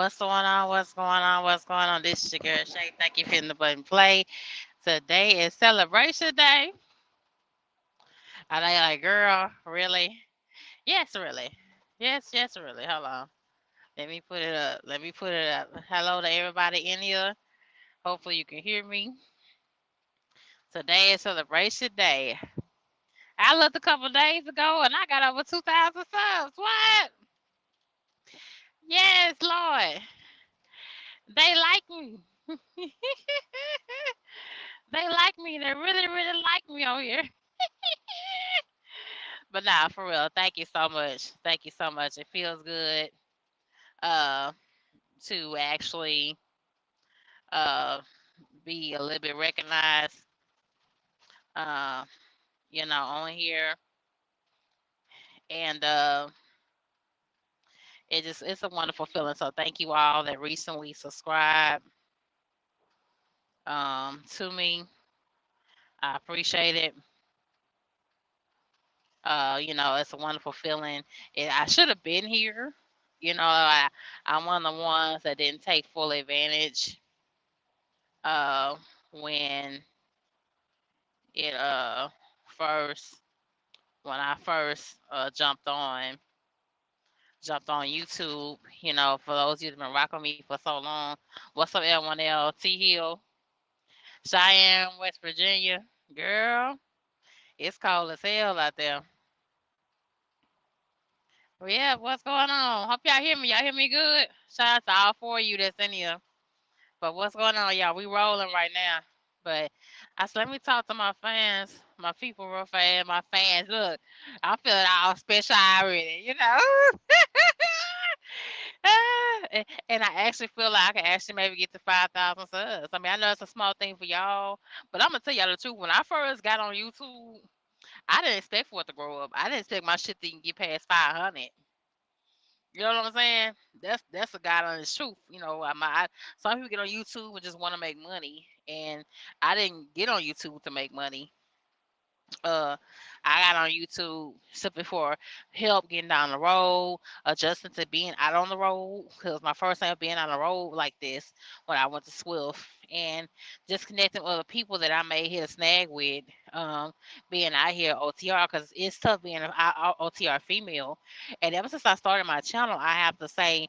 What's going on? What's going on? What's going on? This is your girl Shay. Thank you for hitting the button play. Today is celebration day. And I like, girl, really? Yes, really. Yes, really. Hold on. Let me put it up. Let me put it up. Hello to everybody in here. Hopefully you can hear me. Today is celebration day. I looked a couple days ago and I got over 2,000 subs. What? Yes, Lord. They like me. They like me. They really, really like me on here. But nah, for real. Thank you so much. Thank you so much. It feels good uh to actually uh be a little bit recognized uh on here, and it's a wonderful feeling. So thank you all that recently subscribed to me. I appreciate it. It's a wonderful feeling. I should have been here. I'm one of the ones that didn't take full advantage uh, when it first when I first jumped on YouTube. For those of you that been rocking me for so long, what's up, L1L T Hill, Cheyenne, West Virginia, girl? It's cold as hell out there. Well, yeah, what's going on? Hope y'all hear me. Y'all hear me good? Shout out to all four of you that's in here. But what's going on, y'all? We rolling right now. But I said, let me talk to my fans, my people real fast. My fans, look, I'm feeling all special already. And I actually feel like I can actually maybe get to 5,000 subs. I mean, I know it's a small thing for y'all, but I'm gonna tell y'all the truth. When I first got on YouTube, I didn't expect for it to grow up. I didn't expect my shit to even get past 500. You know what I'm saying? That's a God honest truth. Some people get on YouTube and just want to make money, and I didn't get on YouTube to make money. uh I got on YouTube simply for help getting down the road, adjusting to being out on the road, because my first time being on the road like this when I went to Swift, and just connecting with other people that I may hit a snag with, um, being out here OTR, because it's tough being an OTR female. And ever since I started my channel, I have to say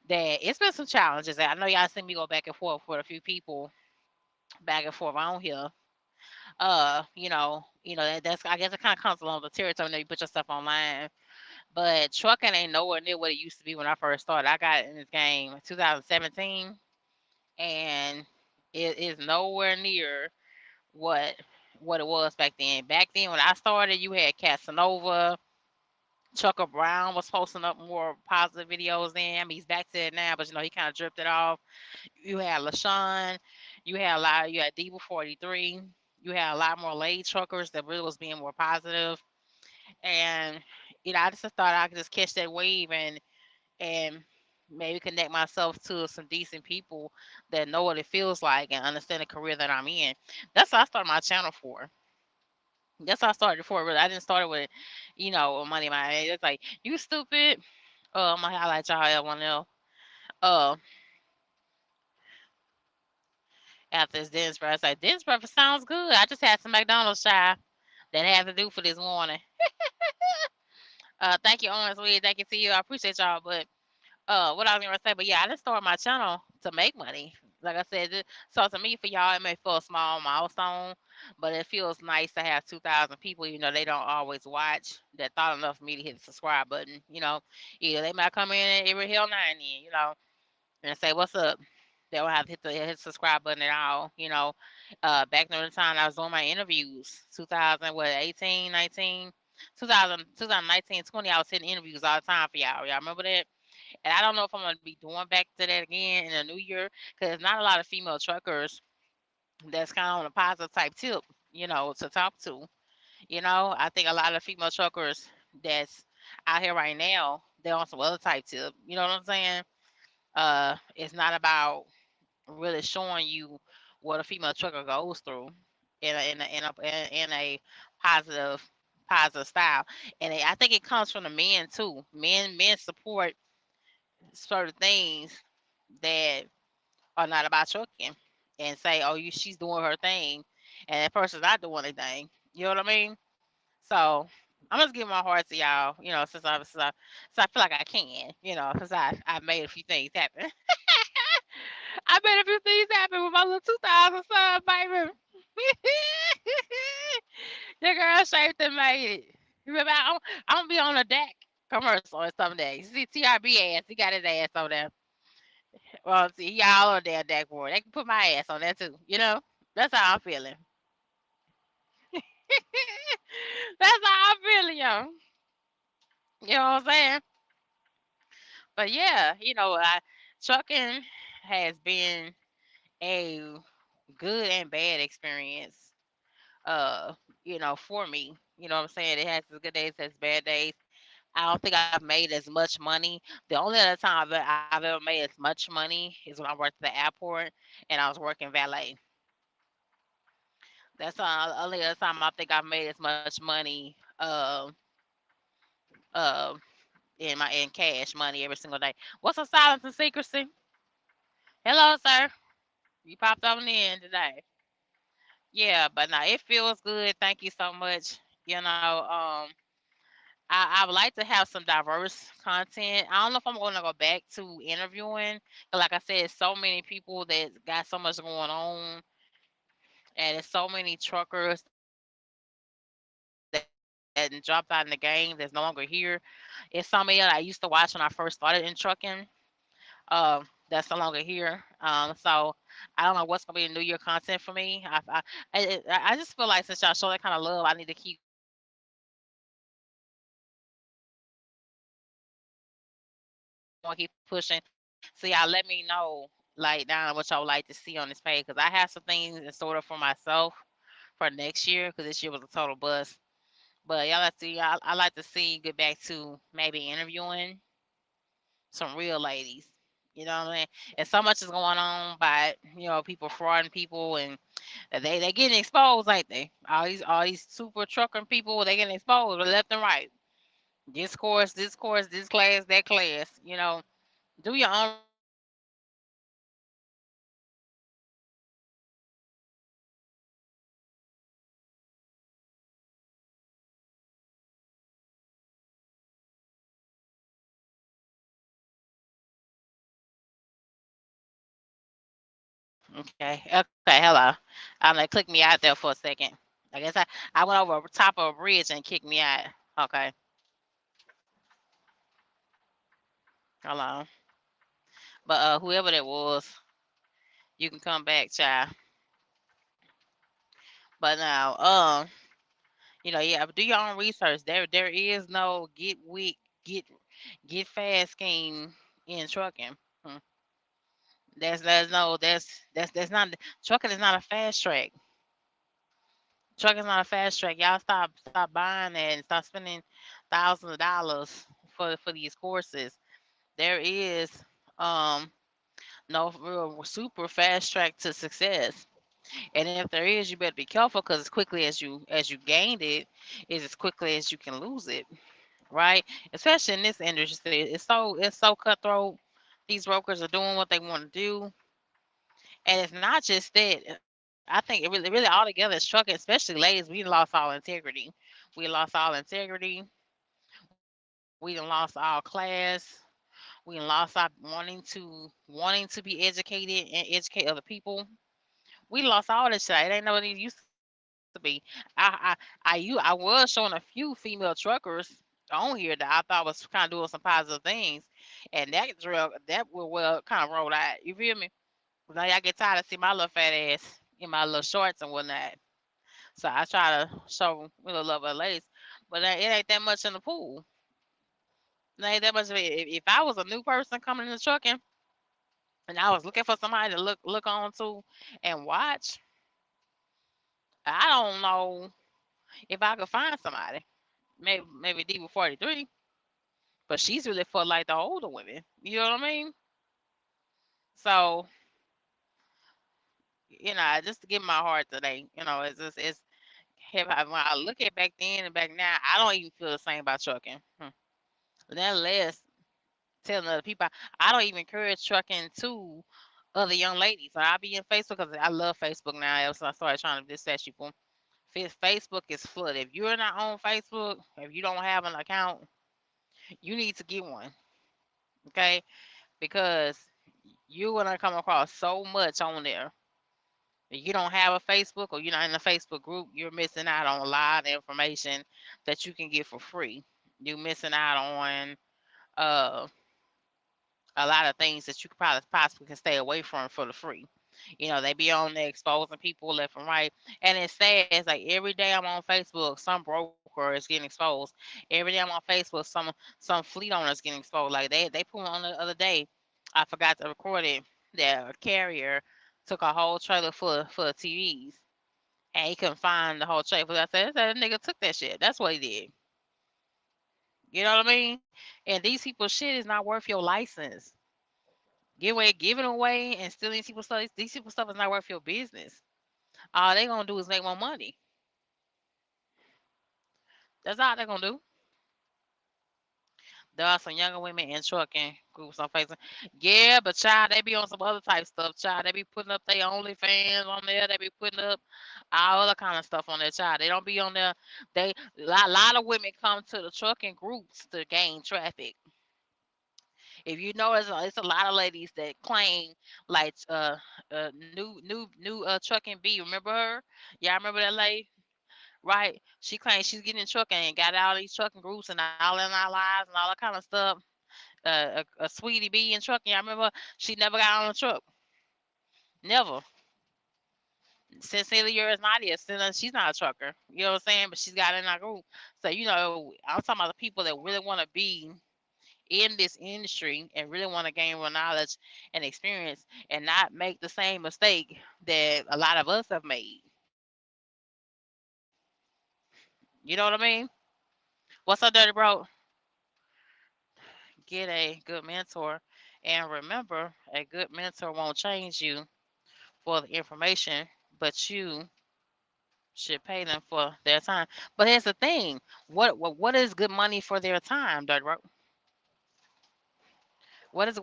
that it's been some challenges. I know y'all seen me go back and forth with a few people back and forth on here. That's, I guess, it kind of comes along with the territory when you put your stuff online. But trucking ain't nowhere near what it used to be when I first started. I got in this game in 2017, and it is nowhere near what what it was back then. Back then when I started, you had Casanova. Chucker Brown was posting up more positive videos then. I mean, he's back to it now, but he kind of drifted off. You had LaShawn, you had Diva 43, you had a lot more late truckers that really was being more positive. And I just thought I could just catch that wave, and maybe connect myself to some decent people that know what it feels like and understand the career that I'm in. That's what I started my channel for. That's what I started for. Really, I didn't start it with, money in my head. It's like, you stupid. I'm gonna highlight y'all L1L. Uh, After this dentist breakfast, like, dentist breakfast sounds good. I just had some McDonald's shy that had to do for this morning. Thank you, Orange Weed. Thank you to you. I appreciate y'all. But what I was gonna say, but yeah, I didn't start my channel to make money. Like I said, so to me, for y'all, it may feel a small milestone, but it feels nice to have 2,000 people. They don't always watch, that thought enough for me to hit the subscribe button. Either they might come in every hell now and then, and say, "What's up?" They don't have to hit the subscribe button at all. Back during the time I was doing my interviews, 2000, what, 18, 19, 2000, 2019, 20, I was hitting interviews all the time for y'all. Y'all remember that? And I don't know if I'm gonna be doing back to that again in the new year, because there's not a lot of female truckers that's kind of on a positive type tip, to talk to. I think a lot of female truckers that's out here right now, they're on some other type tip. You know what I'm saying? It's not about really showing you what a female trucker goes through in a positive style. And I think it comes from the men too. Men support certain things that are not about trucking and say, "Oh, she's doing her thing," and that person's not doing anything. You know what I mean? So I'm just giving my heart to y'all. Since I feel like I can. Since I made a few things happen. I made a few things happen with my little 2000 son, baby. The girl shaped and made it. Remember, I'm gonna be on a DAC commercial or some days. See TRB ass, he got his ass on there. Well, see, y'all on there DAC board. They can put my ass on there too. That's how I'm feeling. That's how I'm feeling, yo. You know what I'm saying? But yeah, trucking has been a good and bad experience. Uh, for me, you know what I'm saying. It has its good days, it has bad days. I don't think I've made as much money. The only other time I've ever made as much money is when I worked at the airport and I was working valet. That's the only other time I think I've made as much money. Uh, in cash money every single day. What's a silence and secrecy? Hello, sir. You popped on in today. Yeah, but now it feels good. Thank you so much. You know, I would like to have some diverse content. I don't know if I'm going to go back to interviewing. But like I said, so many people that got so much going on, and there's so many truckers that dropped out in the game that's no longer here. It's some of y'all I used to watch when I first started in trucking. That's no longer here. So I don't know what's gonna be the New Year content for me. I just feel like since y'all show that kind of love, I need to keep pushing. So y'all let me know, like down below what y'all would like to see on this page, because I have some things in store for myself for next year. Cause this year was a total bust. But y'all let's see. I like to see get back to maybe interviewing some real ladies. You know what I mean? And so much is going on by people frauding people, and they getting exposed, ain't they? All these super trucking people, they getting exposed left and right. This course, this class, that class. Do your own research. Don't just go off of Okay, hello. They clicked me out there for a second. I guess I went over top of a bridge and kicked me out. Okay, hello. But whoever that was, you can come back, child. But now, yeah, but do your own research. There is no get get fast scheme in trucking. Hmm. There's no that's not trucking is not a fast track. Truck is not a fast track. Y'all stop buying and stop spending thousands of dollars for these courses. There is um no real super fast track to success. And if there is, you better be careful, because as quickly as you gained it is as quickly as you can lose it, right? Especially in this industry, it's so cutthroat. These brokers are doing what they want to do, and it's not just that. I think it really all together is trucking, especially ladies. We lost all integrity. We lost all integrity. We done lost our class. We done lost our wanting to be educated and educate other people. We lost all this shit. It ain't no what it used to be. I was showing a few female truckers on here that I thought was kind of doing some positive things, and that will well kind of roll out. You feel me? Now y'all get tired of seeing my little fat ass in my little shorts and whatnot. So I try to show love of the ladies, but it ain't that much in the pool. It ain't that much. If I was a new person coming into trucking and I was looking for somebody to look on to and watch, I don't know if I could find somebody. Maybe Diva 43, but she's really for like the older women. You know what I mean? So just to give my heart today, it's when I look at back then and back now, I don't even feel the same about trucking. Let less telling other people. I don't even encourage trucking to other young ladies. So I be in Facebook because I love Facebook now. Ever since I started trying to dispatch people, Facebook is flooded. If you're not on Facebook, if you don't have an account, you need to get one. Okay, because you're gonna come across so much on there. If you don't have a Facebook or you're not in a Facebook group, you're missing out on a lot of information that you can get for free. You're missing out on uh, a lot of things that you could probably possibly can stay away from for the free. They be on there exposing people left and right. And it says like every day I'm on Facebook, some broker is getting exposed. Every day I'm on Facebook, some fleet owners getting exposed. Like they put on the other day, I forgot to record it, that a carrier took a whole trailer full of TVs and he couldn't find the whole trailer. I said, that nigga took that shit. That's what he did. You know what I mean? And these people's shit is not worth your license. Giving away and stealing people's stuff. These people's stuff is not worth your business. All they gonna do is make more money. That's all they gonna do. There are some younger women in trucking groups on Facebook. Yeah, but child, they be on some other type stuff. Child, they be putting up their OnlyFans on there. They be putting up all other kind of stuff on there. Child, they don't be on there. They lot of women come to the trucking groups to gain traffic. If you know, it's a lot of ladies that claim like new trucking B. Remember her? Yeah, I remember that lady. Right? She claims she's getting in trucking and got all these trucking groups and all in our lives and all that kind of stuff. A sweetie B in trucking. I remember she never got on a truck. Never. Cecilia is not here. She's not a trucker. You know what I'm saying? But she's got in our group. So I'm talking about the people that really want to be in this industry and really want to gain more knowledge and experience and not make the same mistake that a lot of us have made. You know what I mean? What's up, Dirty Bro? Get a good mentor. And remember, a good mentor won't change you for the information, but you should pay them for their time. But here's the thing: what is good money for their time, Dirty Bro? What is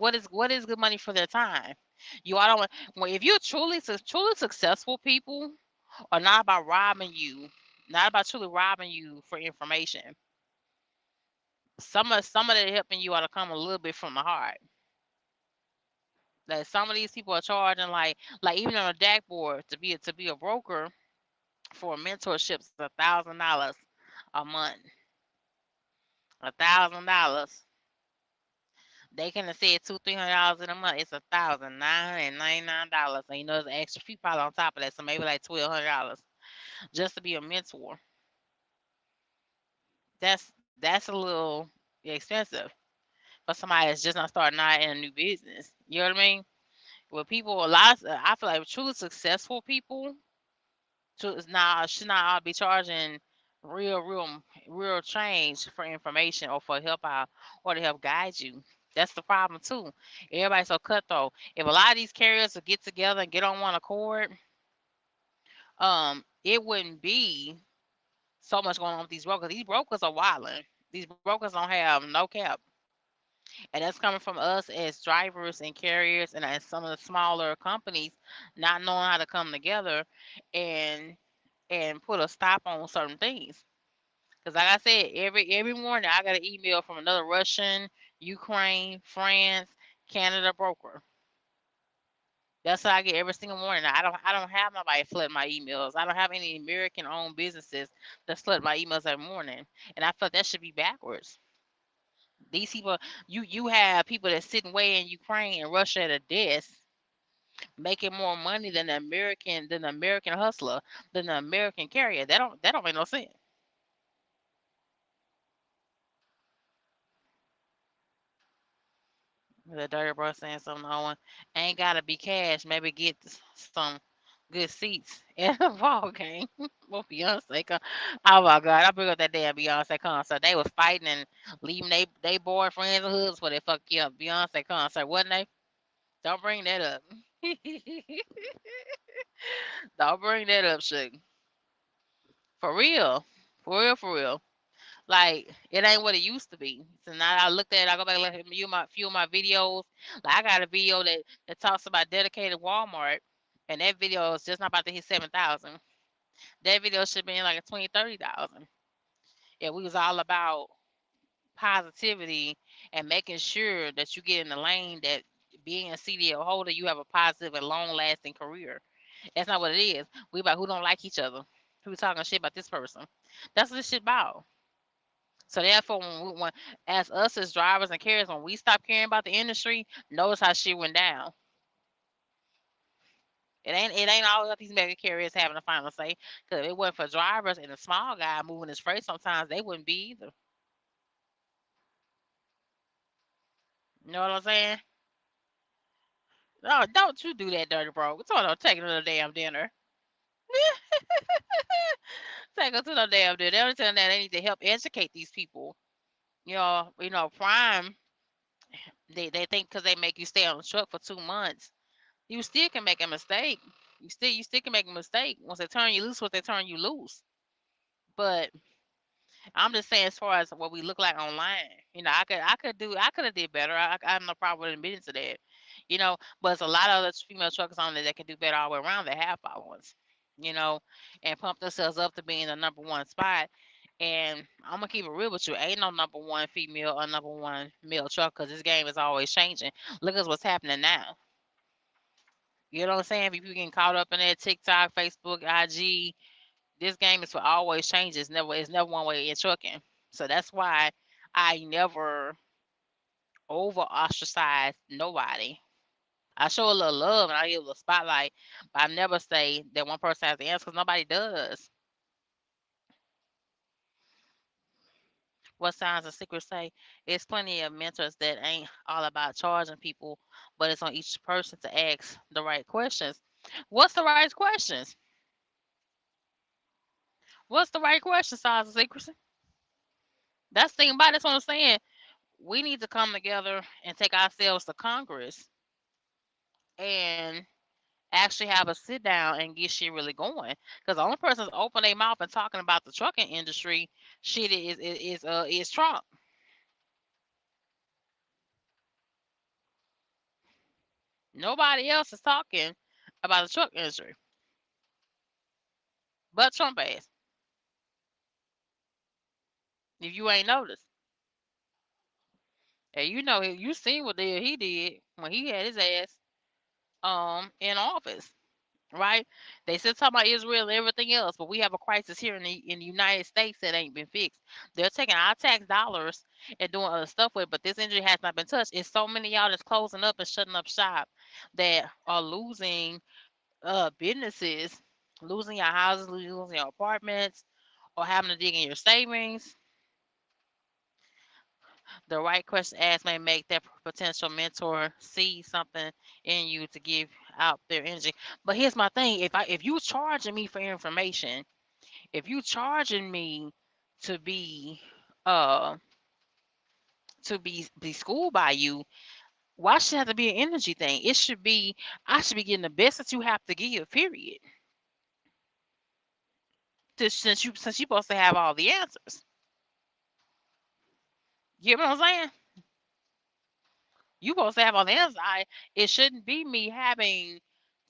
good money for their time? You all don't. Well, if you're truly successful people, are not about robbing you, not about truly robbing you for information. Some of that helping you ought to come a little bit from the heart. Like some of these people are charging like even on a DAC board to be a broker for mentorships $1,000 a month. $1,000. They can have said $200-300 in a month. It's $1,999. And there's an extra fee probably on top of that, so maybe like $1,200 just to be a mentor. That's a little expensive for somebody that's just not starting out in a new business. You know what I mean? With people, I feel like truly successful people should not all be charging real change for information or for help out or to help guide you. That's the problem too. Everybody's so cutthroat. If a lot of these carriers would get together and get on one accord, it wouldn't be so much going on with these brokers. These brokers are wilding. These brokers don't have no cap. And that's coming from us as drivers and carriers and as some of the smaller companies not knowing how to come together and put a stop on certain things. Because like I said, every morning I got an email from another Russian, Ukraine, France, Canada broker. That's what I get every single morning. I don't have nobody flood my emails. I don't have any American owned businesses that flood my emails every morning. And I felt that should be backwards. These people, you have people that sit and way in Ukraine and Russia at a desk making more money than the American hustler, than the American carrier. That don't make no sense. The dirty bro saying something on ain't gotta be cash. Maybe get some good seats at the ball game. Well, Beyonce come. Oh my God, I bring up that damn Beyonce concert. They was fighting and leaving they boyfriends and hoods for they fuck you up Beyonce concert, wasn't they? Don't bring that up. Don't bring that up, shit. For real. For real, for real. Like it ain't what it used to be. So now I looked at it, I go back and look at few of my videos. Like I got a video that talks about dedicated Walmart, and that video is just not about to hit 7,000. That video should be in like a 20, 30,000. Yeah, we was all about positivity and making sure that you get in the lane that being a CDL holder, you have a positive and long lasting career. That's not what it is. We about who don't like each other, who talking shit about this person. That's what this shit about. So therefore, when as us as drivers and carriers, when we stop caring about the industry, notice how shit went down. It ain't all of these mega carriers having a final say. Cause if it wasn't for drivers and the small guy moving his freight, sometimes they wouldn't be either. You know what I'm saying? No, don't you do that, dirty bro. We're talking about taking to the damn dinner. Take them to the damn dinner. They don't tell them that they need to help educate these people. Prime. They think because they make you stay on the truck for 2 months, you still can make a mistake. You still can make a mistake. Once they turn you loose, once they turn you loose. But I'm just saying, as far as what we look like online, I could have did better. I have no problem with admitting to that, But there's a lot of other female truckers on there that can do better all the way around that have followings, you know, and pump themselves up to being the number one spot. And I'm gonna keep it real with you. Ain't no number one female or number one male truck because this game is always changing. Look at what's happening now. You know what I'm saying? People getting caught up in that TikTok, Facebook, IG. This game is for always changes. It's never one way in trucking. So that's why I never over ostracize nobody. I show a little love and I give a little spotlight, but I never say that one person has the answer because nobody does. What signs and secrets say? There's plenty of mentors that ain't all about charging people, but it's on each person to ask the right questions. What's the right questions? What's the right question, signs and secrets? That's the thing about it. That's what I'm saying. We need to come together and take ourselves to Congress and actually have a sit down and get shit really going. Because the only person that's open their mouth and talking about the trucking industry shit is Trump. Nobody else is talking about the truck industry but Trump ass. If you ain't noticed, and you seen what he did when he had his ass in office. Right? They still talking about Israel and everything else, but we have a crisis here in the United States that ain't been fixed. They're taking our tax dollars and doing other stuff with it, but this injury has not been touched. It's so many of y'all that's closing up and shutting up shop that are losing businesses, losing your houses, losing your apartments, or having to dig in your savings. The right question asked may make that potential mentor see something in you to give out their energy. But here's my thing: if you charging me for information, if you charging me to be uh to be schooled by you, why should it have to be an energy thing? It should be I should be getting the best that you have to give. Period. Since you supposed to have all the answers. You get what I'm saying? You supposed to have all the answers. It shouldn't be me having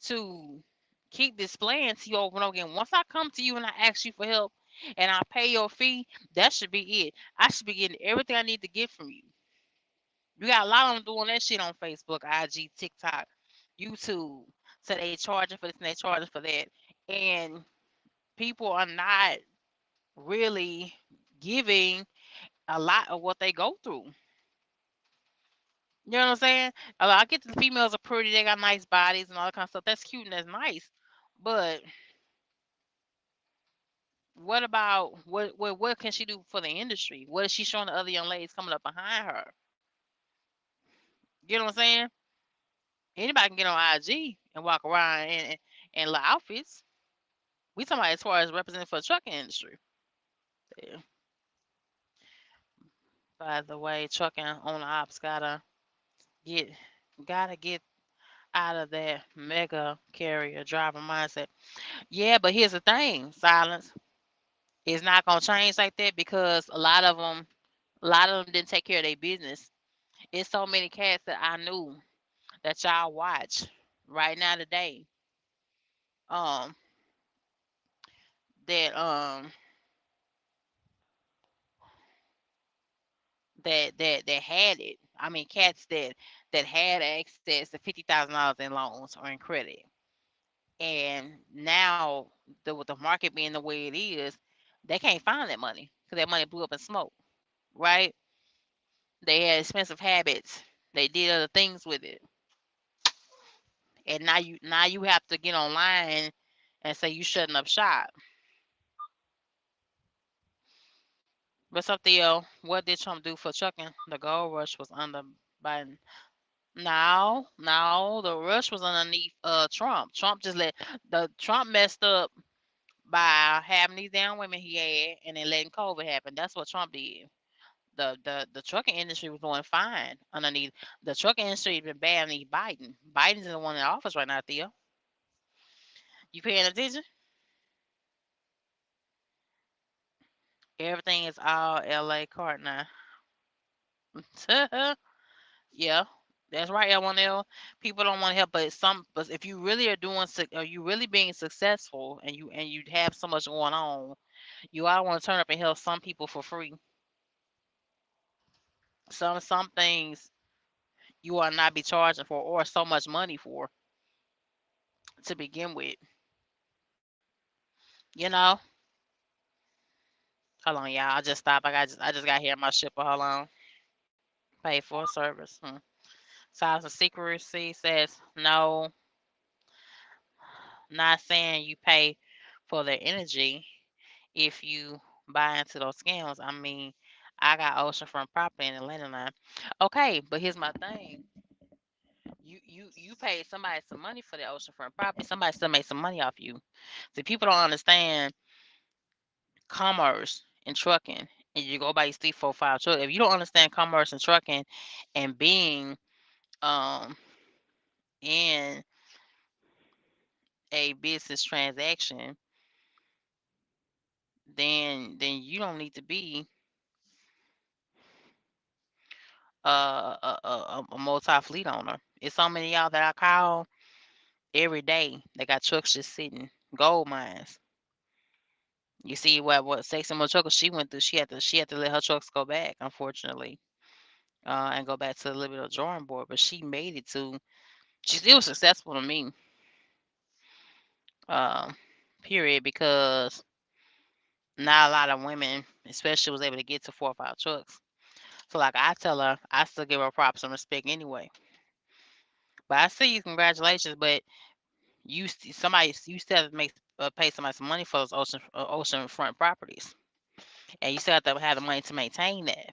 to keep displaying to you over and over again. Once I come to you and I ask you for help and I pay your fee, that should be it. I should be getting everything I need to get from you. You got a lot of them doing that shit on Facebook, IG, TikTok, YouTube. So they charging for this and they charging for that. And people are not really giving a lot of what they go through. You know what I'm saying? I get the females are pretty, they got nice bodies and all that kind of stuff. That's cute and that's nice. But what about what can she do for the industry? What is she showing the other young ladies coming up behind her? You know what I'm saying? Anybody can get on IG and walk around in little outfits. We talking about as far as representing for the trucking industry. Yeah. By the way, trucking owner ops get gotta get out of that mega carrier driver mindset. Yeah, but here's the thing, silence. It's not gonna change like that because a lot of them didn't take care of their business. It's so many cats that I knew that y'all watch right now today, um, that that had it. I mean, cats that had access to $50,000 in loans or in credit, and now with the market being the way it is, they can't find that money because that money blew up in smoke, right? They had expensive habits. They did other things with it, and now you have to get online and say you shutting up shop. But something else, what did Trump do for trucking? The gold rush was under Biden. No, no, the rush was underneath Trump. Trump messed up by having these damn women he had and then letting COVID happen. That's what Trump did. The trucking industry was doing fine underneath. The trucking industry has been bad underneath Biden. Biden's the one in office right now, Theo. You paying attention? Everything is all LA cart now. Yeah, that's right, L1L. People don't want to help, but if you really are are you really being successful and you have so much going on, you all want to turn up and help some people for free. Some things you will not be charging for or so much money for to begin with. You know. Hold on, y'all. I just stopped. I just got here in my shipper. Hold on. Pay for service. Size of secrecy says no. Not saying you pay for their energy if you buy into those scams. I mean, I got oceanfront property in Atlanta now. Okay, but here's my thing. You paid somebody some money for the oceanfront property. Somebody still made some money off you. See, people don't understand commerce and trucking. And you go buy your 345 truck. If you don't understand commerce and trucking and being um in a business transaction, then you don't need to be a multi fleet owner. It's so many of y'all that I call every day. They got trucks just sitting, gold mines. You see what Sexy Trucker she went through. She had to let her trucks go back, unfortunately, and go back to a little bit of drawing board. But she made it to. She's still successful to me. Um, period, because not a lot of women, especially, was able to get to 4 or 5 trucks. So like I tell her, I still give her props and respect anyway. But I see you, congratulations. But you still have to pay somebody some money for those ocean front properties, and you still have to have the money to maintain that.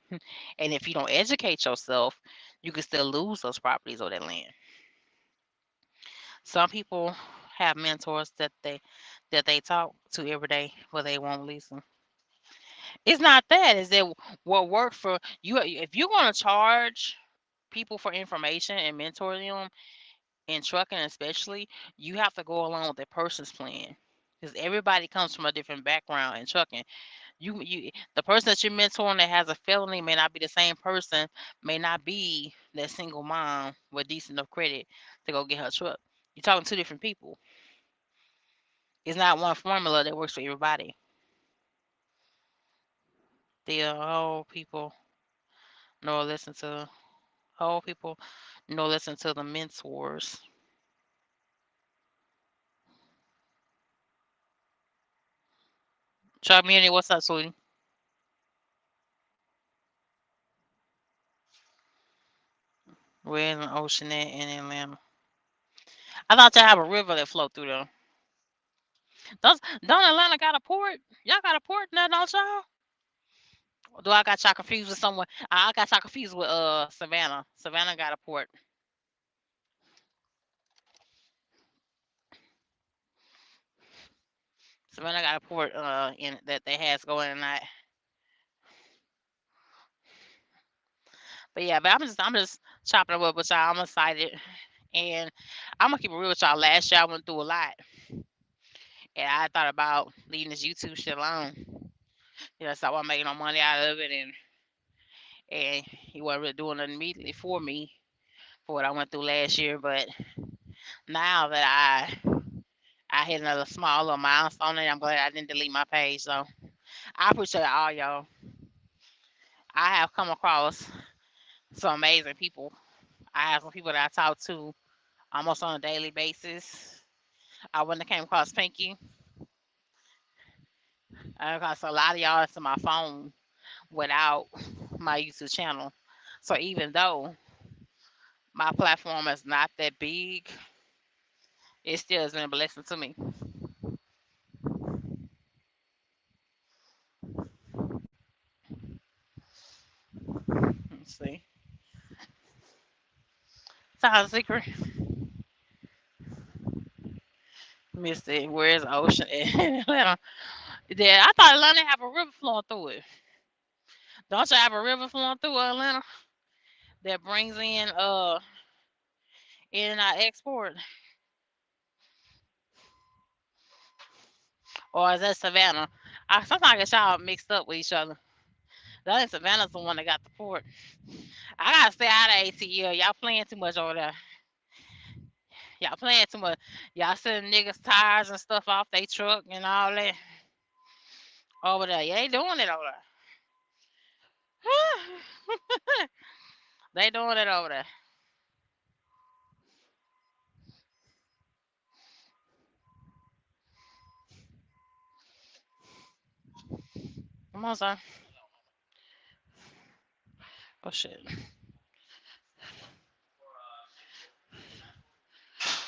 And if you don't educate yourself, you can still lose those properties or that land. Some people have mentors that they talk to every day, but they won't listen. It's not that. Is that what worked for you? If you're going to charge people for information and mentor them in trucking, especially, you have to go along with that person's plan. Because everybody comes from a different background in trucking. The person that you're mentoring that has a felony may not be the same person, may not be that single mom with decent enough credit to go get her truck. You're talking two different people. It's not one formula that works for everybody. The whole people nor listen to whole people nor listen to the mentors. Chuck Community, what's up, sweetie? Where's an ocean at in Atlanta? I thought y'all have a river that flow through there. Don't Atlanta got a port? Y'all got a port now, don't y'all? Or do I got y'all confused with someone? I got y'all confused with Savannah. Savannah got a port. Savannah got a port in that they has going tonight. But yeah, but I'm just chopping it up with y'all. I'm excited. And I'm gonna keep it real with y'all. Last year I went through a lot. And I thought about leaving this YouTube shit alone. So I wasn't making no money out of it, and he wasn't really doing nothing immediately for me for what I went through last year. But now that I hit another small little milestone, and I'm glad I didn't delete my page. So I appreciate all y'all. I have come across some amazing people. I have some people that I talk to almost on a daily basis. I wouldn't have came across Pinky. Because a lot of y'all is to my phone without my YouTube channel. So even though my platform is not that big, it still has been a blessing to me. Let's see. Top secret. Let me see. Where's the ocean at in Atlanta? Yeah, I thought Atlanta have a river flowing through it. Don't you have a river flowing through Atlanta that brings in our export? Or is that Savannah? I sometimes get y'all mixed up with each other. I think Savannah's the one that got the port. I gotta stay out of ATL. Y'all playing too much over there. Y'all playing too much. Y'all sending niggas tires and stuff off they truck and all that over there. Yeah, they doing it over there. They doing it over there. Come on, son. Oh shit.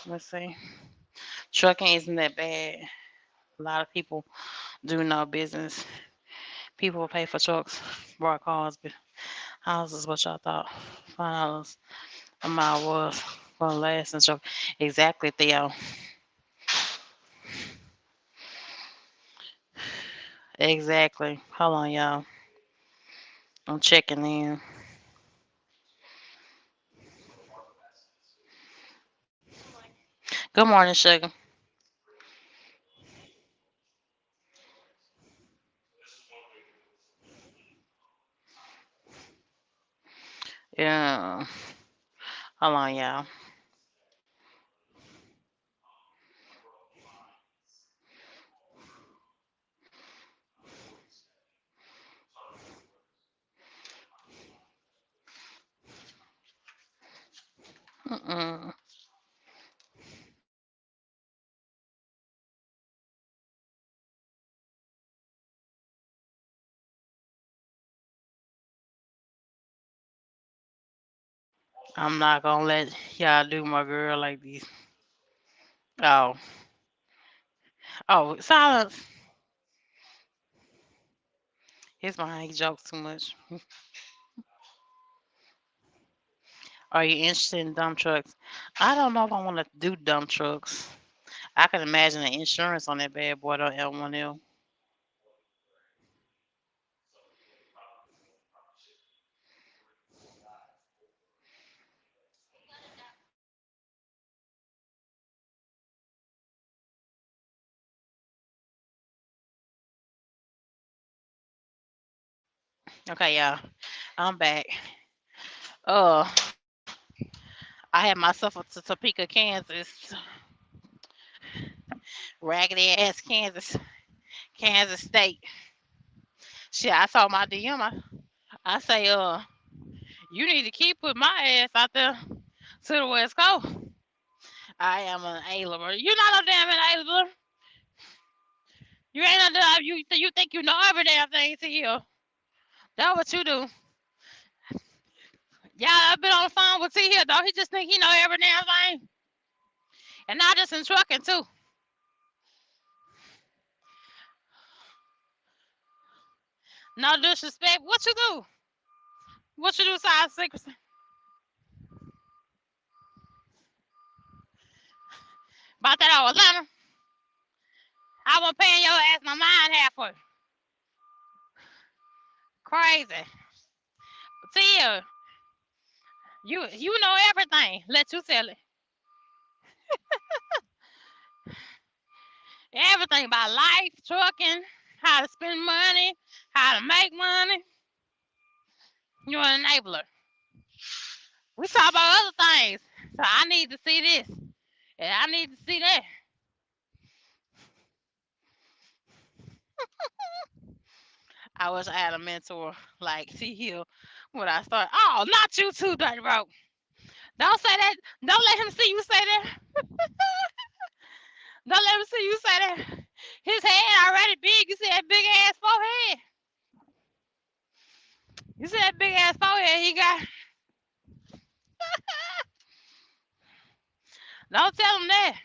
Let's see. Trucking isn't that bad. A lot of people do know business. People pay for trucks, bought cars, but houses. What y'all thought? $5 a mile was for the last and truck. Exactly, Theo. Exactly. Hold on, y'all. I'm checking in. Good morning, sugar. Yeah. Hold on, y'all. Mm-mm. I'm not gonna let y'all do my girl like this. Oh, oh, silence. His behind he jokes too much. Are you interested in dump trucks? I don't know if I want to do dump trucks. I can imagine the insurance on that bad boy on L1L. Okay, yeah, I'm back. Uh, I had myself to Topeka, Kansas, raggedy ass Kansas State. Shit, I saw my DM. I say, you need to keep putting my ass out there to the West Coast. I am an enabler. You're not no damn enabler. You ain't no damn. You think you know every damn thing to you. That's what you do. Yeah, I've been on the phone with T here, though. He just think he know every damn thing, and not just in trucking too. No disrespect. What you do? What you do, side secrecy? About that old Atlanta? I was paying your ass my mind halfway. Crazy. Tia, you know everything. Let you tell it. Everything about life, trucking. how to spend money, how to make money. You're an enabler. We talk about other things. So I need to see this. And I need to see that. I wish I had a mentor like T Hill when I start. Oh, not you too, Dirty Rope. Don't say that. Don't let him see you say that. Don't let him see you say that. His head already big. You see that big ass forehead. You see that big ass forehead he got. Don't tell him that.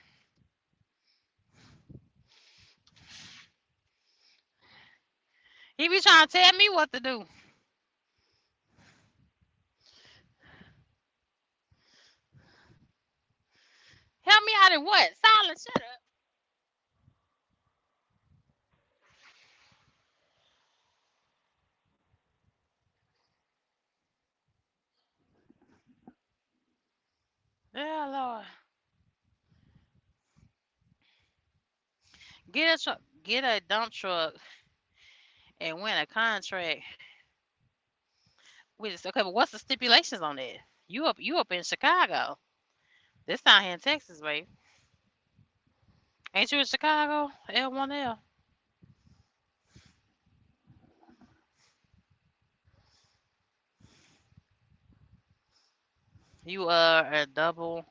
He be trying to tell me what to do. Help me out in what? Silence. Shut up. Yeah, Lord. Get a truck. Get a dump truck and win a contract. We just okay, but what's the stipulations on that? You up in Chicago. This down here in Texas, babe. Ain't you in Chicago? L1L. You are a double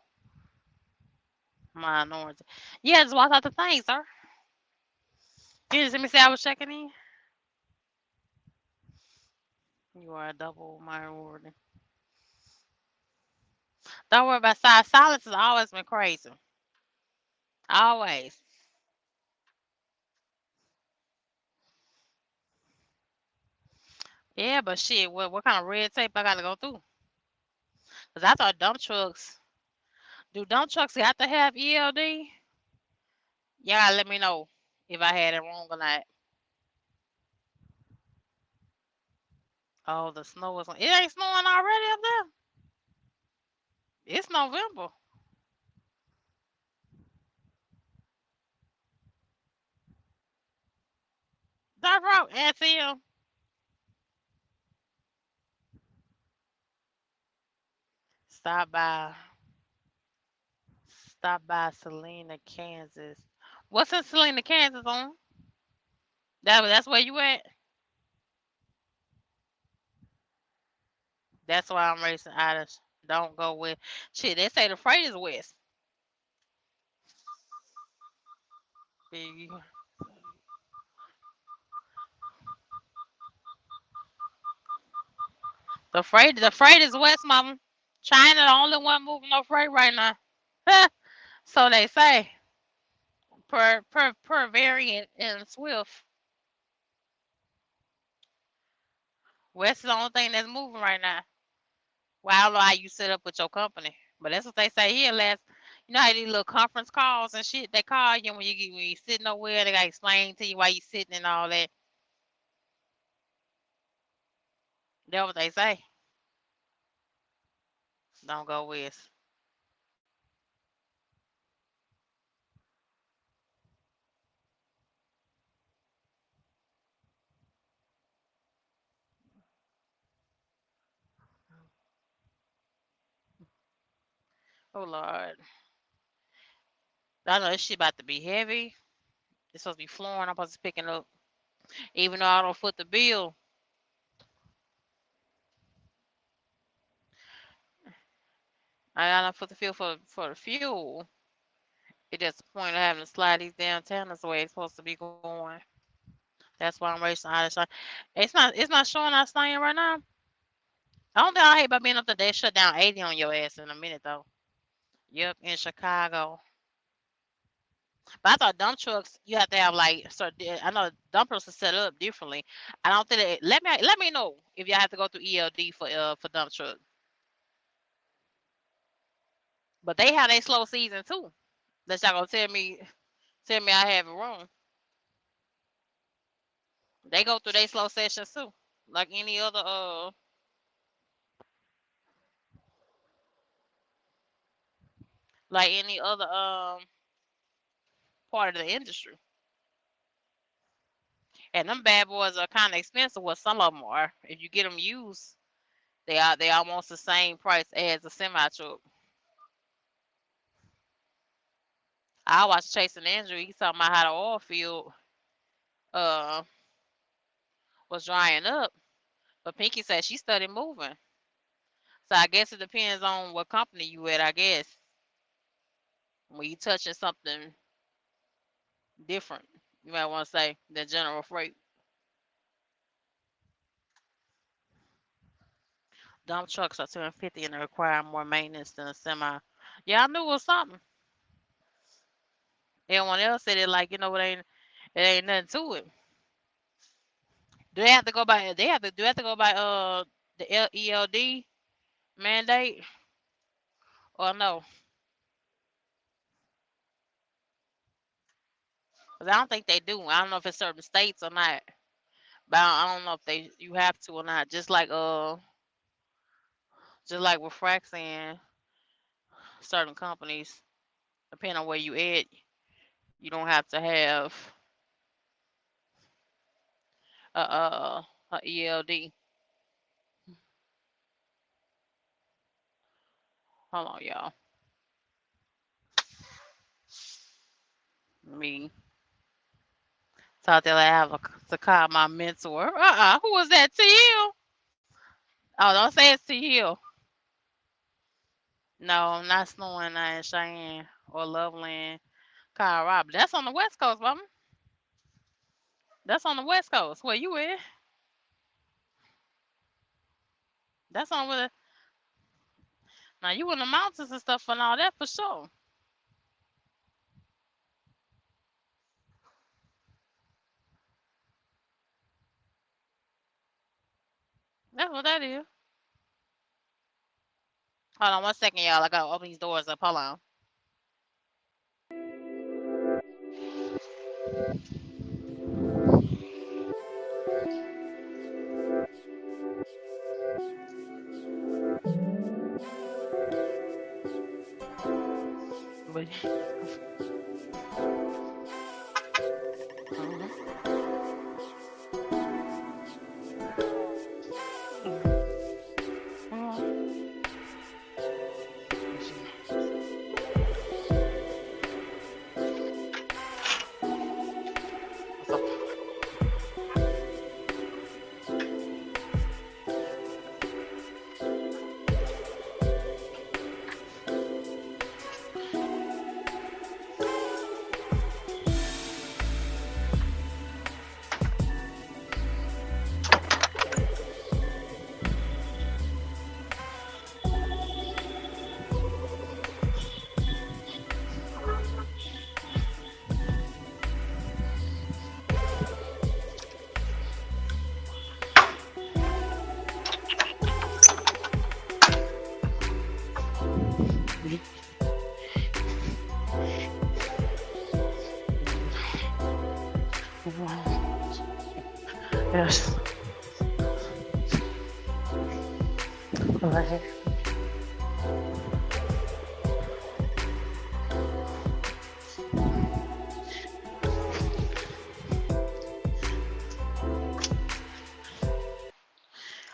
minority. Yeah, just walk out the thing, sir. You just let me say I was checking in. You are a double minority. Don't worry about size. Silence has always been crazy. Always. Yeah, but shit, what kind of red tape I gotta go through? Cause I thought dump trucks. Do dump trucks have to have ELD? Yeah, let me know if I had it wrong or not. Oh, the snow is on. It ain't snowing already up there. It's November. That road, until stop by, stop by Salina, Kansas. What's in Salina, Kansas on? That's where you at. That's why I'm racing out of. Don't go with shit. They say the freight is west. The the freight is west, mama. China the only one moving no freight right now. So they say per variant in Swift. West is the only thing that's moving right now. Well, I don't know how you set up with your company, but that's what they say here. Last, you know how these little conference calls and shit they call you when you sitting nowhere. They gotta explain to you why you sitting and all that. That's what they say. Don't go west. Oh Lord, I know this shit about to be heavy. It's supposed to be flooring. I'm supposed to be picking up, even though I don't foot the bill. I gotta foot the bill for the fuel. It just the point of having to slide these downtown is the way it's supposed to be going. That's why I'm racing out of shine. It's not showing us staying right now. I don't think I hate about being up there. They shut down 80 on your ass in a minute though. Yep, in Chicago. But I thought dump trucks you have to have like so I know dump trucks are set up differently. I don't think let me know if y'all have to go through ELD for dump truck. But they have a slow season too. That y'all gonna tell me I have it wrong. They go through their slow sessions too. Like any other part of the industry. And them bad boys are kind of expensive. Well, some of them are. If you get them used, they almost the same price as a semi truck. I watched Chasing Andrew. He's talking about how the oil field uh was drying up, but Pinky said she started moving. So I guess it depends on what company you at. I guess when you touching something different, you might want to say than general freight. Dump trucks are 250 and they require more maintenance than a semi. Yeah, I knew it was something. Everyone else said it like it ain't nothing to it. Do they have to go by? Do they have to go by the ELD mandate or no? 'Cause I don't think they do. I don't know if it's certain states or not, but I don't know if they you have to or not. Just like with Frax and certain companies, depending on where you at, you don't have to have a ELD. Hold on, y'all. Me thought that I have to call my mentor. Who was that? To you? Oh, don't say it's to you. No, I'm not snowing in Cheyenne or Loveland, Colorado. That's on the West Coast, mama. That's on the West Coast. Where you at? That's on where. Now you in the mountains and stuff and all that for sure. That's what that is. Hold on 1 second, y'all. I gotta open these doors up. Hold on. But, mhm, mhm. So, yes. Okay.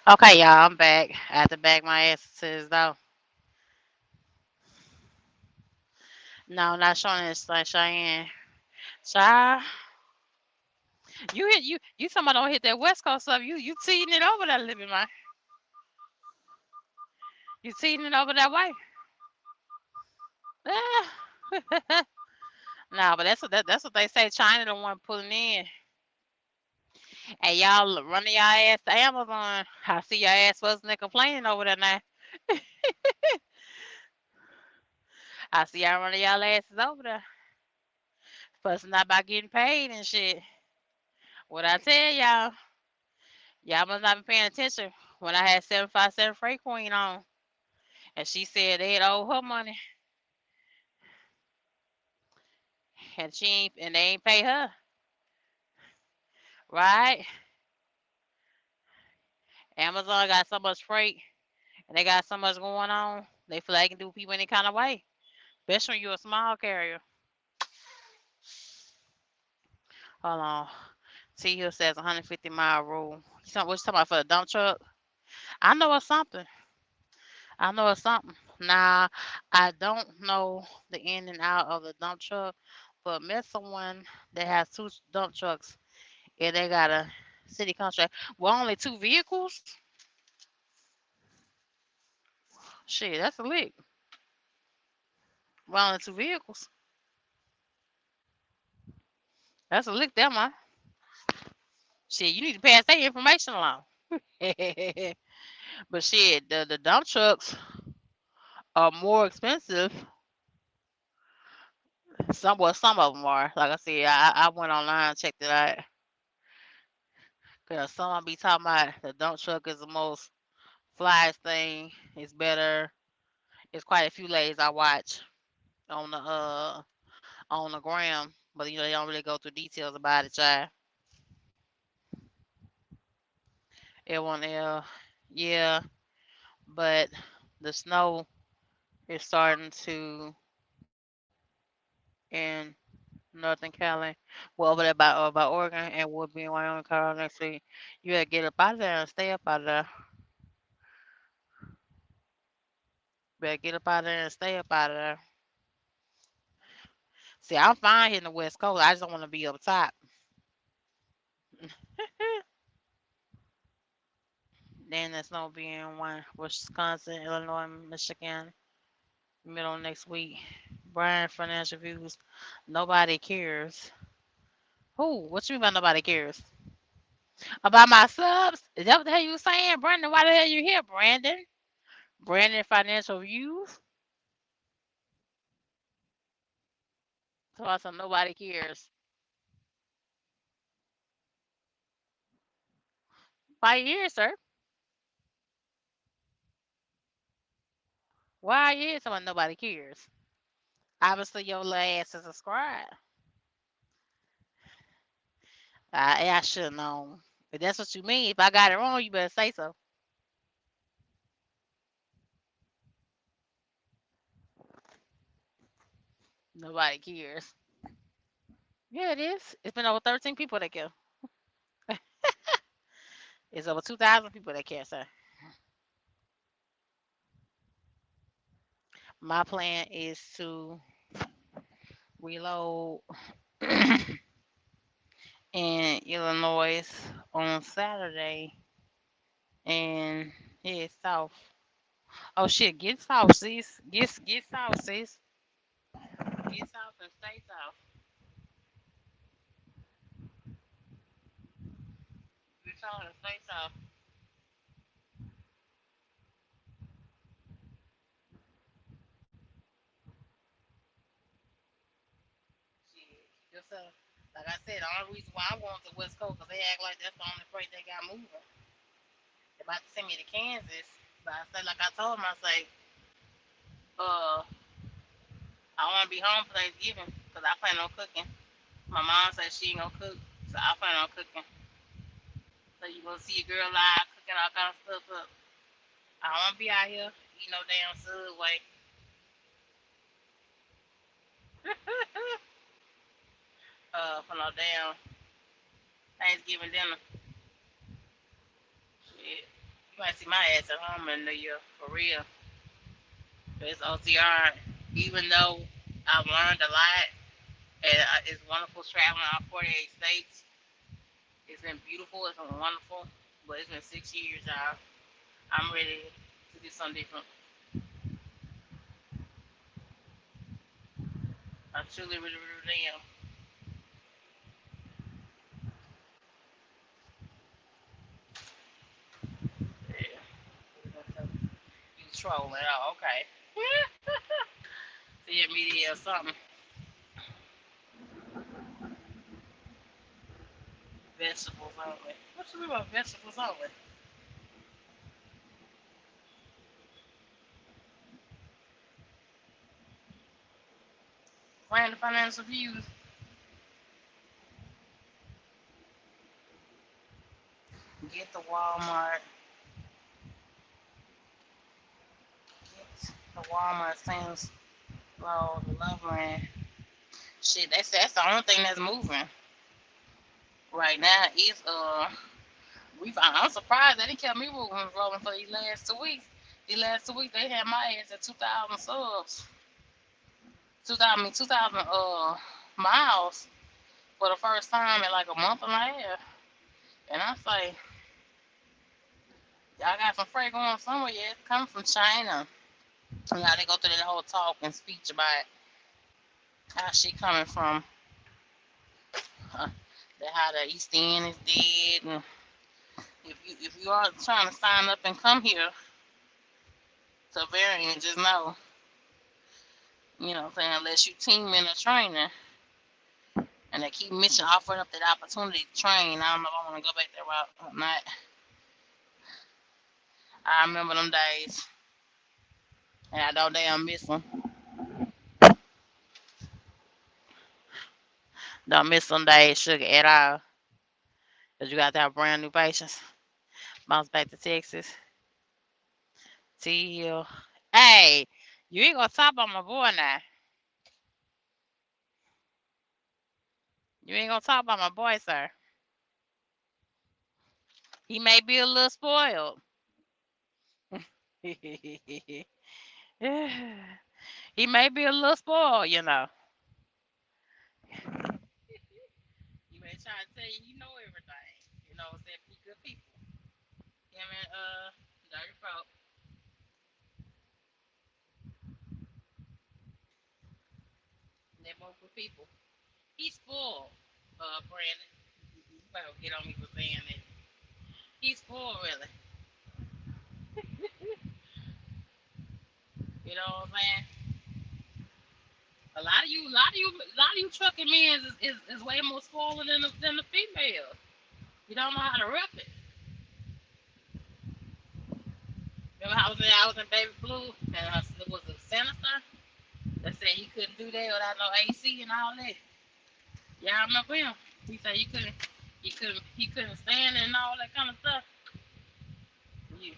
Okay, y'all. I'm back. I had to bag my ass to this though. No, not showing this like Cheyenne. Child, you somebody don't hit that West Coast stuff. You teeing it over that living man. You teeing it over that way. No, but that's what they say. China the one pulling in. And y'all running y'all ass to Amazon. I see your ass wasn't there complaining over there now. I see y'all running y'all asses over there. Fussing not about getting paid and shit. What I tell y'all must not be paying attention. When I had 757 Freight Queen on, and she said they had owed her money, and they ain't pay her, right? Amazon got so much freight, and they got so much going on. They feel like they can do people any kind of way, especially when you're a small carrier. Hold on. T Hill says 150-mile rule. What you talking about for the dump truck? I know it's something. I know it's something. Now, I don't know the in and out of the dump truck, but met someone that has two dump trucks and they got a city contract. Well, only two vehicles? Shit, that's a lick. Well, only two vehicles. That's a lick, that man. Shit, you need to pass that information along. But shit, the dump trucks are more expensive. Some of them are. Like I said, I went online, checked it out. Cause someone be talking about the dump truck is the most flyest thing. It's better. It's quite a few ladies I watch on the gram, but they don't really go through details about it, child. Everyone else, yeah, but the snow is starting to in Northern Cali, well over there by Oregon, and we'll be in Wyoming, Colorado next week. You gotta get up out of there and stay up out of there. Better get up out of there and stay up out of there. See, I'm fine here in the West Coast. I just don't want to be up top. Then there's no being one Wisconsin, Illinois, Michigan, middle of next week. Brian financial views. Nobody cares. Who? What you mean by nobody cares? About my subs? Is that what the hell you was saying, Brandon? Why the hell you here, Brandon? Brandon financial views? So I said nobody cares. 5 years, sir. Why are you here? Someone nobody cares. Obviously your last is subscribed. I should have known. If that's what you mean, if I got it wrong, you better say so. Nobody cares. Yeah, it is. It's been over 13 people that care. It's over 2,000 people that care, sir. My plan is to reload in Illinois on Saturday and head south. Oh shit, get south, sis. Get south, sis. Get south and stay south. Get south and stay south. Shit. Yourself. Like I said, the only reason why I want the West Coast because they act like that's the only place they got moving. They about to send me to Kansas, but I said, like I told them, I say, uh, I want to be home for Thanksgiving because I plan on cooking. My mom said she ain't gonna cook, so I plan on cooking. So you gonna see a girl live cooking all kind of stuff up. I don't wanna be out here eating no damn Subway. For no damn Thanksgiving dinner. Shit. You might see my ass at home in the New Year, for real. It's OTR. Even though I've learned a lot, and it's wonderful traveling all 48 states. It's been beautiful. It's been wonderful. But it's been 6 years, y'all. I'm ready to do something different. I truly, really, really am. Yeah. You trolling. Oh, okay. See a media or something. Vegetables only. What you mean by vegetables only? Random financial views. Get the Walmart. Get the Walmart Sam's Club, the Loveland. Shit, that's the only thing that's moving. Right now, it's I'm surprised that they kept me rolling for these last 2 weeks. These last 2 weeks they had my ass at 2,000 subs, 2,000 miles for the first time in like a month and a half. And I say, y'all got some freight going somewhere. Yeah, it's coming from China. And now they go through that whole talk and speech about how shit coming from uh, how the East End is dead. And if you are trying to sign up and come here to variant, just know, what I'm saying, unless you team in a training, and they keep mentioning offering up that opportunity to train. I don't know if I want to go back that route or not. I remember them days, and I don't damn miss them. Don't miss them days, sugar, at all. Because you got to have brand new patients. Bounce back to Texas. Till. Hey, you ain't going to talk about my boy now. You ain't going to talk about my boy, sir. He may be a little spoiled. He may be a little spoiled, you know. You may try to tell you know everything. You know, except he good people. Him and Dirty Folk. They both good people. He's spoiled, Brandon. You better get on me for saying that. He's spoiled, really. You know what I'm saying? A lot of you trucking men is way more spoiled than the female. You don't know how to rep it. Remember I was in Baby Blue and it was a senator that said he couldn't do that without no AC and all that. Yeah, I remember him. He said he couldn't stand it and all that kind of stuff. You,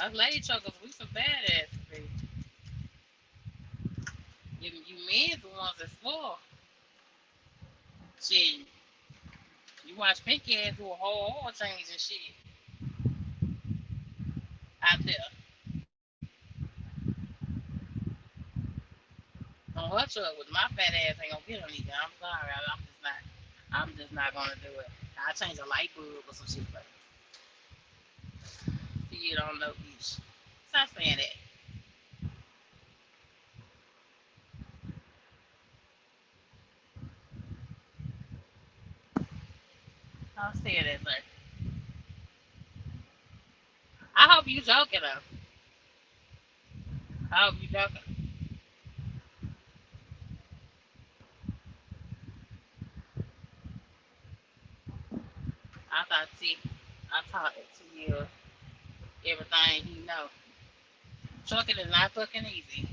us lady truckers, we some badass, baby. You men the ones that spoil. Shit, you watch Pinky ass do a whole oil change and shit out there on her truck with my fat ass ain't gonna get on either. I'm sorry, I'm just not gonna do it. I change a light bulb or some shit, but you don't know bitch. Stop saying that. Stop saying that, sir. I hope you joking though. I hope you joking. I thought, see, I taught it to you everything you know. Trucking is not fucking easy.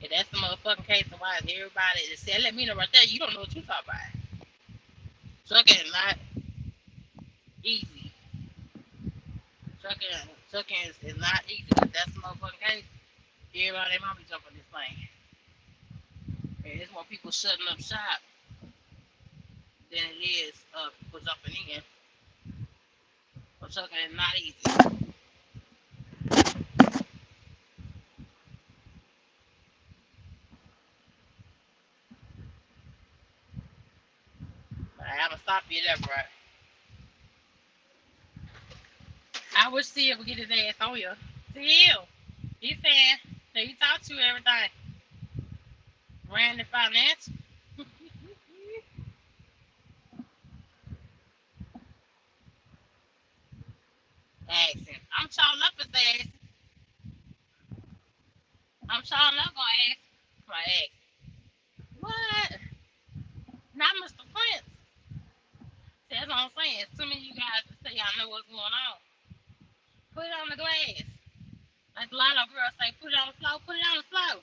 And that's the motherfucking case of why everybody is saying, let me know right there, you don't know what you talk about. Trucking is not easy. Trucking is not easy. If that's the motherfucking case, everybody might be jumping this thing. And there's more people shutting up shop than it is people jumping in. But trucking is not easy. But I'm gonna stop you there, bro. I wish Steve would get his ass on you. Steve, he's saying that he talked to you everything. Ran the finance. Accent. I'm showing up his ass. I'm showing up gonna ask my ex. What? Not Mr. Prince. That's what I'm saying. As soon as you guys say y'all know what's going on, put it on the glass. Like a lot of girls say, put it on the floor, put it on the floor.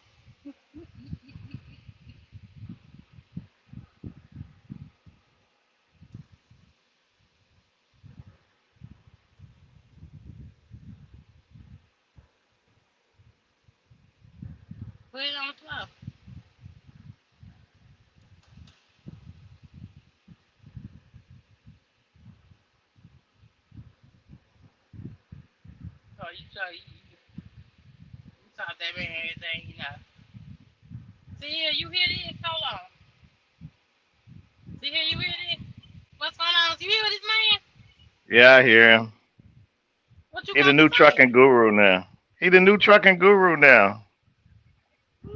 Put it on the floor. you taught that man everything, you know. See here, you hear this? Hold on. See here, you hear this? What's going on? You hear this man? Yeah, I hear him. What you He the got to new say? trucking guru now. He the new trucking guru now.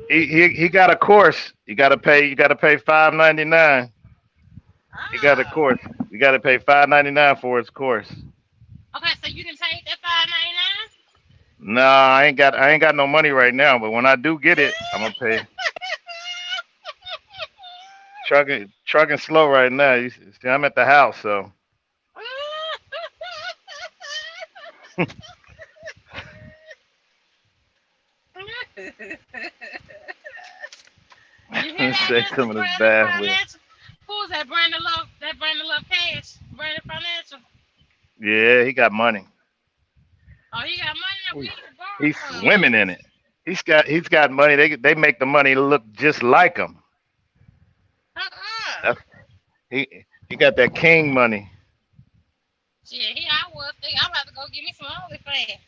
He got a course. You gotta pay $5.99. He got a Ah. course. You gotta pay $5.99 for his course. Okay, so you didn't take that 5.99? Nah, I ain't got no money right now, but when I do get it, I'm gonna pay. Trucking slow right now. You see, I'm at the house, so You hear that, say Mr. some of this Brandon bad with. Financial? Who's that Brandon Love? That Brandon Love Cash? Brandon Financial? Yeah, he got money. Oh, he got money that we He's need to borrow he's swimming some. in it. He's got money. They make the money look just like him. Uh-uh. That's, he got that king money. Shit, here I was thinking I'm about to go get me some OnlyFans.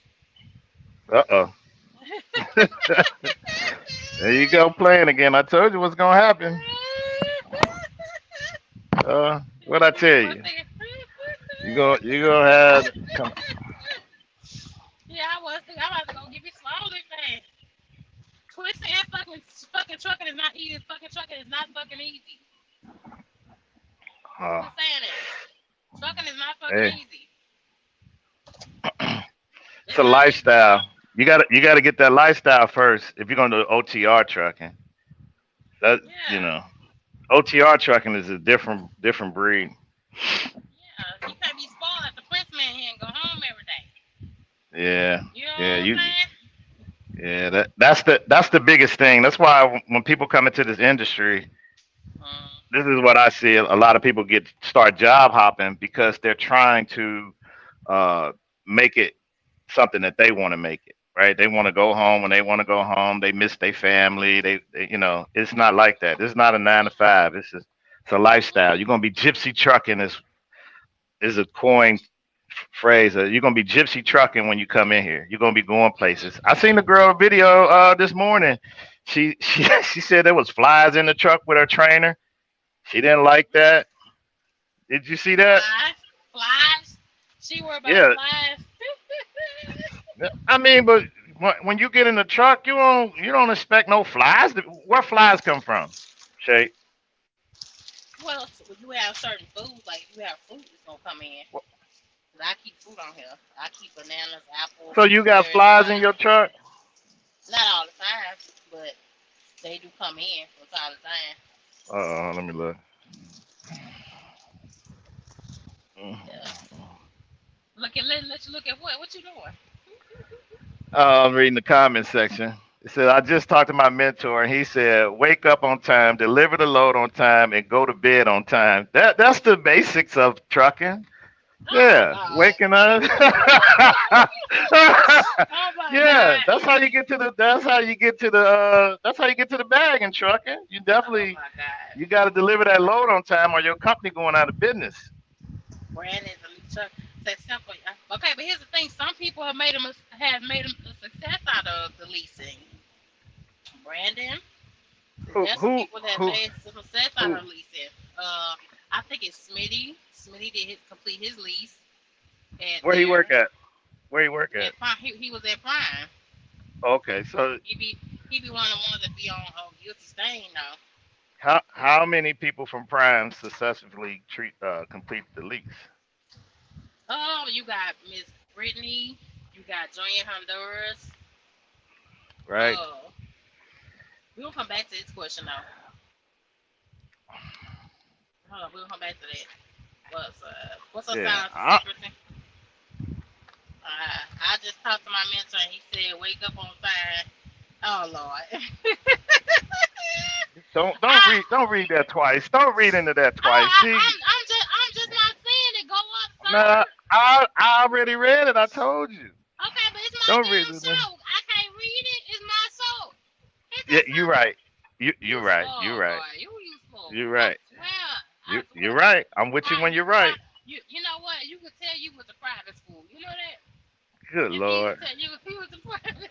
Uh oh. There you go playing again. I told you what's gonna happen. What I tell I was you? thinking, You gonna have come. yeah, I was thinking I'm about to go get me some OnlyFans. Twisting and fucking trucking is not easy. Fucking trucking is not fucking easy. Uh, Quit saying it. Trucking is not fucking hey, easy. it's It's a not easy. lifestyle. You gotta get that lifestyle first if you're gonna do OTR trucking. That you Yeah. know, OTR trucking is a different breed. Yeah. You can't be spoiled at the Prince man here and go home every day. Yeah, You know yeah, what I'm saying? that's the biggest thing. That's why when people come into this industry, Mm. this is what I see. A lot of people start job hopping because they're trying to uh, make it something that they want to make it. Right? They want to go home when they want to go home. They miss their family. It's not like that. It's not a 9 to 5. It's a lifestyle. You're gonna be gypsy trucking is a coined phrase. You're gonna be gypsy trucking when you come in here. You're gonna be going places. I seen the girl video this morning. She said there was flies in the truck with her trainer. She didn't like that. Did you see that? Flies. Flies. She worried about Yeah. flies. I mean, but when you get in the truck, you don't expect no flies. Where flies come from? Shay. Well, you have certain foods, like you have fruit that's gonna come in. 'Cause I keep fruit on here. I keep bananas, apples, So you got blueberries, flies in your pineapple. truck? Not all the time, but they do come in from time to time. Let me look. Yeah. Look at let you look at what? What you doing? I'm reading the comment section. It said, I just talked to my mentor, and he said, wake up on time, deliver the load on time, and go to bed on time. That's the basics of trucking. Oh my Yeah, god. waking up. Oh my Yeah, god. that's how you get to the bag in trucking. Oh You my god. got to deliver that load on time, or your company going out of business. Brandon the truck. That's simple. Okay, but here's the thing. Some people have made a success out of the leasing. Brandon, Who there's some who people that who made some success out who? of leasing. Uh, I think it's Smitty. Smitty did complete his lease at Where he there work at? Where he work at? at Prime. He was at Prime. Okay, so He be he be one of the ones that be on guilty stain though. how many people from Prime successfully complete the lease? Oh, you got Miss Brittany. You got Joanne Honduras. Right? We'll come back to this question though. Hold on, we'll come back to that. What's up, Yeah. silence secretary? I just talked to my mentor and he said wake up on time. Oh Lord. I, Don't read that twice. Don't read into that oh, twice. See, I'm just not saying it. Go up, nah, sir. I already read it. I told you. Okay, but it's my Don't read damn it. show. I can't read it. It's my show. Hit Yeah, that you're something. right. You're You right. You're spoiled, right. boy. You spoiled. You're I right. swear. I You're swear. right. I'm with you when You you're could right. you know what? You could tell you was a private school. You know that? Good If he was Lord. if he was the president.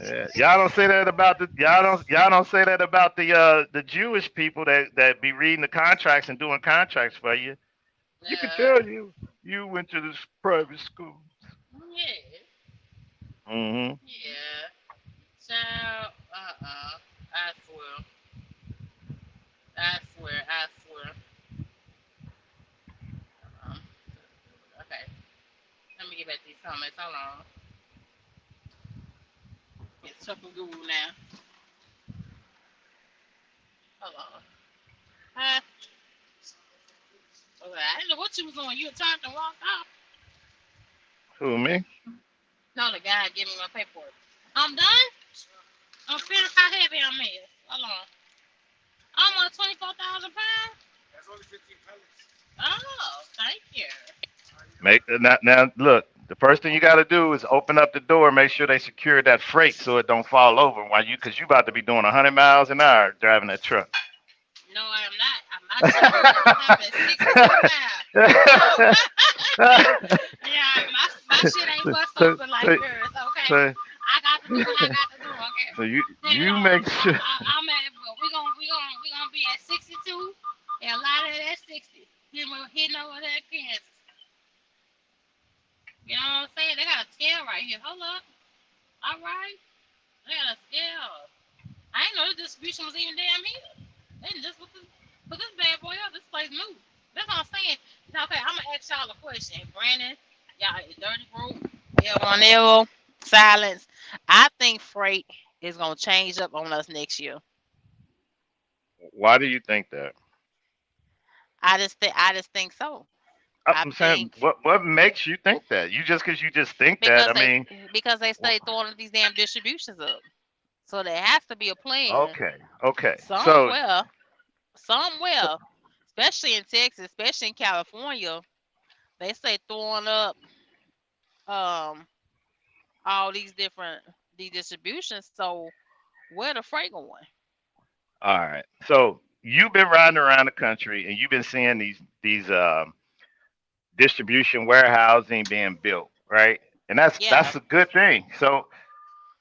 Yeah. Y'all don't say that about the y'all don't say that about the Jewish people that be reading the contracts and doing contracts for you. You can uh, tell you went to this private school. yeah, Hmm. yeah. Child, I swear, I swear. Um, okay, let me get back to these comments. Hold on. It's up and Google now. Hold on. Huh? Okay, I didn't know what you was doing. You turned and walked off. Who me? No, the guy gave me my paperwork. I'm done. I'm finished. How heavy I'm here? Hold on. Almost 24,000 pounds. Oh, thank you. Make now look. The first thing you got to do is open up the door. Make sure they secure that freight so it don't fall over while because you about to be doing 100 miles an hour driving that truck. No, I am not. My truck gonna stop at 62 miles. No. Yeah, my shit ain't so, bust so, open like so, yours. Okay, so, I got to do what I got to do. Okay. so you Hang you on. make sure. I'm at. We gonna be at 62, and a lot of it at 60. Then we're hitting over that Kansas. You know what I'm saying? They got a scale right here. Hold up. All right. They got a scale. I didn't know the distribution was even damn here. They didn't just put this bad boy up. This place new. That's what I'm saying. Now, okay, I'm gonna ask y'all a question. Brandon, y'all, Dirty Group, Evo, Silence. I think freight is gonna change up on us next year. Why do you think that? I just think so. I I'm saying, think what makes you think that? You just because you just think that? because I mean, they stay throwing these damn distributions up. So there has to be a plan okay, okay. somewhere, So somewhere, especially in Texas, especially in California. They stay throwing up um all these distributions. So where the freight going? all right. So you've been riding around the country and you've been seeing these distribution warehousing being built, right? And Yeah. that's a good thing. So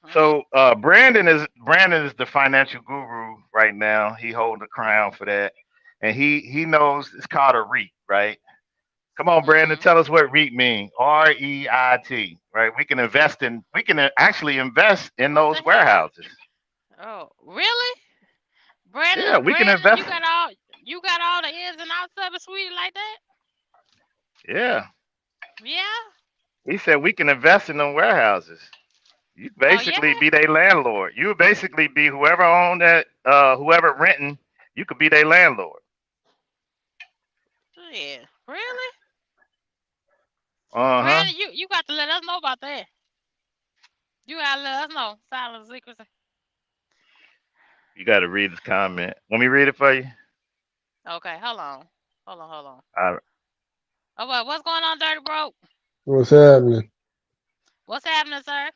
Mhm. Brandon is the financial guru right now. He holding the crown for that, and he knows it's called a REIT, right? Come on, Brandon, Mhm. tell us what REIT mean. REIT, right? We can actually invest in What the those hell? warehouses. Oh, really? Yeah, we can Brandon, invest. you got all the ins and outs of it, sweetie, like that? Yeah, Yeah. he said we can invest in them warehouses. You Oh yeah. basically be their landlord. You would basically be whoever owned that, whoever renting. You could be their landlord. Yeah. Really? Uh huh. Brandon, you got to let us know about that. You gotta let us know. Silent secrecy. You got to read this comment. Want me to read it for you? Okay, hold on. Hold on. I, Oh, what's going on, Dirty Bro? What's happening? What's happening, sir?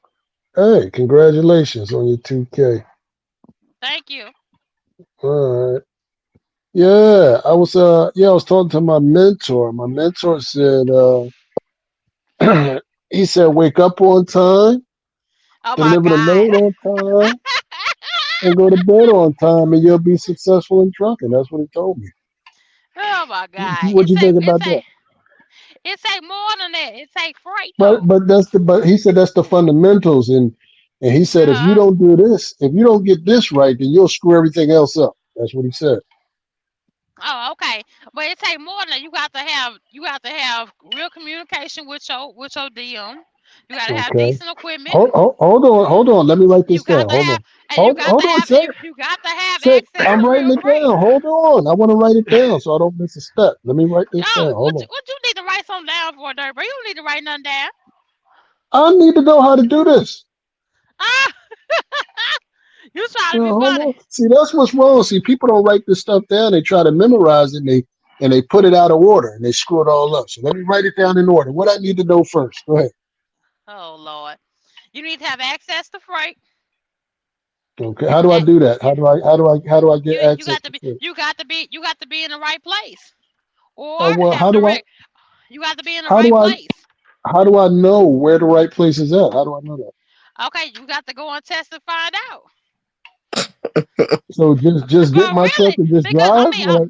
Hey, congratulations on your 2K. Thank you. All right. I was talking to my mentor. My mentor said he said wake up on time, Oh my deliver the God. load on time, and go to bed on time and you'll be successful in trucking. That's what he told me. Oh my God. What do you think about that? It take more than that. It take freight But though. but but he said that's the fundamentals and he said if you Uh-huh. don't do this, if you don't get this right, then you'll screw everything else up. That's what he said. Oh, okay. But it take more than that. You got to have real communication with your DM. You got to have Okay. decent equipment. Hold on. Let me write You this got down. to Hold have on. and Hold on, sir. you got to have Sir, access I'm to writing real it freight. down. Hold on. I want to write it down so I don't miss a step. Let me write this down. Oh, Hold on. what you need to write something down for, Dirt, bro? You don't need to write nothing down. I need to know how to do this. Ah, you trying to be Hold funny. on. See, that's what's wrong. See, people don't write this stuff down. They try to memorize it and they put it out of order and they screw it all up. So let me write it down in order. What I need to know first. Go ahead. Oh Lord, you need to have access to freight. Okay. How do I That do that? you How do I get access to it? you got to be in the right place, or Well, have how do I direct. You got to be in the how do right I place. how do I know where the right place is at? How do I know that? Okay, you got to go and test and find out. So just get Bro, my truck really? and just Because I drive? mean, Or like,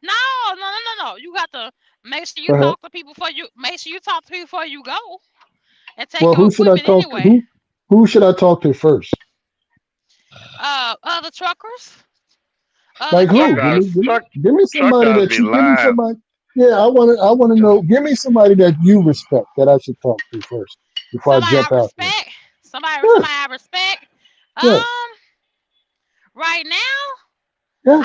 no, no, no, no, no. You got to make sure you go ahead. talk to people before you make sure you talk to people before you go and take Well, your who should I equipment talk to? anyway. Who should I talk to first? Other truckers, other Like Truck who? carriers. guys, Give me truck somebody guys that be you give me lying. somebody. Yeah, I wanna know. Give me somebody that you respect that I should talk to first before I Somebody I jump out there. respect. Yeah, Somebody I respect. yeah, Um, right now, yeah.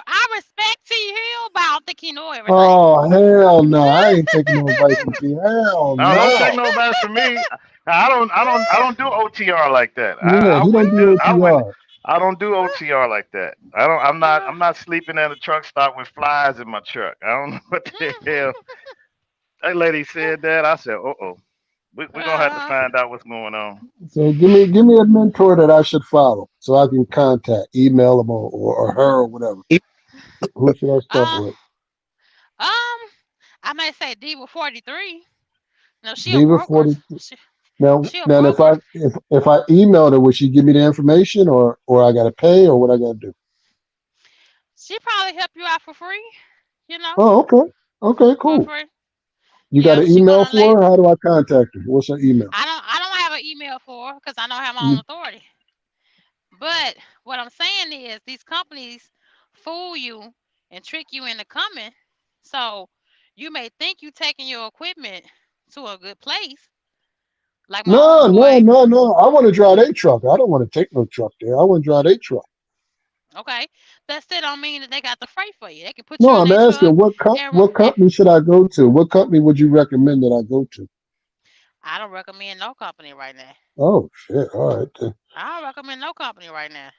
I respect T Hill, but I don't think he know everything. Oh hell no! I ain't taking no advice from you. Hell No, don't take no. no advice from me. I don't do OTR like that. Yeah, I he don't wouldn't do do I wouldn't OTR. I don't do OTR like that. I don't I'm not sleeping at a truck stop with flies in my truck. I don't know what the hell that lady said that. I said, oh. We're gonna have to uh, find out what's going on. So give me a mentor that I should follow so I can contact, email him or her or whatever. Who should I start uh, with? um, I may say Diva 43. No, she a Diva broker. 40. Now She a now broker. if I emailed her, would she give me the information or I gotta pay or what I gotta do? She probably help you out for free. You know, Oh, okay. Okay, for cool. free. You got Yeah, an she email gonna lay. for her? How do I contact her? What's her email? I don't have an email for her because I don't have my own You, authority. But what I'm saying is these companies fool you and trick you into coming. So you may think you taking your equipment to a good place, like my no, no, homeboy. no, no. I want to drive a truck. I don't want to take no truck there. I want to drive a truck. Okay, that still don't mean that they got the freight for you. They can put you No, on I'm their truck, asking and, what and company should I go to? What company would you recommend that I go to? I don't recommend no company right now. Oh shit! All right then. I don't recommend no company right now.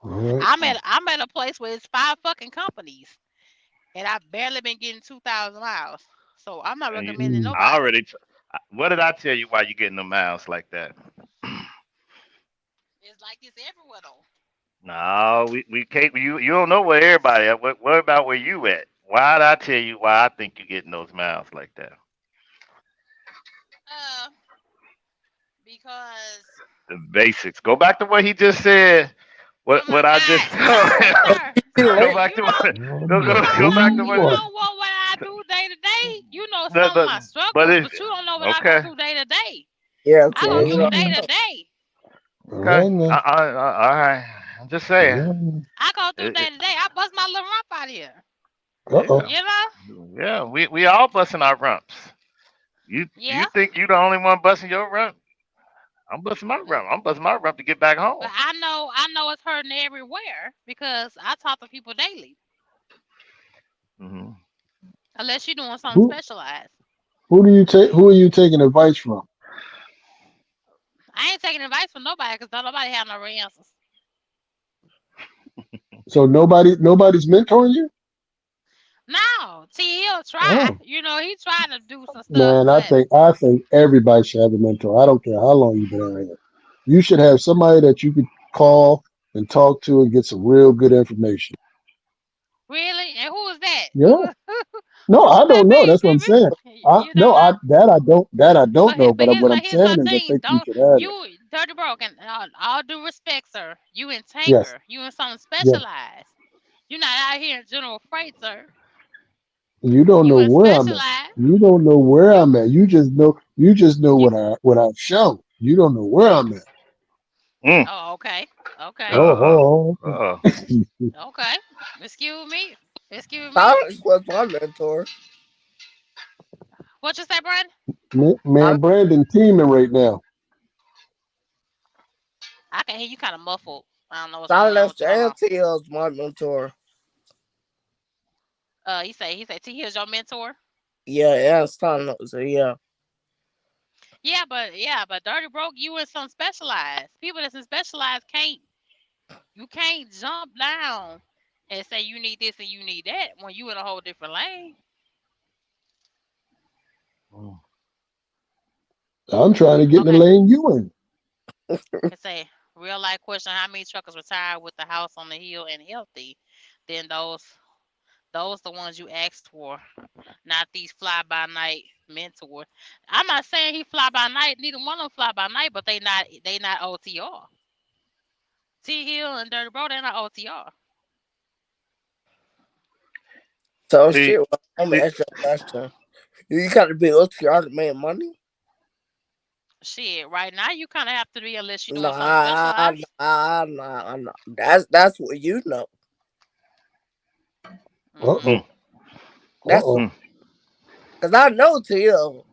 All right. I'm at a place where it's five fucking companies, and I've barely been getting 2,000 miles. So I'm not And you, recommending Mm. I nobody. already. What did I tell you? Why you getting the miles like that? It's like this everywhere though. No, we can't. You don't know where everybody at. What about where you at? Why'd I tell you why I think you're getting those miles like that? Uh, because The basics. Go back to what he just said. oh What my I just God, no, told him. sir, Go sir, back you to know, what. Oh Go go boy. go you back know, to you what. Oh know what I do day to day. You know The, some of my the, but struggles, if but you don't know what I go okay, through day to day. Yeah, I okay. go You through know, day boy. to day. okay. All right All right. I'm just saying. now. I go through It, day to day. I bust my little rump out here. Uh yeah, oh. You know? yeah. We all busting our rumps. Yeah. You think you the only one busting your rump? I'm busting my But rump. I'm busting my rump to get back home. I know it's hurting everywhere because I talk to people daily. Hmm. Unless you're doing something Who specialized. who do you take? Who are you taking advice from? I ain't taking advice from nobody because don't nobody have no real answers. So nobody's mentoring you? No, T he'll try. Oh You know, he trying to do some stuff, man, but I think everybody should have a mentor. I don't care how long you've been out here. You should have somebody that you could call and talk to and get some real good information. really, and who is that? Yeah. No, Who I would that don't know. be, That's what I'm saying. BB? You don't know. I don't know. But What I'm here's saying my is I thing. think you Don't should have that. you dirty broke and all due respect, sir. You in Yes. tanker. You in something Yes. specialized. You're not out here in general freight, sir. You don't You know in where I'm at. specialized. You don't know where You I'm at. You just know you. what I've shown. You don't know where I'm at. Mm. Oh, okay, okay, Uh Oh, uh. Uh. okay. Excuse me. Excuse me. Silence was my mentor. What you say, Brian? man, Silence, Brandon teaming right now. I can hear you kind of muffled. I don't know what's going on silence with you. Hold on. and TL's my mentor. He say T here's your mentor. Yeah, and silence. So yeah. Yeah, but dirty broke. You in some specialized. People that's in specialized can't. You can't jump down and say you need this and you need that when you in a whole different lane. I'm trying to get in the Okay. lane you in. It say real life question: how many truckers retired with the house on the hill and healthy? Then those the ones you asked for, not these fly by night. mentor. I'm not saying he fly by night. Neither one of them fly by night, but they not OTR. T Hill and Dirty Bro, they not OTR. So See, shit, well, I'm gonna see, ask you a question. You gotta be OTR to make money? Shit, right now you kind of have to be unless you're doing something Nah, specialized. nah. That's what you know. Mm, Uh-oh. mm, That's Uh-oh. mm. because I know TL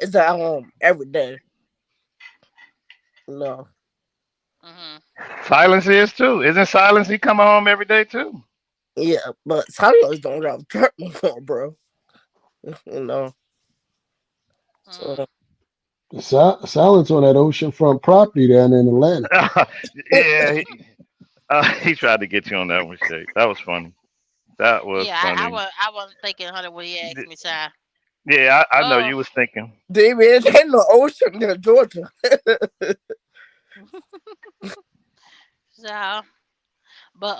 is at home every day. No, mm, Silence is too. Isn't Silence? He coming home every day too. yeah, but Silos don't have truck no more, bro. You know, mm. so Silence on that oceanfront property down in Atlanta. Yeah, he tried to get you on that one, Shay. That was funny. That was Yeah, funny. I wasn't thinking 100 when he asked me, child. Yeah, I know Oh, you was thinking. David, ain't no ocean near Georgia. child. But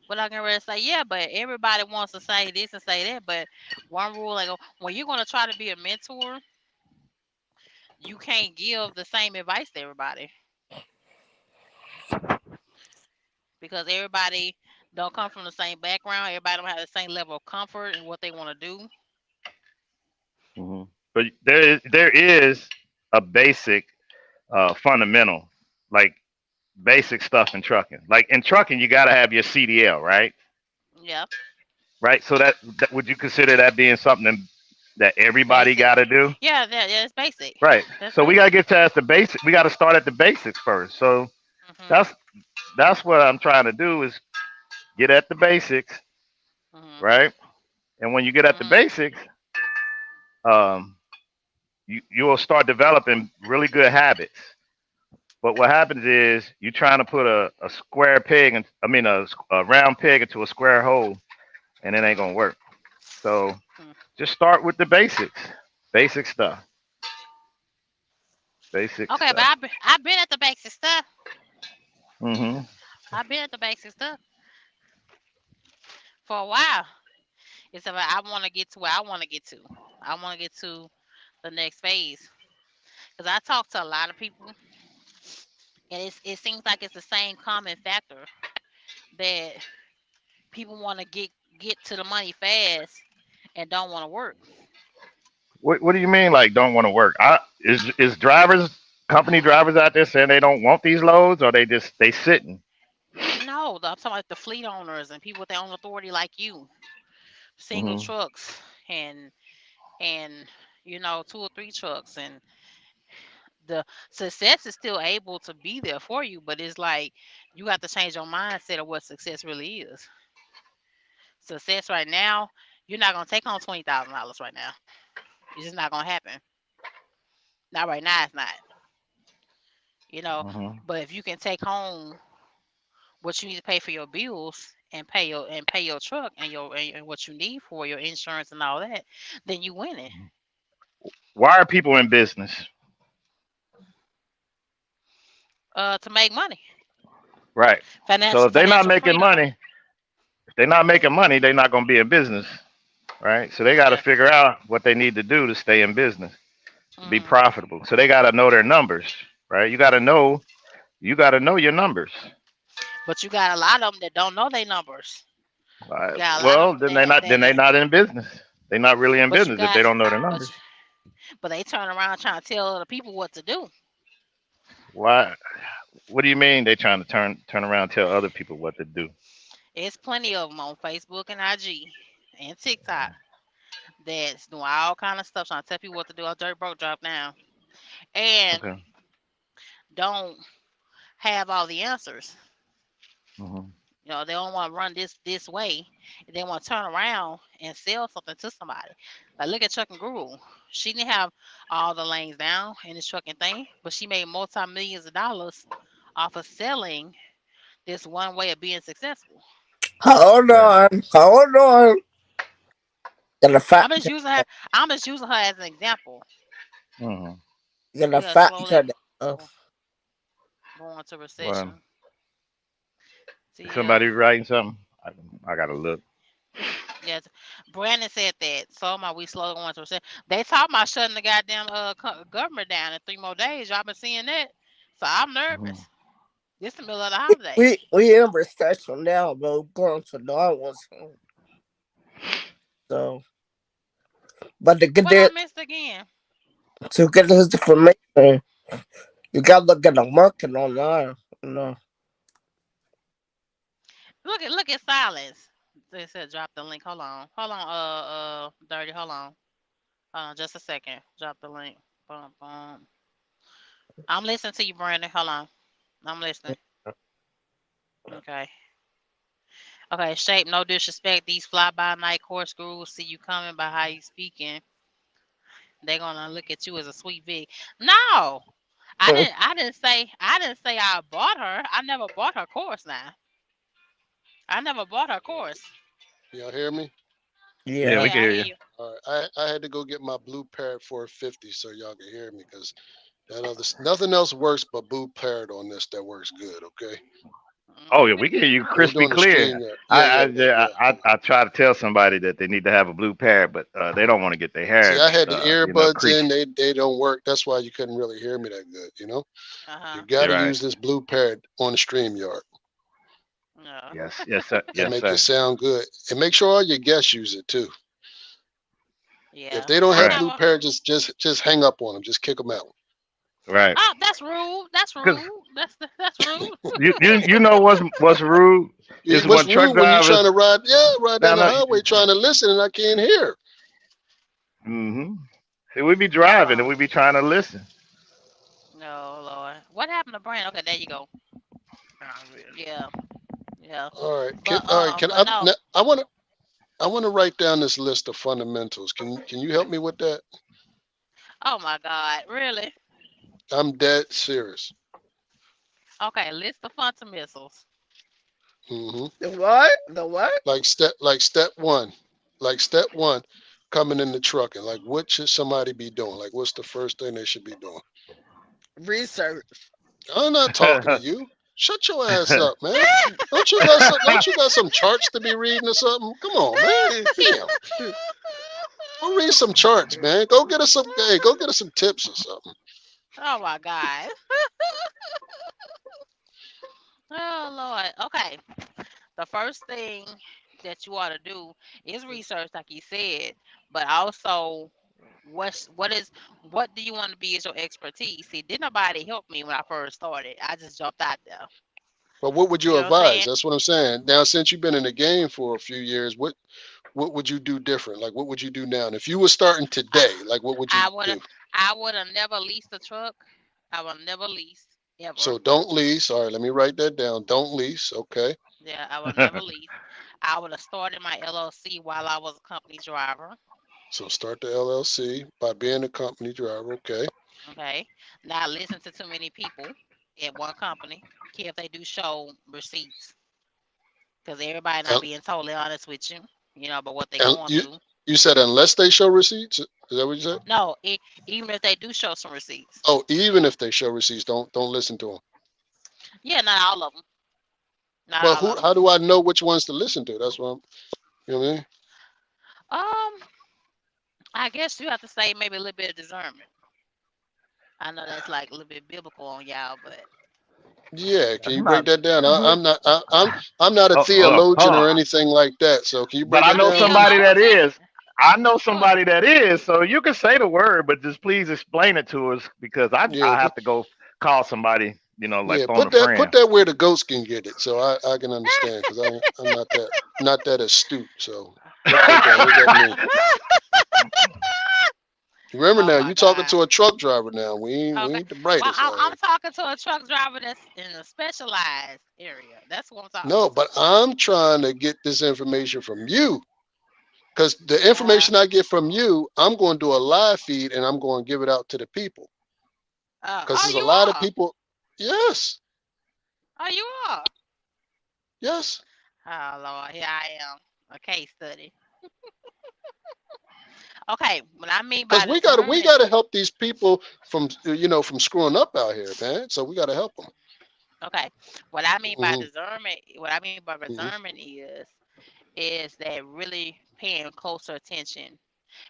what I can really say, yeah, but everybody wants to say this and say that. But one rule, like when you're gonna try to be a mentor, you can't give the same advice to everybody because everybody don't come from the same background. Everybody don't have the same level of comfort in what they want to do. Hmm. But there is a basic fundamental, like basic stuff in trucking. Like in trucking, you got to have your CDL, right? Yeah, Right. So that would you consider that being something that everybody basic. got to do? Yeah, that's basic. Right. That's So we got to basic. get past the basic. We got to start at the basics first. So Mhm. that's that's what I'm trying to do is get at the basics, Mhm. right? And when you get at the Mhm. basics, um, you will start developing really good habits. But what happens is you're trying to put a square peg, and I mean a round peg into a square hole, and it ain't Mhm. gonna work. So Mhm. just start with the basics, basic stuff, basic Okay, but stuff. I've been at the basic stuff. Hmm. I've been at the basic stuff for a while. It's about I want to get to where I want to get to. I want to get to the next phase because I talk to a lot of people, and it seems like it's the same common factor that people want to get to the money fast and don't want to work. What do you mean like don't want to work? Is drivers, company drivers out there saying they don't want these loads, or they sitting? No, I'm talking about the fleet owners and people with their own authority like you, single Hmm. trucks and two or three trucks and the success is still able to be there for you, but it's like you have to change your mindset of what success really is. Success right now, you're not gonna take home $20,000 right now. It's just not gonna happen. Not right now. It's not. You know, Hmm. but if you can take home what you need to pay for your bills and pay your truck and what you need for your insurance and all that, then you winning. Why are people in business? To make money, Right. So if they're not financial making freedom. money, if they're not making money, they're not going to be in business, right? So they got to Yeah. figure out what they need to do to stay in business, to be Hmm. profitable. So they got to know their numbers, right? You got to know your numbers. But you got a lot of them that don't know their numbers. You got a lot of Well, them then they not in business. They're not really in but you business if they got don't know their but numbers. but they turn around trying to tell other people what to do. Why? What do you mean they trying to turn around and tell other people what to do? It's plenty of them on Facebook and IG and TikTok that's doing all kind of stuff trying to tell people what to do. A dirt broke drop down and Okay. don't have all the answers. Hmm. They don't want to run this way. They want to turn around and sell something to somebody. Like look at Chuck and Guru. She didn't have all the lanes down in this trucking thing, but she made multi millions of dollars off of selling this one way of being successful. hold Right. on, hold on. Get a I'm fact just check. using her. I'm just using her as an example. Hmm. Get a We are fact slowly check. Uh, go- going into Well, recession. See, somebody writing something. I gotta look. Yes, Brandon said that. So my we slow going to say they talking about shutting the goddamn government down in 3 more days. Y'all been seeing that? So I'm Mhm. nervous. This the middle of the holiday. We in recession now, but we're going to normal soon. So, but What I missed again? to get this information, you gotta look at the market online. You know. Look at silence. They said drop the link. Hold on. Dirty. Hold on, just a second. Drop the link. Bum, bum. I'm listening to you, Brandon. Hold on. I'm listening. Okay. Okay, shape, no disrespect. These fly by night corkscrews see you coming by how you speaking. They gonna look at you as a sweet Vic. No, I didn't say I bought her. I never bought her course. Now I never bought her course. Y'all hear me? Yeah, Yeah. we can Yeah, I hear hear you. you. All right. I had to go get my blue parrot 450 so y'all can hear me because that other nothing else works but blue parrot on this that works good. Okay. Oh Hmm. yeah, we can hear you And we're crispy doing the clear. stream yard. Yeah, yeah, yeah, yeah. I try to tell somebody that they need to have a blue parrot, but they don't want to get their See, hair I had the earbuds in. creased. They don't work. That's why you couldn't really hear me that good. Uh You huh. got You're to right. use this blue parrot on the stream yard No. Yes, yes, sir. to Yes, make it sir. sound good, and make sure all your guests use it too. If Yeah, they don't I have Right, have blue a. parrot, just hang up on them. Just kick them out. right. Oh, that's rude. That's Because rude. That's rude. you know what's rude is What's when rude truck when you trying drivers. to ride? Yeah, ride down Now, the no, highway trying to listen and I can't hear. mm-hmm. See, we be Hold driving and on. we be trying to listen. No, Lord. What happened to Brandon? Okay, there you go. Ah, man. Yeah, yeah. All right, But all right. but no. I want to write down this list of fundamentals. Can you help me with that? Oh my God, really? I'm dead serious. Okay, list the fundamentals. hmm The what? The what? Like step one, coming in the truck and like what should somebody be doing? Like what's the first thing they should be doing? Research. I'm not talking to you. Shut your ass up, man. Don't you got some charts to be reading or something? Come on, man. Damn. Go read some charts, man. Go get us some tips or something. Oh my God. Oh Lord. Okay. The first thing that you ought to do is research, like you said, but also what do you want to be as your expertise? See, did nobody help me when I first started. I just jumped out there. But what would You you know what I'm advise? saying? That's what I'm saying. Now, since you've been in the game for a few years, what would you do different? Like, what would you do now? And if you were starting I today, like, what would you I would have do? I would have never leased a truck. I would never lease ever. So don't lease. All right, let me write that down. Don't lease. Okay. Yeah, I would never lease. I would have started my LLC while I was a company driver. So start the LLC by being a company driver. Okay. Okay. Not listen to too many people at one company. Care if they do show receipts. Because everybody not And, being totally honest with you, about what they and going you through. you said unless they show receipts. Is that what you said? No, even if they do show some receipts. Oh, even if they show receipts, don't listen to them. Yeah, not all of them. Not Well, all who? of them. How do I know which ones to listen to? That's what I'm. You know what I mean? Um, I guess you have to say maybe a little bit of discernment. I know that's like a little bit biblical on y'all, but Yeah. Can That's you break not. that down? I'm not a Oh, hold theologian or on. anything like that. So can you But break I that a know down for me? somebody that theologian. is. I know Who? somebody that is. So you can say the word, but just please explain it to us because Yeah. I have to go call somebody. Like Yeah. phone a Put friend. that where the goats can get it, so I can understand because I'm not that astute. So put that. What does that mean? Remember Oh now, my you talking God. to a truck driver now. We Okay. ain't the Well, brightest I'm, out I'm here. talking to a truck driver that's in a specialized area. That's what I'm talking No, to. but I'm trying to get this information from you. Because the Uh, information I get from you, I'm going to do a live feed and I'm going to give it out to the people. Because oh, there's a you lot of are. people. Yes, Oh, you are. yes. Oh, Lord. Here I am. A case study. Okay. What I mean Because by we discernment. gotta help these people from screwing up out here, man. So we gotta help them. Okay. What I mean by hmm discernment. What I mean by hmm discernment is is that really paying closer attention.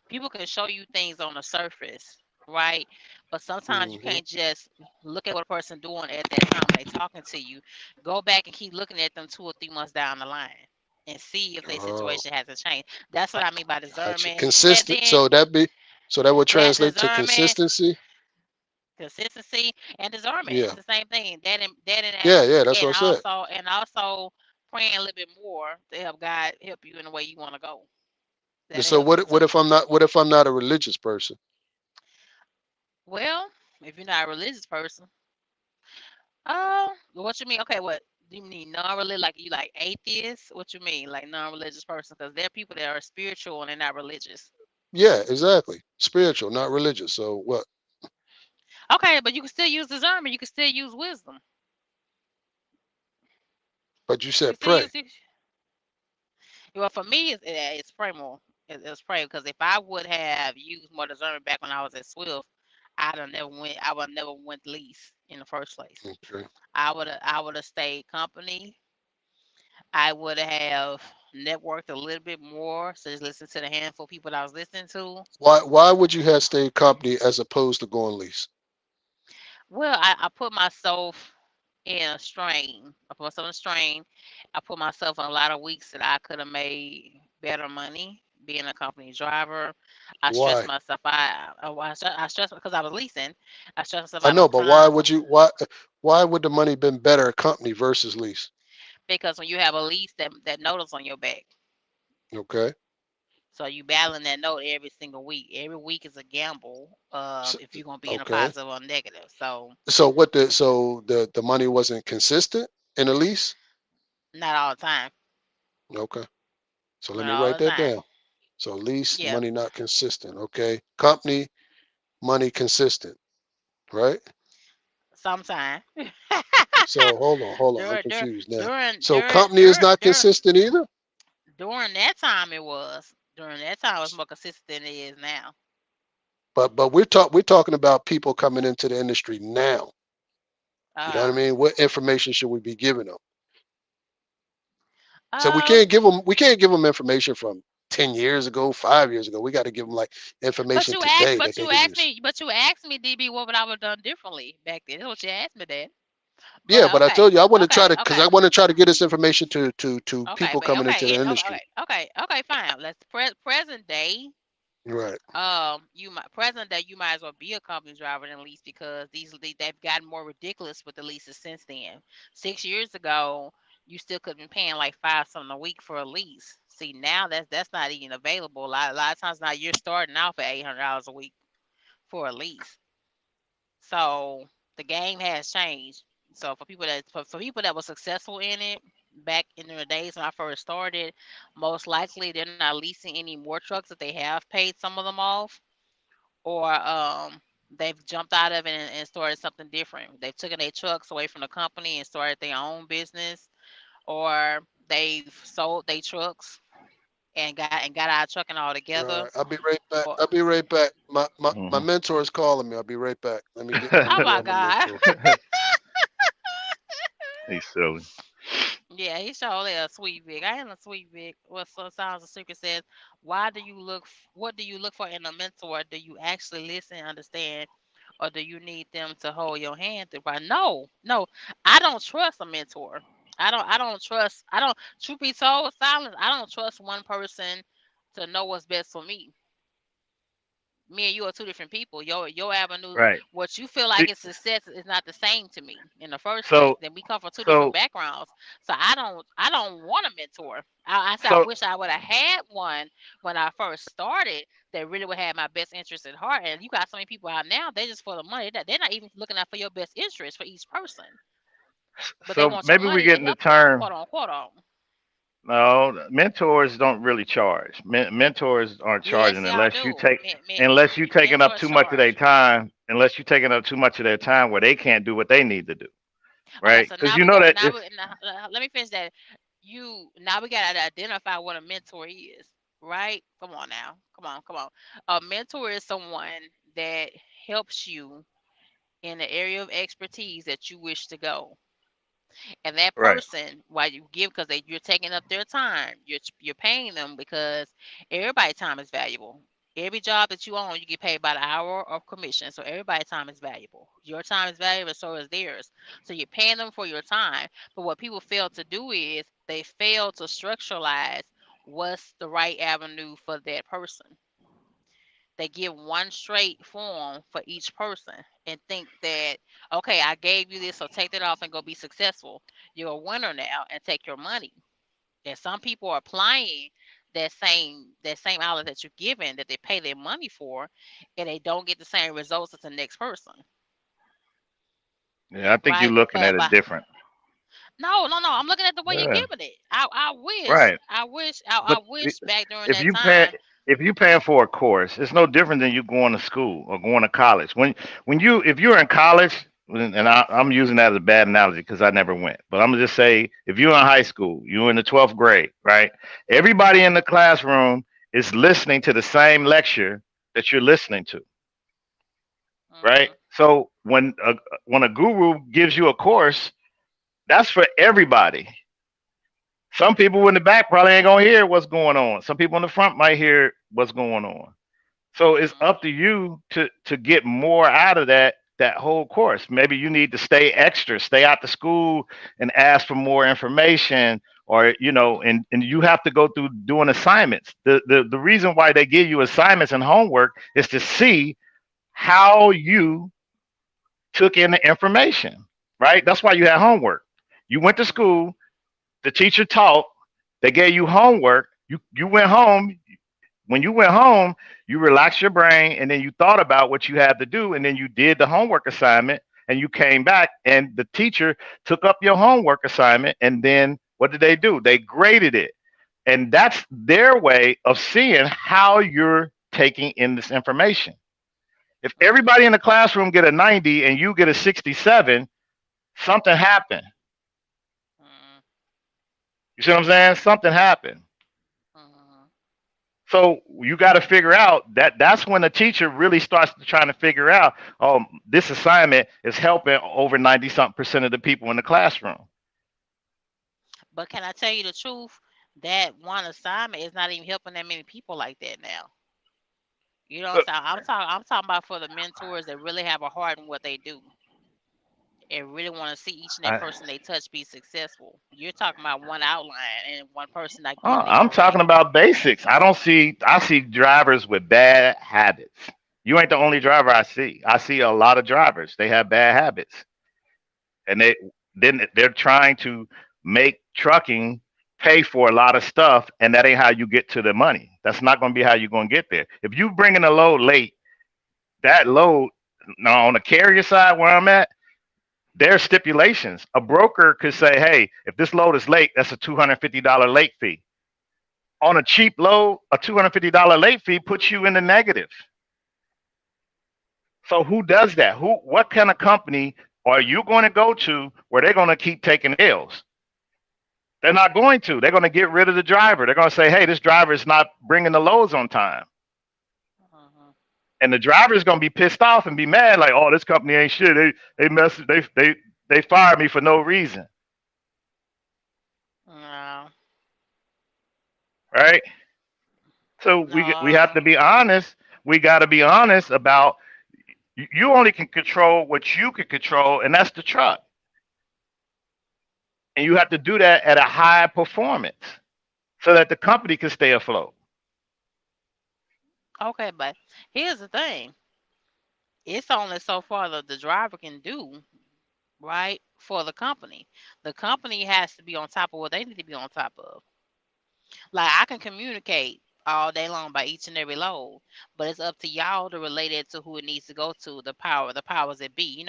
People can show you things on the surface, right? But sometimes you Hmm. can't just look at what a person doing at that time when they talking to you. Go back and keep looking at them 2 or 3 months down the line and see if their Oh, situation hasn't changed. That's what I mean by gotcha. discernment. And Consistent. then So that would that translate to discernment, consistency. consistency, and discernment. Yeah. It's the same thing. That Yeah. Yeah. That's and what I said. also praying a little bit more to help God help you in the way you want to go. That'll So help what? you What too. if I'm not? What if I'm not a religious person? Well, if you're not a religious person, what you mean? Okay, what do you mean non-religious? Like you like atheists? What you mean, like non-religious person? Because there are people that are spiritual and they're not religious. Yeah. Exactly. Spiritual, not religious. So what? Okay, but you can still use discernment. You can still use wisdom. But you You said can still pray. use. Well, for me, it's pray more. It's pray because if I would have used more discernment back when I was at Swift, I'd have never went. I would never went lease in the first place. Okay. I would have stayed company. I would have networked a little bit more, so just listen to the handful of people that I was listening to. Why would you have stayed company as opposed to going lease? Well, I put myself in a strain. I put myself in a strain. I put myself in a lot of weeks that I could have made better money being a company driver. I stressed Why? myself out. I stressed because I was leasing. I stressed myself I out on know, but why time would you? Why would the money been better at company versus lease? because when you have a lease, that notice on your back. Okay. So you battling that note every single week. Every week is a gamble So, if you're gonna be in a okay. positive or negative. So So the money wasn't consistent in the lease? not all the time. Okay. So let Not me all write the that time. down. So lease Yeah, money not consistent. Okay. Company money consistent. Right. sometimes. So hold on. I'm during during confused now. during So during company is during not during consistent either. during that time it was. During that time it was more consistent than it is now. But we're talking about people coming into the industry now. You know what I Uh mean? What information should we be giving them? So uh we can't give them information from 10 years ago, 5 years ago. We got to give them like information today that they can use. but you asked me, DB, what would I have done differently back then. That's what you asked me that. Yeah, But but I told you I want to try okay, to because I okay. want to try to get this information to Okay, people but coming into okay, the okay, industry. okay, okay, fine. Let's present day. Right. Present day, you might as well be a company driver than lease because they've gotten more ridiculous with the leases since then. 6 years ago, you still could have been paying like five something a week for a lease. See, now that's not even available. A lot of times now you're starting off at $800 a week for a lease. So the game has changed. So for people that were successful in it back in the days when I first started, most likely they're not leasing any more trucks if they have paid some of them off, or they've jumped out of it and started something different. They've taken their trucks away from the company and started their own business, or they've sold their trucks and got out of trucking All altogether. right. I'll be right back. Or I'll be right back. My Hmm. mentor is calling me. I'll be right back. Let me oh get my on my god. mentor. He's silly. Yeah, he surely a sweet Vic. I ain't a sweet Vic. What so Sounds of Secret says, what do you look for in a mentor? Do you actually listen, understand, or do you need them to hold your hand through? No, no, I don't trust a mentor. I don't, truth be told, silence, I don't trust one person to know what's best for me. Me and you are two different people. Your avenue, Right. what you feel like See, is success is not the same to me in the first place. so Then we come from two different so backgrounds. So I don't want a mentor. I said I so wish I would have had one when I first started that really would have my best interest at heart. And you got so many people out now, they just for the money. They're not even looking out for your best interest for each person. But they so want your maybe we money get to in the help them, term. quote unquote on. No, mentors don't really charge. Mentors aren't Yes, charging y'all do. unless you taking up Mentors too much of their charge. time. Unless you taking up too much of their time where they can't do what they need to do, Okay, right? so Because now you we know got that now if we now, let me finish that. You Now we got to identify what a mentor is, right? Come on now, come on. A mentor is someone that helps you in the area of expertise that you wish to go. And that Right. person, while you give, because you're taking up their time, you're paying them because everybody's time is valuable. Every job that you own, you get paid by the hour of commission. So everybody's time is valuable. Your time is valuable, so is theirs. So you're paying them for your time. But what people fail to do is they fail to structuralize what's the right avenue for that person. They give one straight form for each person and think that, okay, I gave you this, so take that off and go be successful. You're a winner now and take your money. And some people are applying that same outlet that you're giving that they pay their money for, and they don't get the same results as the next person, Yeah, I think you're right? looking But at it different. no, no, no. I'm looking at the way you're Yeah. giving it. I But wish back during if that you pay, time. if you paying for a course, it's no different than you going to school or going to college. When you if you're in college, and I'm using that as a bad analogy because I never went, but I'm gonna just say if you're in high school, you're in the 12th grade, right? Everybody in the classroom is listening to the same lecture that you're listening to, right? Mhm, So when a guru gives you a course, that's for everybody. Some people in the back probably ain't gonna hear what's going on. Some people in the front might hear what's going on. So it's mhm, up to you to get more out of that whole course. Maybe you need to stay extra, stay out the school and ask for more information, or mhm, and you have to go through doing assignments. The reason why they give you assignments and homework is to see how you took in the information, right? That's why you had homework. You went to mhm, school, the teacher taught, they gave you homework. You went home. When you went home, you relaxed your brain and then you thought about what you had to do and then you did the homework assignment and you came back and the teacher took up your homework assignment and then what did they do? They graded it. And that's their way of seeing how you're taking in this information. If mhm, everybody in the classroom get a 90 and you get a 67, something happened. mhm, You see what I'm saying? Something happened. mhm. So you got to figure out that's when the teacher really starts to trying to figure out, oh, this assignment is helping over 90 something percent of the people in the classroom. But can I tell you the truth? That one assignment is not even helping that many people like that now. You know what Look, I'm saying? I'm talking about for the mentors that really have a heart in what they do and really want to see each and every I, person they touch be successful. You're talking about one outline and one person not getting I'm anywhere. talking about basics. I see drivers with bad habits. You ain't the only driver I see. I see a lot of drivers. They have bad habits, and they're trying to make trucking pay for a lot of stuff, and that ain't how you get to the money. That's not going to be how you're going to get there. If you bringing a load late, that load now on the carrier side where I'm at, there are stipulations. A broker could say, hey, if this load is late, that's a $250 late fee. On a cheap load, a $250 late fee puts you in the negative. So who does that? What kind of company are you going to go to where they're going to keep taking L's? They're not going to. They're going to get rid of the driver. They're going to say, hey, this driver is not bringing the loads on time. Mhm. And the driver is going to be pissed off and be mad, like, oh, this company ain't shit. They fired me for no reason, No, right? So we have no. to be honest. We got to be honest about you only can control what you can control, and that's the truck. And you have to do that at a high performance so that the company can stay afloat. Okay, but here's the thing. It's only so far that the driver can do, right? For the company. The company has to be on top of what they need to be on top of. Like I can communicate all day long by each and every load, but it's up to y'all to relate it to who it needs to go to, the powers that be.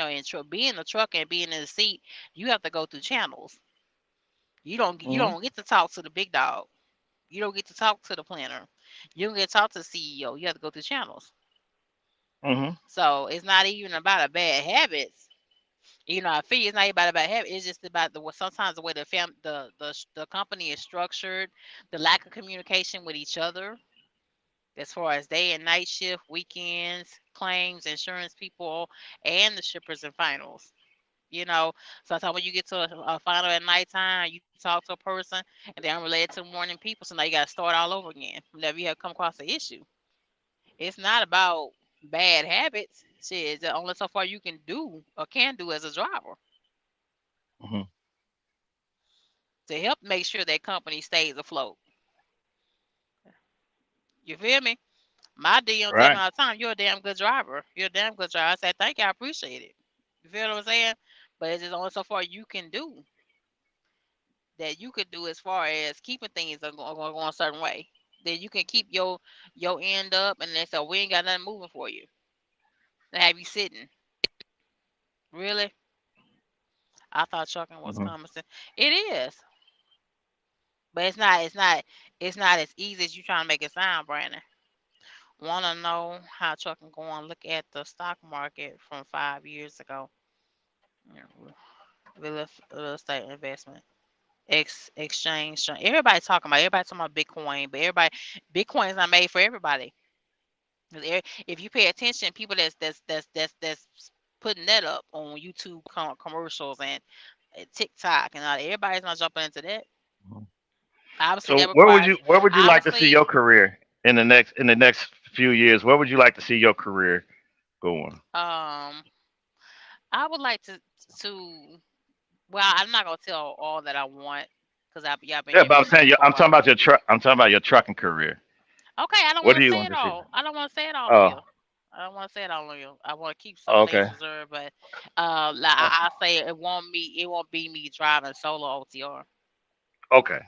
Being the truck and being in the seat, you have to go through channels. You Hmm. don't get to talk to the big dog. You don't get to talk to the planner. You don't get to talk to the CEO. You have to go through channels. Hmm. So it's not even about a bad habits. I feel it's not about a bad habit. It's just about sometimes the way the company is structured, the lack of communication with each other, as far as day and night shift, weekends, claims, insurance people, and the shippers and finals. You know, sometimes when you get to a final at nighttime, you talk to a person and they're unrelated to morning people, so now you got to start all over again whenever you have come across an issue. It's not about bad habits. Shit, there's only so far you can do or can do as a driver Hmm. to help make sure that company stays afloat. You feel me? My DM tell me Right. all the time, "You're a damn good driver. You're a damn good driver." I said, "Thank you, I appreciate it." You feel what I'm saying? But it's just only so far you can do that you could do as far as keeping things going a certain way. Then you can keep your end up, and they say we ain't got nothing moving for you. They have you sitting. Really? I thought trucking was Hmm. common sense. It is, but it's not. It's not. It's not as easy as you trying to make it sound, Brandon. Want to know how trucking going? Look at the stock market from 5 years ago. Yeah, real estate investment. Exchange. Everybody talking about Bitcoin, but Bitcoin's not made for everybody. 'Cause if you pay attention, people that's putting that up on YouTube commercials and TikTok and all, everybody's not jumping into that. Obviously, that So requires where would you like to see obviously. your career in the next few years? Where would you like to see your career going? Um, I would like to. Well, I'm not gonna tell all that I want because y'all been Yeah, hearing but me I'm speak saying for a I'm talking while. about your truck. I'm talking about your trucking career. Okay, I don't What want do to you say want it to see? all. I don't want to say it all on Oh, here. I don't want to say it all on you. I want to keep some okay. things reserved, but like Uh, I say it won't me. It won't be me driving solo OTR. okay.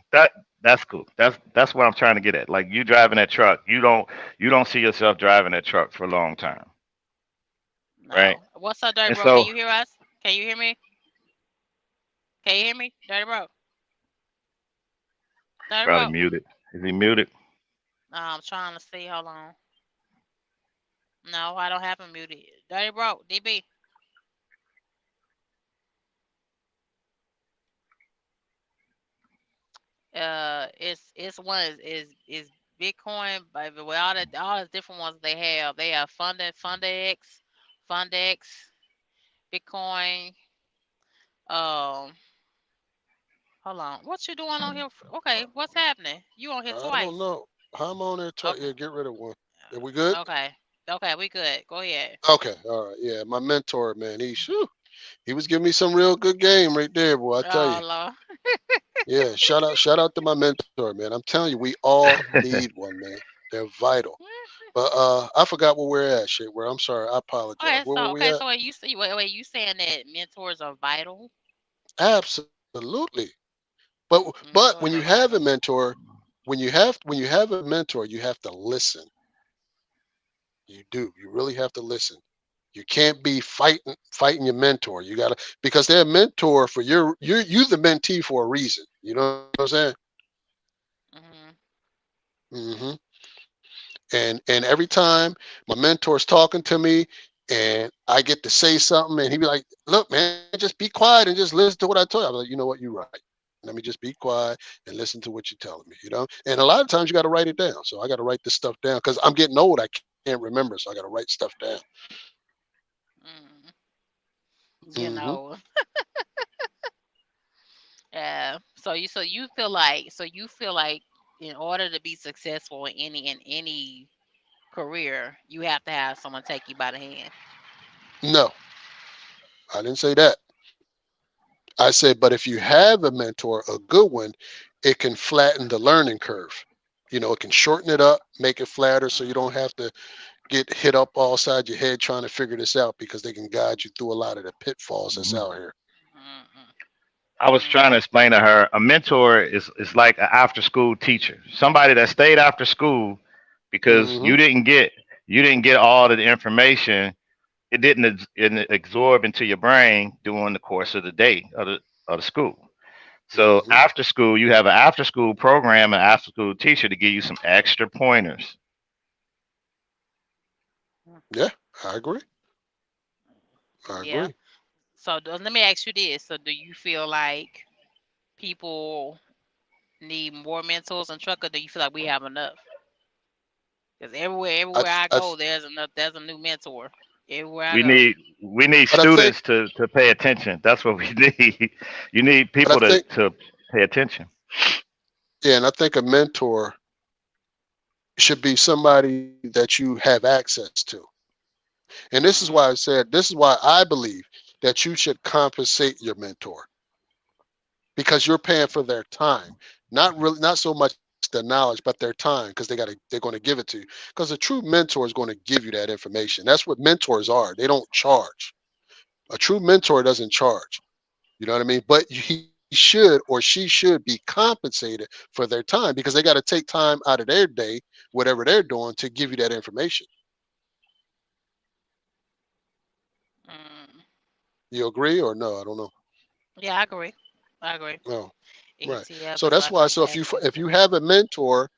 That's cool. That's what I'm trying to get at. Like you driving that truck, you don't see yourself driving that truck for a long time, right? No. What's up, Dirty And Bro? Can so you hear us? Can you hear me? Can you hear me, Dirty Bro? Dirty probably Bro. muted. Is he muted? I'm trying to see. Hold on. No, I don't have him muted. Dirty Bro, DB. It's one is Bitcoin, but with all the different ones they have Fundex, Bitcoin. Um, hold on, what you doing on here? Okay, what's happening? You on here I don't twice? know. How I'm on there? Okay, Yeah, get rid of one. Are we good? okay, okay, we good. Go ahead. Okay, all right. Yeah, my mentor, man, he was giving me some real good game right there, boy. I tell you. Oh Lord. Yeah, shout out to my mentor, man. I'm telling you, we all need one, man. They're vital. But I forgot where we're at, shit. Where I'm sorry, I apologize. Where were we Okay, at? so wait, you saying that mentors are vital? Absolutely. But when you Mentors are have a vital. mentor, when you have a mentor, you have to listen. You do. You really have to listen. You can't be fighting your mentor. You gotta because they're a mentor for you the mentee for a reason. You know what I'm saying? Mhm. hmm and every time my mentor's talking to me and I get to say something and he be like, look, man, just be quiet and just listen to what I told you. I'm like, you know what, you're right. Let me just be quiet and listen to what you're telling me, you know? And a lot of times you got to write it down. So I got to write this stuff down because I'm getting old. I can't remember. So I got to write stuff down. Mm. You hmm know. Yeah. So you feel like in order to be successful in any career, you have to have someone take you by the hand. No, I didn't say that. I said, but if you have a mentor, a good one, it can flatten the learning curve. You know, it can shorten it up, make it flatter so you don't Mm, have to get hit up all side your head trying to figure this out because they can guide you through a lot of the pitfalls that's Mhm. out here. mm, mm, I was trying to mm, explain to her a mentor is like an after school teacher, somebody that stayed after school because hmm you didn't get all of the information. It didn't absorb into your brain during the course of the day of the school. So hmm after school, you have an after school program, an after school teacher to give you some extra pointers. mm. Yeah, I agree. I Yeah. agree. So let me ask you this. So do you feel like people need more mentors in truck, or do you feel like we have enough? Because I everywhere th- I I go, th- there's a new mentor. everywhere I We go. need But I think, students to pay attention. That's what we need. You need but I people think, to pay attention. yeah, and I think a mentor should be somebody that you have access to. And this is why I Mm, said, this is why I believe that you should compensate your mentor because you're paying for their time. Not really, not so much the knowledge, but their time because they're going to give it to you. Because a true mentor is going to give you that information. That's what mentors are. They don't charge. A true mentor doesn't charge. You know what I mean? But he should or she should be compensated for their time because they got to take time out of their day, whatever they're doing, to give you that information. mm. You agree or no? I don't know. Yeah, I agree. I agree. No, right. ETF So is that's like why. a So investment. if you have a mentor,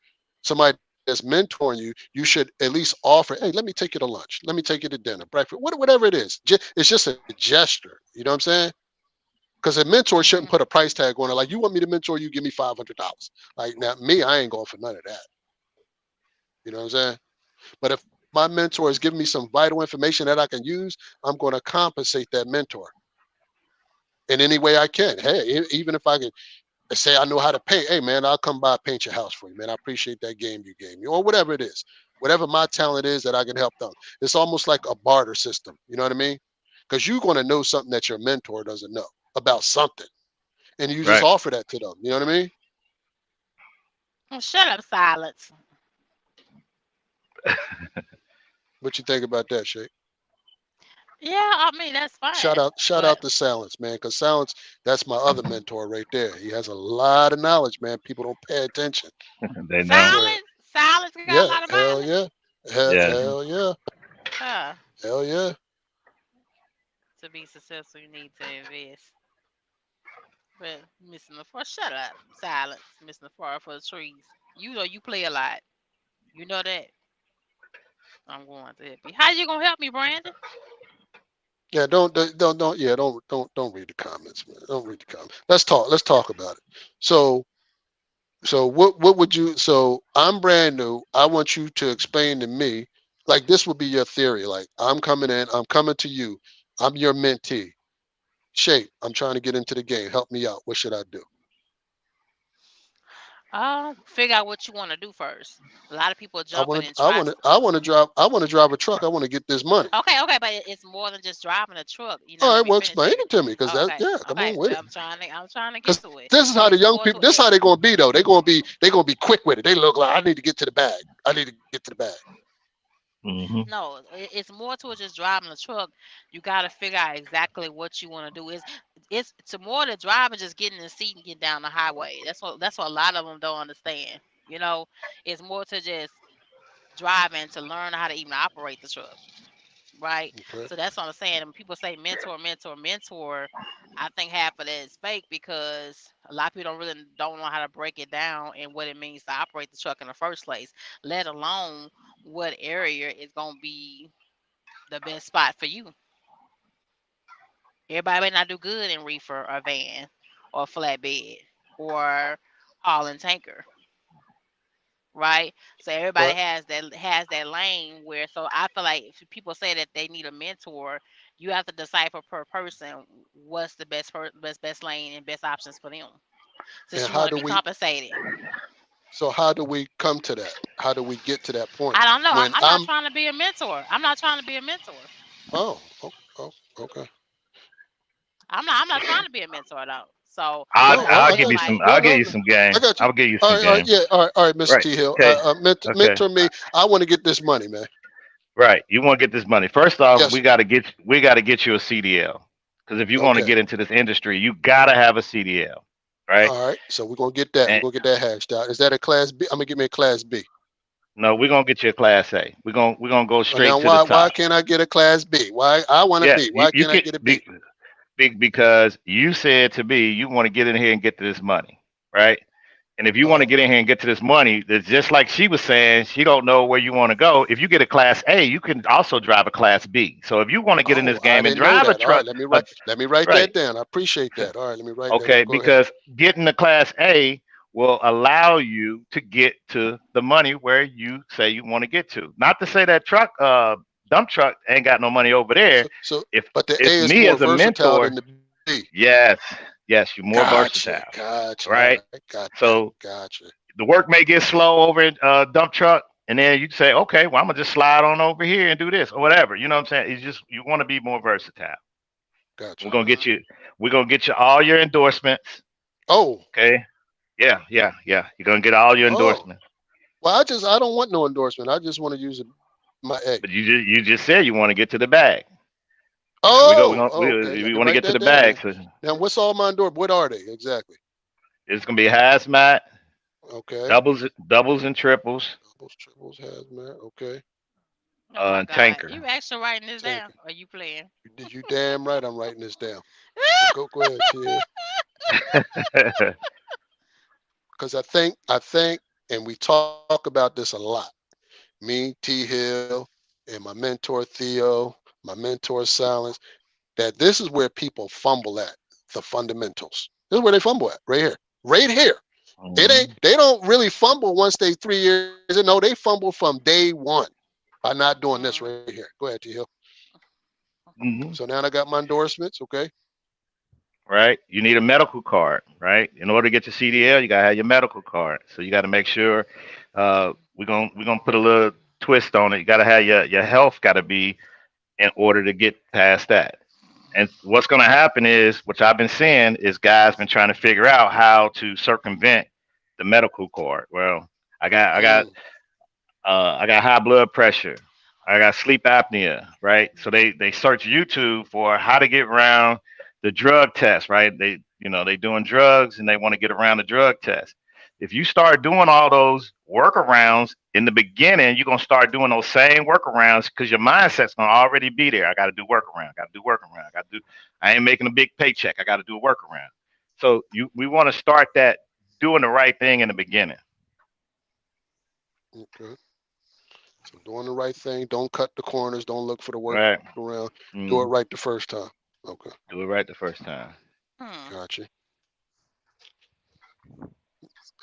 somebody that's mentoring you, you should at least offer, hey, let me take you to lunch, let me take you to dinner, breakfast, whatever it is. It's just a gesture. You know what I'm saying? Because a mentor shouldn't put a Mm, price tag on it. Like, you want me to mentor you, give me $500. Like, now me, I ain't going for none of that. You know what I'm saying? But if my mentor is giving me some vital information that I can use, I'm going to compensate that mentor in any way I can. Hey, even if I can say I know how to paint, hey man, I'll come by and paint your house for you, man. I appreciate that game you gave me, or whatever it is, whatever my talent is that I can help them. It's almost like a barter system. You know what I mean? Because you're going to know something that your mentor doesn't know about something, and you just Right. offer that to them. You know what I mean? well, shut up, silence. What you think about that, Shay? Yeah, I mean that's fine, Shout but out to Silence, man, because Silence, that's my other mentor right there. He has a lot of knowledge, man. People don't pay attention. They That's know. where, silence got a yeah, lot of hell knowledge. yeah, Yeah. hell yeah, Huh. hell yeah. To be successful, you need to invest. But missing the forest, shut up, silence. Missing the forest for the trees. You know you play a lot. You know that. I'm going to help you. How you gonna help me, Brandon? Yeah, yeah, don't read the comments, man. Don't read the comments. Let's talk about it. So what would you, so I'm brand new. I want you to explain to me, like, this would be your theory. Like, I'm coming in, I'm coming to you. I'm your mentee. Shape, I'm trying to get into the game. Help me out. What should I do? Figure out what you want to do first. A lot of people I jumping want and to I try. want to I want to drive I want to drive a truck. I want to get this money. Okay, okay, but it's more than just driving a truck. All Let right, me well, finish, explain baby. it to me, because Oh, that, okay, yeah, come okay. on with Well, it. I'm trying to get Because to it. this is how the It's young more people. to This is it. how they're gonna be though. They're gonna be quick with it. They look like, I need to get to the bag. I need to get to the bag. Hmm. No, it's more to it just driving a truck. You got to figure out exactly what you want to do. It's to more than driving, just getting in the seat and getting down the highway. That's what a lot of them don't understand. You know, it's more to just driving to learn how to even operate the truck. Right? Okay. So that's what I'm saying. When people say mentor, mentor, mentor, I think half of that is fake because a lot of people don't know how to break it down and what it means to operate the truck in the first place, let alone what area is gonna be the best spot for you. Everybody may not do good in reefer or van or flatbed or hauling tanker, right? So everybody Right. has that lane where. So I feel like if people say that they need a mentor, you have to decipher per person what's the best lane and best options for them. Since And you want how to do be we? compensated, So how do we come to that? How do we get to that point I don't know. I'm, when I'm not I'm? trying to be a mentor. I'm not trying to be a mentor. Oh, oh, oh, okay. I'm not trying to be a mentor though. So, No, but I oh, I'll I feel give you got you. some. like No, I'll give no, you no. some I game. got you. I'll give you All some right, all right, game. yeah, all right, Mr. Right. T Hill. Okay. Okay. Mentor me. I want to get this money, man. Right. You want to get this money. First off, Yes, sir. we got to get you a CDL. Because if you want to Okay. get into this industry, you gotta have a CDL. Right. All right. So we're gonna get that. We're And gonna get that hashed out. Is that a class B? I'm gonna give me a class B. no, we're gonna get you a class A. We're gonna go straight Now, to the why top. can't I get a class B? Why I want a Yeah. B? You Why you can't I can get a B? because you said to me you want to get in here and get to this money. Right. And if you want to Oh, get in here and get to this money, it's just like she was saying, she don't know where you want to go. If you get a class A, you can also drive a class B. So if you want to get in this oh, I game and didn't know drive a that. All truck, right, a, let me write right? that down. I appreciate that. All right, let me write that. Okay, Go ahead. because getting the class A will allow you to get to the money where you say you want to get to. Not to say that truck dump truck ain't got no money over there. So, If but the A if is me more as a versatile than mentor, the B. yes, yes, you're more Gotcha, versatile, gotcha. All right, right? got that. So Gotcha. the work may get slow over in dump truck, and then you say, okay, well, I'm gonna just slide on over here and do this or whatever. You know what I'm saying? It's just you want to be more versatile. Gotcha. We're gonna get Mhm. you. We're gonna get you all your endorsements. Oh, Okay. Yeah, yeah, yeah. You're gonna get all your oh. endorsements. Well, I don't want no endorsement. I just want to use my A. But you just said you want to get to the bag. So we go. We're Oh, gonna, oh, okay. Let we me want to write get to that the down bag. then. So Now, what's all my endorsements? What are they exactly? it's gonna be hazmat, Okay. doubles and triples, Doubles, triples, hazmat. Okay. Oh my and God, tanker. you actually writing this down? Tanker. Or you playing? You damn right. I'm writing this down. But go ahead, Tia. Because and we talk about this a lot. Me, T Hill, and my mentor Theo, my mentor Silence. That this is where people fumble at the fundamentals. This is where they fumble at, right here, right here. It ain't. Mhm. They don't really fumble once they 3 years in. No, they fumble from day one by not doing this right Mm. here. Go ahead, T Hill. So Mhm. now I got my endorsements. Okay. Right? You need a medical card, right? In order to get your CDL, you gotta have your medical card. So you got to make sure we're gonna put a little twist on it. You got to have your health got to be in order to get past that. And what's going to happen is, which I've been seeing, is guys been trying to figure out how to circumvent the medical card. Well, I got I got Mm, I got high blood pressure. I got sleep apnea, right? So they search YouTube for how to get around the drug test, right? They doing drugs and they want to get around the drug test. If you start doing all those workarounds in the beginning, you're gonna start doing those same workarounds because your mindset's gonna already be there. I got to do workaround. I got to do workaround. I got to do. I ain't making a big paycheck. I got to do a workaround. So we want to start that doing the right thing in the beginning, okay. So doing the right thing. Don't cut the corners. Don't look for the right? workaround. Do it right Mm-hmm. the first time. Okay. Do it right the first time. Hmm. Gotcha.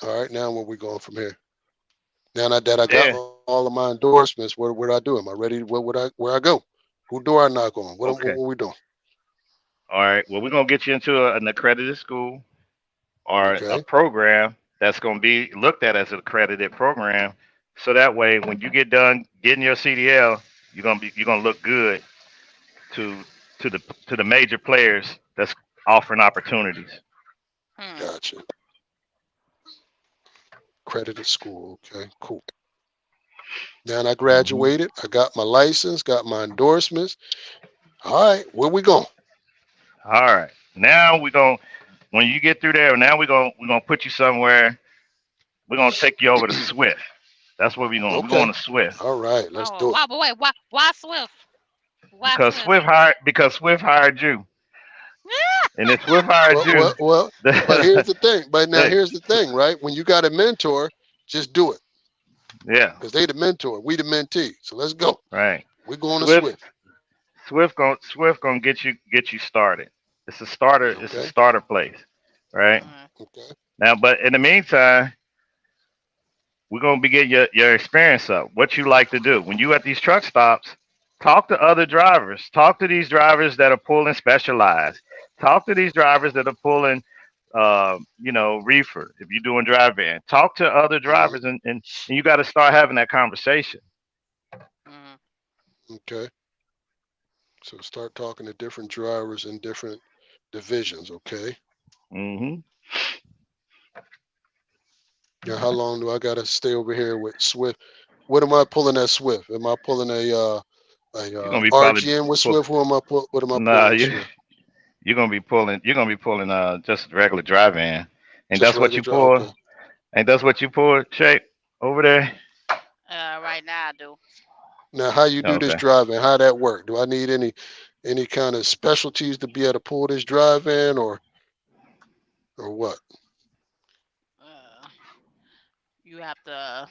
All right. Now where we going from here? Now that I got Yeah. all of my endorsements, what I do? Am I ready? Where I go? Who door I knock on? What Okay. we doing? All right. Well, we're gonna get you into an accredited school or a Okay. program that's gonna be looked at as an accredited program. So that way, when you get done getting your CDL, you're gonna look good to to the major players that's offering opportunities. Hmm. Gotcha. Accredited school. Okay. Cool. Now I Hmm. graduated. I got my license. Got my endorsements. All right. Where we going? All right. Now we're gonna when you get through there, now we're gonna put you somewhere. We're gonna take you over to Swift. That's where we're going. We're Okay. going to Swift. All right. Let's Oh, do it. why? But wait, why Swift? Why because Swift? Swift hired you, and if Swift hired you, Well. But here's the, the thing. But now the- here's the thing, right? When you got a mentor, just do it yeah, because they the mentor. We the mentee. So let's go. right. We're going to Swift Swift. Swift gonna get you started. It's a starter. It's a Okay. starter place, right? Mm. Okay. Now, but in the meantime, we're gonna be getting your experience up. What you like to do when you at these truck stops? Talk to other drivers. Talk to these drivers that are pulling specialized. Talk to these drivers that are pulling, reefer. If you're doing drive van, talk to other Hmm. drivers, and you got to start having that conversation. Mm. Okay. So start talking to different drivers in different divisions. Okay. Hmm. Now, how long do I gotta stay over here with Swift? What am I pulling at Swift? Am I pulling You're gonna be probably RGN with pull, Swift? What am I nah. pulling with You Swift? you're gonna be pulling just a regular drive van, and Just that's what regular you drive. pull. Okay. And that's what you pull, shape over there. Right now I do. Now, how you do this Okay. driving? How that work? Do I need any kind of specialties to be able to pull this drive in, or what? Uh, you have to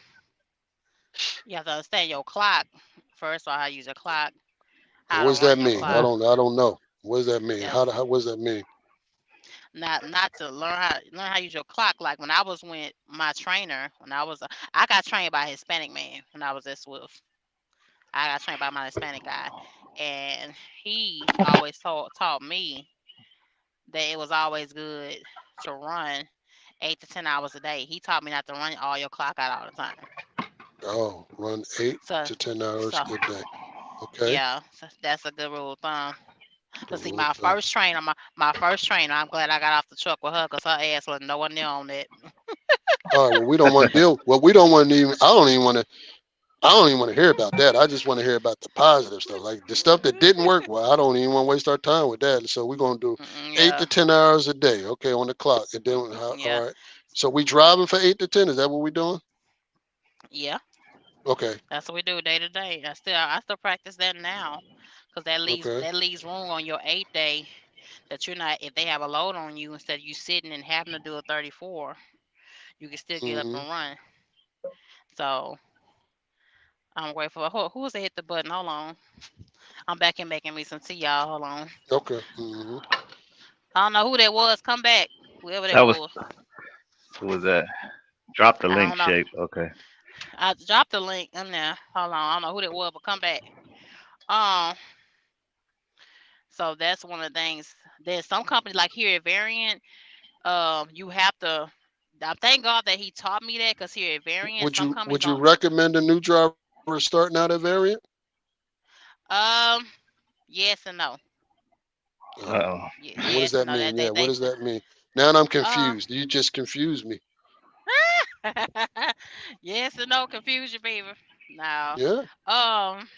understand your clock. First of all, how to use a clock, And how what to does that run your mean? clock. I don't know. What does that mean? Yes, What does that mean? not to learn how to use your clock. Like when I was with my trainer, I got trained by a Hispanic man when I was at Swift. I got trained by my Hispanic guy, and he always taught me that it was always good to run 8 to 10 hours a day. He taught me not to run all your clock out all the time. Oh, run eight So, to 10 hours so a day. Okay. yeah, so that's a good rule of thumb. Good But see, rule of thumb. my first trainer, I'm glad I got off the truck with her because her ass was nowhere near on that. All right. Well, we don't want to deal. Well, we don't want to even. I don't even want to. I don't even want to hear about that. I just want to hear about the positive stuff, like the stuff that didn't work. Well, I don't even want to waste our time with that. So we're gonna do eight Yeah, to 10 hours a day. Okay, on the clock. And then, yeah, all right. So we driving for 8 to 10. Is that what we're doing? yeah. Okay. That's what we do day to day. I still practice that now, because Okay. that leaves room on your 8th day that you're not, if they have a load on you, instead of you sitting and having to do a 34, you can still get up Mm-hmm. and run. So I'm grateful. Who was that hit the button? Hold on. I'm back and making me some tea, y'all. Hold on. Okay. Mm-hmm. I don't know who that was. Come back, whoever that That was was. who was that? Drop the I link, don't know. shape. Okay. I dropped the link in there. Hold on. I don't know who that was, but come back. Um. So that's one of the things. There's some companies like here at Variant. You have to. I thank God that he taught me that, because here at Variant, Would some you companies would you don't. recommend a new driver starting out at Variant? Um. Yes and no. Oh. Uh Now, what does Yes and that no. mean? That Yeah. What they. does that mean? Now I'm Uh. confused. You just confused me. Yes and no confusion, baby. No. Yeah. Um.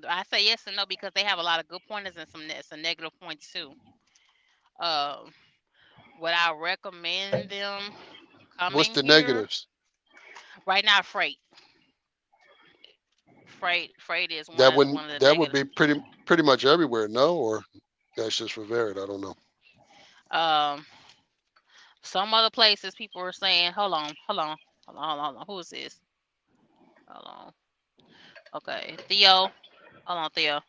I say yes and no because they have a lot of good pointers and some negative points too. Um. Would I recommend them What's coming the here negatives? right now? Freight is That one wouldn't. of the That would negatives. be pretty much everywhere. No, or that's just for Variant. I don't know. Um, some other places people are saying, hold on. Who is this? Hold on. Okay, Theo. Hold on, Theo.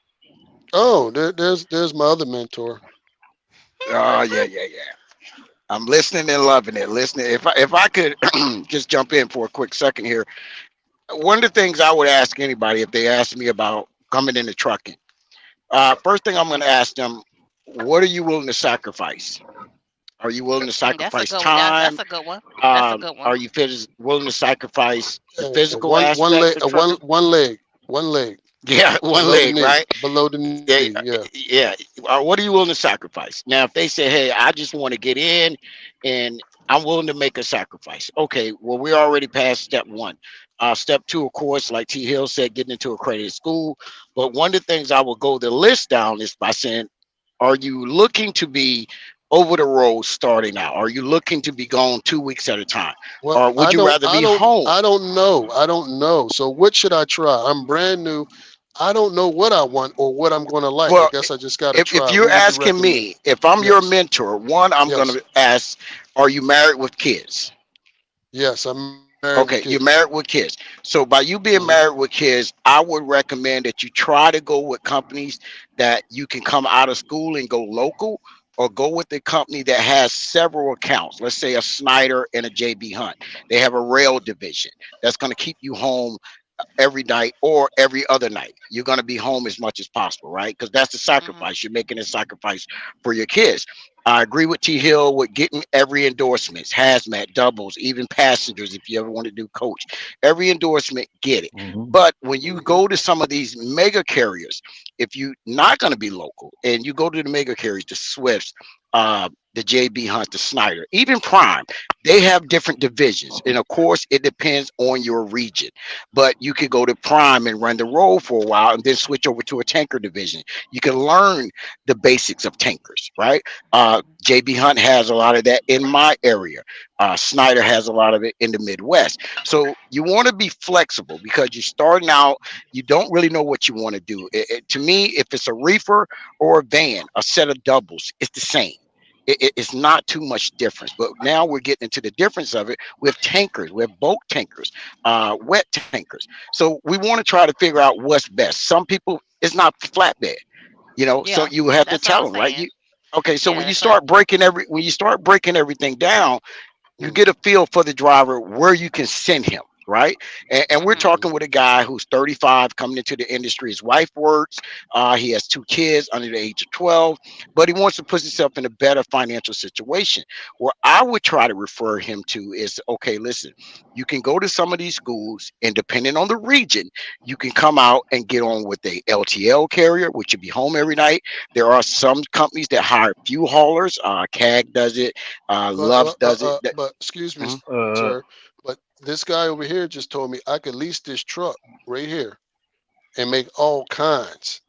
Oh, there's my other mentor. Oh yeah, yeah, yeah. I'm listening and loving it. Listening. If I could just jump in for a quick second here, one of the things I would ask anybody if they ask me about coming into trucking, first thing I'm going Hmm. to ask them, what are you willing to sacrifice? Are you willing to That's a sacrifice good one. That's time? a good one. That's a good one. Are you willing to sacrifice the Hey, physical one leg, aspects of trucking? one leg Yeah, one below the leg, knee, right? below the knee. Yeah, Yeah. yeah. What are you willing to sacrifice? Now, if they say, "Hey, I just want to get in, and I'm willing to make a sacrifice," okay. Well, we're already past step one. Step two, of course, like T. Hill said, getting into accredited school. But one of the things I will go the list down is by saying, "Are you looking to be over the road starting out? Are you looking to be gone 2 weeks at a time, Well, or would you rather be home?" I don't know. I don't know. So what should I try? I'm brand new. I don't know what I want or what I'm going to like. I Well, guess I just got to if try. you're What would you asking recommend? me, if I'm your Yes. mentor, one, I'm going Yes. to ask, are you married with kids? Yes. I'm married with Okay, kids. you're married with kids. So by you Hmm. being married with kids, I would recommend that you try to go with companies that you can come out of school and go local, or go with a company that has several accounts. Let's say a Snyder and a JB Hunt. They have a rail division that's going to keep you home every night or every other night. You're going to be home as much as possible, right? Because that's the Hmm. sacrifice. You're making a sacrifice for your kids. I agree with T Hill with getting every endorsements, hazmat, doubles, even passengers. If you ever want to do coach, every endorsement, get it. hmm But when you Hmm. go to some of these mega carriers, if you're not going to be local and you go to the mega carriers, the Swifts, the JB Hunt, the Snyder, even Prime, they have different divisions. And of course, it depends on your region, but you could go to Prime and run the role for a while and then switch over to a tanker division. You can learn the basics of tankers, right? JB Hunt has a lot of that in my area. Snyder has a lot of it in the Midwest. So you want to be flexible because you're starting out, you don't really know what you want to do. To me, if it's a reefer or a van, a set of doubles, it's the same. It's not too much difference. But now we're getting into the difference of it with tankers, with bulk tankers, wet tankers. So we want to try to figure out what's best. Some people, it's not flatbed, so Yeah, you have to that's what tell I'm them, right? saying. Okay, so Yeah, that's what. when you start breaking everything down, you Hmm. get a feel for the driver where you can send him. right? And we're Mhm. talking with a guy who's 35, coming into the industry. His wife works. He has two kids under the age of 12, but he wants to put himself in a better financial situation. Where I would try to refer him to is, okay, listen, you can go to some of these schools, and depending on the region, you can come out and get on with a LTL carrier, which would be home every night. There are some companies that hire fuel haulers. CAG does it. Love's does it. But excuse me, Mhm. Uh, sir. But this guy over here just told me I could lease this truck right here and make all kinds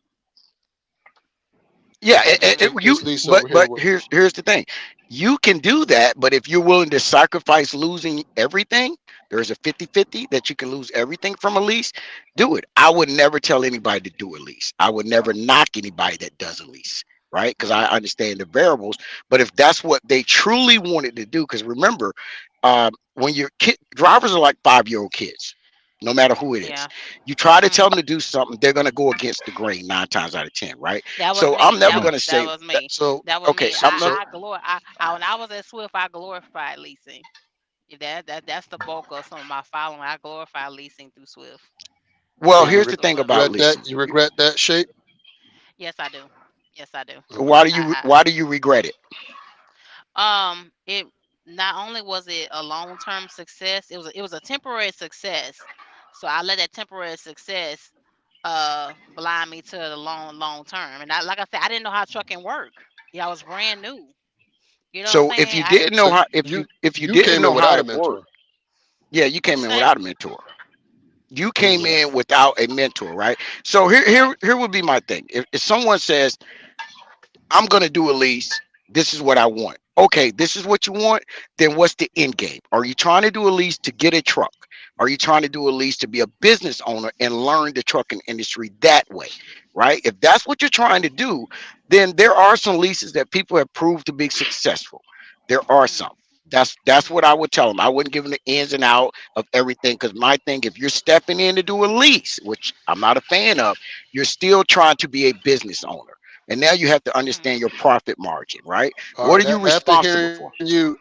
Yeah, if I just take you. this lease But over here. here's the thing. You can do that, but if you're willing to sacrifice losing everything, there's a 50-50 that you can lose everything from a lease. Do it. I would never tell anybody to do a lease. I would never knock anybody that does a lease, right? Because I Mhm. understand the variables. But if that's what they truly wanted to do, because remember, when your kid drivers are like 5-year-old kids. No matter who it Yeah. is, you try to tell Mhm. them to do something, they're going to go against the grain 9 times out of 10, right? That was So I'm me. never That going was to that say was that. me. So That was Okay, me. so When I was at Swift, I glorified leasing. That's the bulk of some of my following. I glorify leasing through Swift. well, so That you was here's the the you thing Swift. about regret that leasing. you regret that shape. Yes, I do. Yes, I do. Okay. Why do you regret it? It not only was it a long term success, it was a temporary success. So I let that temporary success blind me to the long term. And like I said, I didn't know how trucking worked. Yeah, I was brand new. You know what I'm So if saying? you I didn't know So how, if you you didn't came in know how without a it worked, mentor. yeah, you what came you in say? without a mentor. You came Hmm. in without a mentor, right? So Correct. here would be my thing. If someone says, I'm gonna do a lease. This is what I want. Okay, this is what you want. Then what's the end game? Are you trying to do a lease to get a truck? Are you trying to do a lease to be a business owner and learn the trucking industry that way? Right? If that's what you're trying to do, then there are some leases that people have proved to be successful. There are some. Mm, That's what mhm, I would tell them. I wouldn't give them the ins and out of everything because my thing, if you're stepping in to do a lease, which I'm not a fan of, you're still trying to be a business owner. And now you have to mhm, understand your profit margin, right? All What right. are you After responsible hearing for?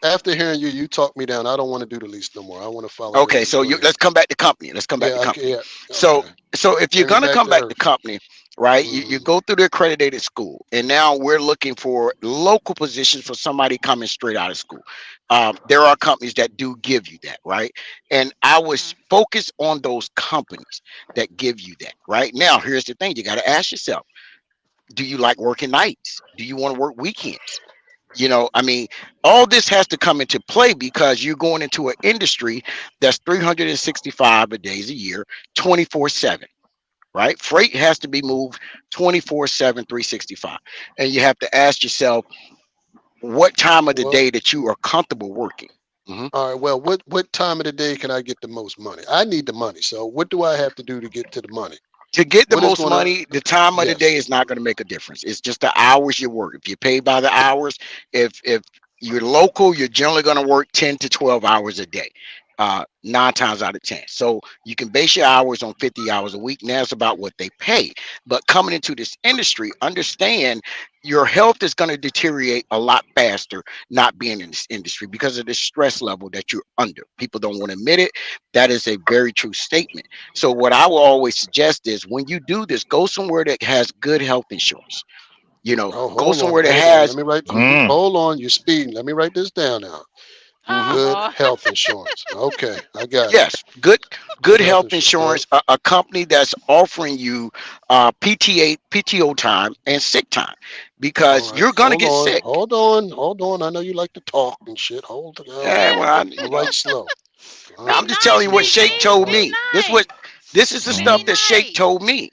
after hearing you, you talk me down. I don't want to do the lease no more. I want to follow your Okay, lead. so Go ahead. let's come back to company. Let's come back to Yeah. company. Yeah. So Okay. if you're Bring me gonna back come to back to earth. company, right? You Hmm. go through the accredited school, and now we're looking for local positions for somebody coming straight out of school. There are companies that do give you that, right? And I was mhm, focused on those companies that give you that. Right now, here's the thing: you got to ask yourself, do you like working nights? Do you want to work weekends? I mean, all this has to come into play because you're going into an industry that's 365 days a year, 24/7, right? Freight has to be moved 24/7, 365. And you have to ask yourself what time of the Well, day that you are comfortable working. Mhm. all right. Well, what time of the day can I get the most money? I need the money. So what do I have to do to get to the money? To get the What is most going to? money, the time of the Yes. day is not going to make a difference. It's just the hours you work. If you pay by the hours, if you're local, you're generally going to work 10 to 12 hours a day, 9 times out of 10. So you can base your hours on 50 hours a week. Now it's about what they pay. But coming into this industry, understand your health is going to deteriorate a lot faster not being in this industry because of the stress level that you're under. People don't want to admit it. That is a very true statement. So what I will always suggest is when you do this, go somewhere that has good health insurance. Oh, Go hold on, somewhere that hold on. Let has. me write. Mhm, mm, Hold on, you're speeding. Let me write this down now. mhm. oh Good Lord. health insurance. Okay, I got it. Yes, good Good health health insurance. Good. insurance. A company that's offering you PTO time and sick time All because right. you're gonna Hold get on. sick. Hold on. Hold on. I know you like to talk and shit. Hold Yeah, on. well, I'm gonna write slow. Be I'm just Okay. telling nice, you what Good Shake DC. told health. Be me. nice. This is the stuff Be mm. that Shake nice. told me.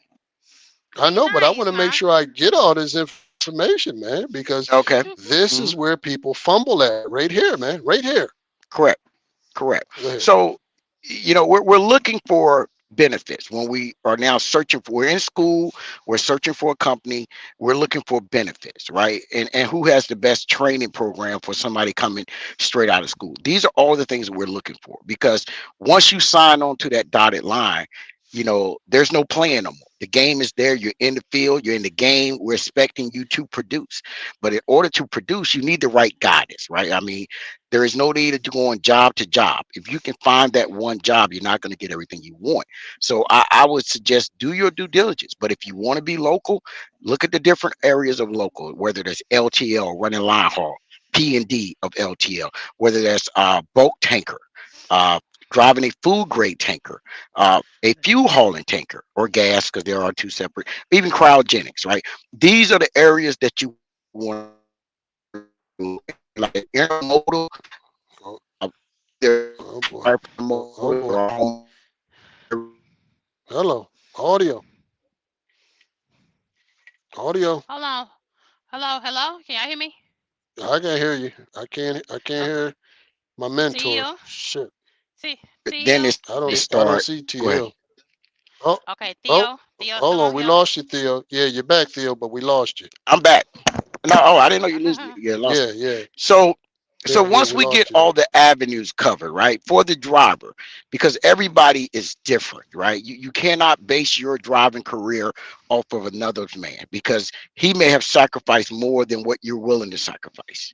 I Be know, but I nice want to make now. sure I get all this information, man, because Okay. this is Mhm. where people fumble at right here, man. Right here. Correct. Correct. Go ahead. So, we're looking for benefits when we are now searching for. We're in school. We're searching for a company. We're looking for benefits, right? And who has the best training program for somebody coming straight out of school? These are all the things that we're looking for because once you sign on to that dotted line, there's no plan no more. The game is there. You're in the field. You're in the game. We're expecting you to produce. But in order to produce, you need the right guidance, right? I mean, there is no need to go on job to job. If you can find that one job, you're not going to get everything you want. So I would suggest do your due diligence. But if you want to be local, look at the different areas of local, whether there's LTL running line haul, P&D of LTL, whether that's bulk tanker, uh, driving a food grade tanker, a fuel hauling tanker, or gas, because there are two separate, even cryogenics, right? These are the areas that you want to look at. Like intermodal, Oh, there's oh boy. Oh intermodal boy. or home. Hello. Audio. Audio. Hold on. Hello, hello. Can y'all hear me? I can't hear you. I can't Okay. hear my mentor. Theo. Shit. Then Theo. it I don't start. see Go ahead. TL. Oh, Okay, oh, Theo. Theo hold still on. on We here? lost you, Theo. Yeah, you're back, Theo, but we lost you. I'm back. No, oh, I didn't know you lose me. Yeah, lost Yeah, me. yeah, So so yeah, once we we get lost you all there. the avenues covered, right, for the driver, because everybody is different, right? You cannot base your driving career off of another's man, because he may have sacrificed more than what you're willing to sacrifice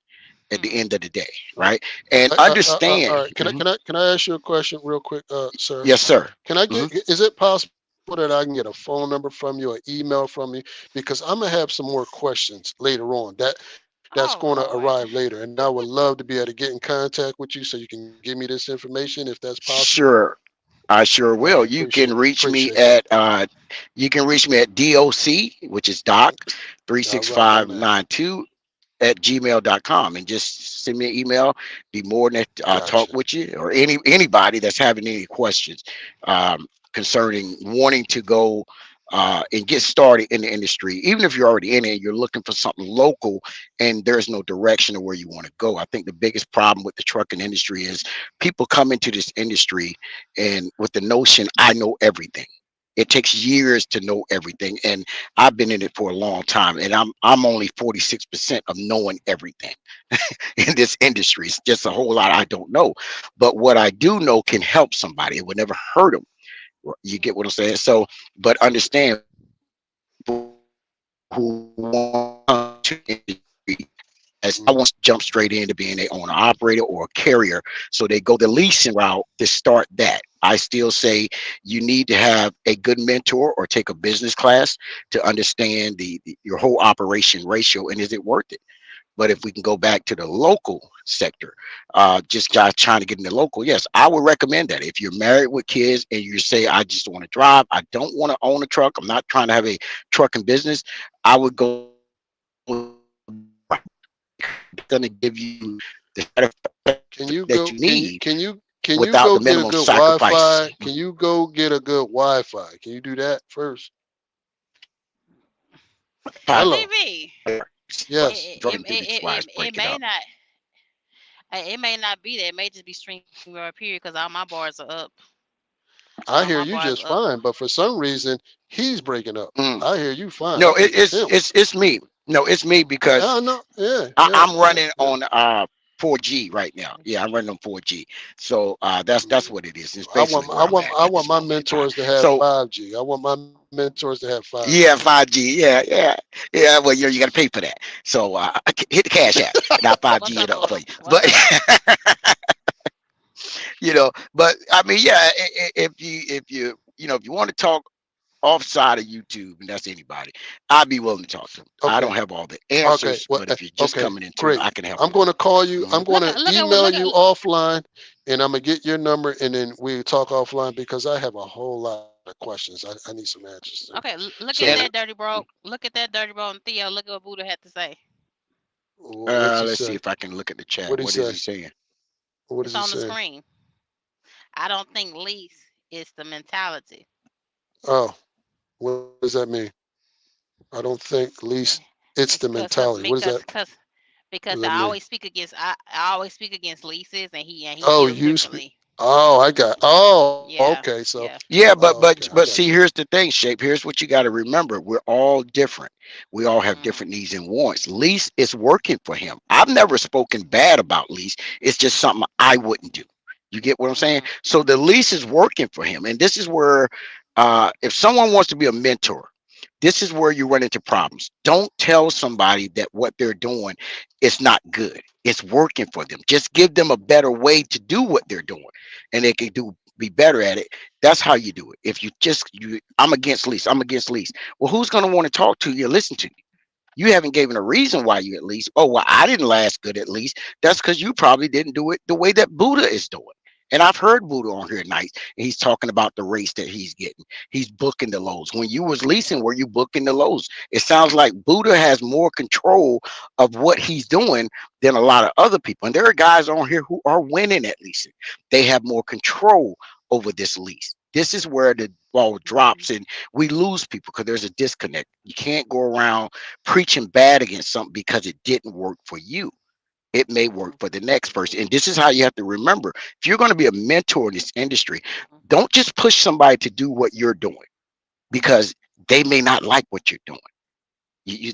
at the Mm-hmm. end of the day, right? And understand. All right. Mhm. Can I ask you a question real quick, sir? Yes, sir. Can I Hmm. get? Is it possible that I can get a phone number from you or email from you? Because I'm gonna have some more questions later on. That's going to Oh arrive Lord. later, and I would love to be able to get in contact with you so you can give me this information if that's possible. Sure. I sure All right. will. Appreciate that. You can reach me at DOC, which is Doc All right, my man. 36592 at gmail.com, and just send me an email. Be more than talk Gotcha. with you, or anybody that's having any questions concerning wanting to go and get started in the industry. Even if you're already in it, you're looking for something local and there's no direction of where you want to go. I think the biggest problem with the trucking industry is people come into this industry and with the notion, I know everything. It takes years to know everything, and I've been in it for a long time, and I'm only 46% of knowing everything in this industry. It's just a whole lot I don't know, but what I do know can help somebody. It would never hurt them. You get what I'm saying? So, but understand, who want to come to the industry as I Mhm. want to jump straight into being a owner operator or a carrier. So they go the leasing route to start that. I still say you need to have a good mentor or take a business class to understand your whole operation ratio, and is it worth it? But if we can go back to the local sector, just guys trying to get in the local, yes, I would recommend that. If you're married with kids and you say, I just want to drive, I don't want to own a truck, I'm not trying to have a trucking business, I would go the going to give you the Can satisfaction you that go? you need Can you without go the get a minimum good sacrifice. Wi-Fi? Can you go get a good Wi-Fi? Can you do that first? Hello. TV. Yes. It may not. It may not be that. It may just be streaming up here because all my bars are up. All I my hear you bars just are up. fine, but for some reason he's breaking up. Mm. I hear you fine. I No, think it's him. it's me. No, it's me because Yeah, no, yeah, I'm running yeah. on 4G right now. Yeah, I'm running on 4G. So that's Mm. what it is. It's basically where I'm at I at want this my moment in time. mentors to have So 5G. I want my mentors to have 5G. yeah, 5G. Yeah, yeah, yeah. Well, you got to pay for that. So hit the cash app, and I'll What's 5G up, it up boo? for you. What's But up? but I mean, yeah, if you want to talk offside of YouTube, and that's anybody, I'd be willing to talk to them. I Okay. don't have all the Okay. answers, Well, but if you're just okay. coming into it, Great. I can help I'm you going out. to call you. Hmm. I'm going to email Look you at. offline, and I'm gonna get your number, and then we talk offline because I have a whole lot of questions. I need some answers to. Okay, look So, at And that dirty bro. Look at that dirty bro and Theo. Look at what Buddha had to say. what's he let's see say? if I can look at the chat. What he What is say? he saying? What It's is he on the saying? screen. I don't think lease is the mentality. Oh, what does that mean? I don't think least it's the It's mentality. What is that? What because does that mean? I always speak against leases, and he Oh, feels you speak. differently. Oh, I got. Oh, okay. Yeah, So, yeah. Yeah, oh, okay, I but got you. see, here's the thing, Shape. Here's what you got to remember. We're all different. We all have Hmm. different needs and wants. Lease is working for him. I've never spoken bad about lease. It's just something I wouldn't do. You get what I'm saying? Hmm. So the lease is working for him. And this is where If someone wants to be a mentor, this is where you run into problems. Don't tell somebody that what they're doing is not good. It's working for them. Just give them a better way to do what they're doing, and they can be better at it. That's how you do it. If I'm against lease. I'm against lease. Well, who's going to want to talk to you, listen to you? You haven't given a reason why you at least. Oh, well, I didn't last good at least. That's because you probably didn't do it the way that Buddha is doing. And I've heard Buddha on here nights, and he's talking about the race that he's getting. He's booking the lows. When you was leasing, were you booking the lows? It sounds like Buddha has more control of what he's doing than a lot of other people. And there are guys on here who are winning at leasing. They have more control over this lease. This is where the ball drops and we lose people because there's a disconnect. You can't go around preaching bad against something because it didn't work for you. It may work for the next person. And this is how you have to remember, if you're going to be a mentor in this industry, don't just push somebody to do what you're doing because they may not like what you're doing.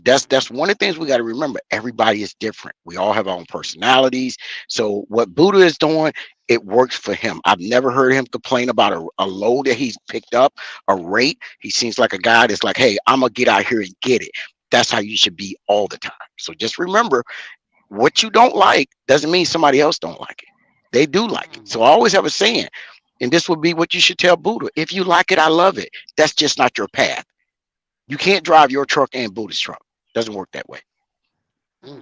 That's one of the things we got to remember. Everybody is different. We all have our own personalities. So what Buddha is doing, it works for him. I've never heard him complain about a load that he's picked up, a rate. He seems like a guy that's like, hey, I'm gonna get out here and get it. That's how you should be all the time. So just remember, what you don't like doesn't mean somebody else don't like it. They do like it. So I always have a saying, and this would be what you should tell Buddha. If you like it, I love it. That's just not your path. You can't drive your truck and Buddha's truck. Doesn't work that way. Mm.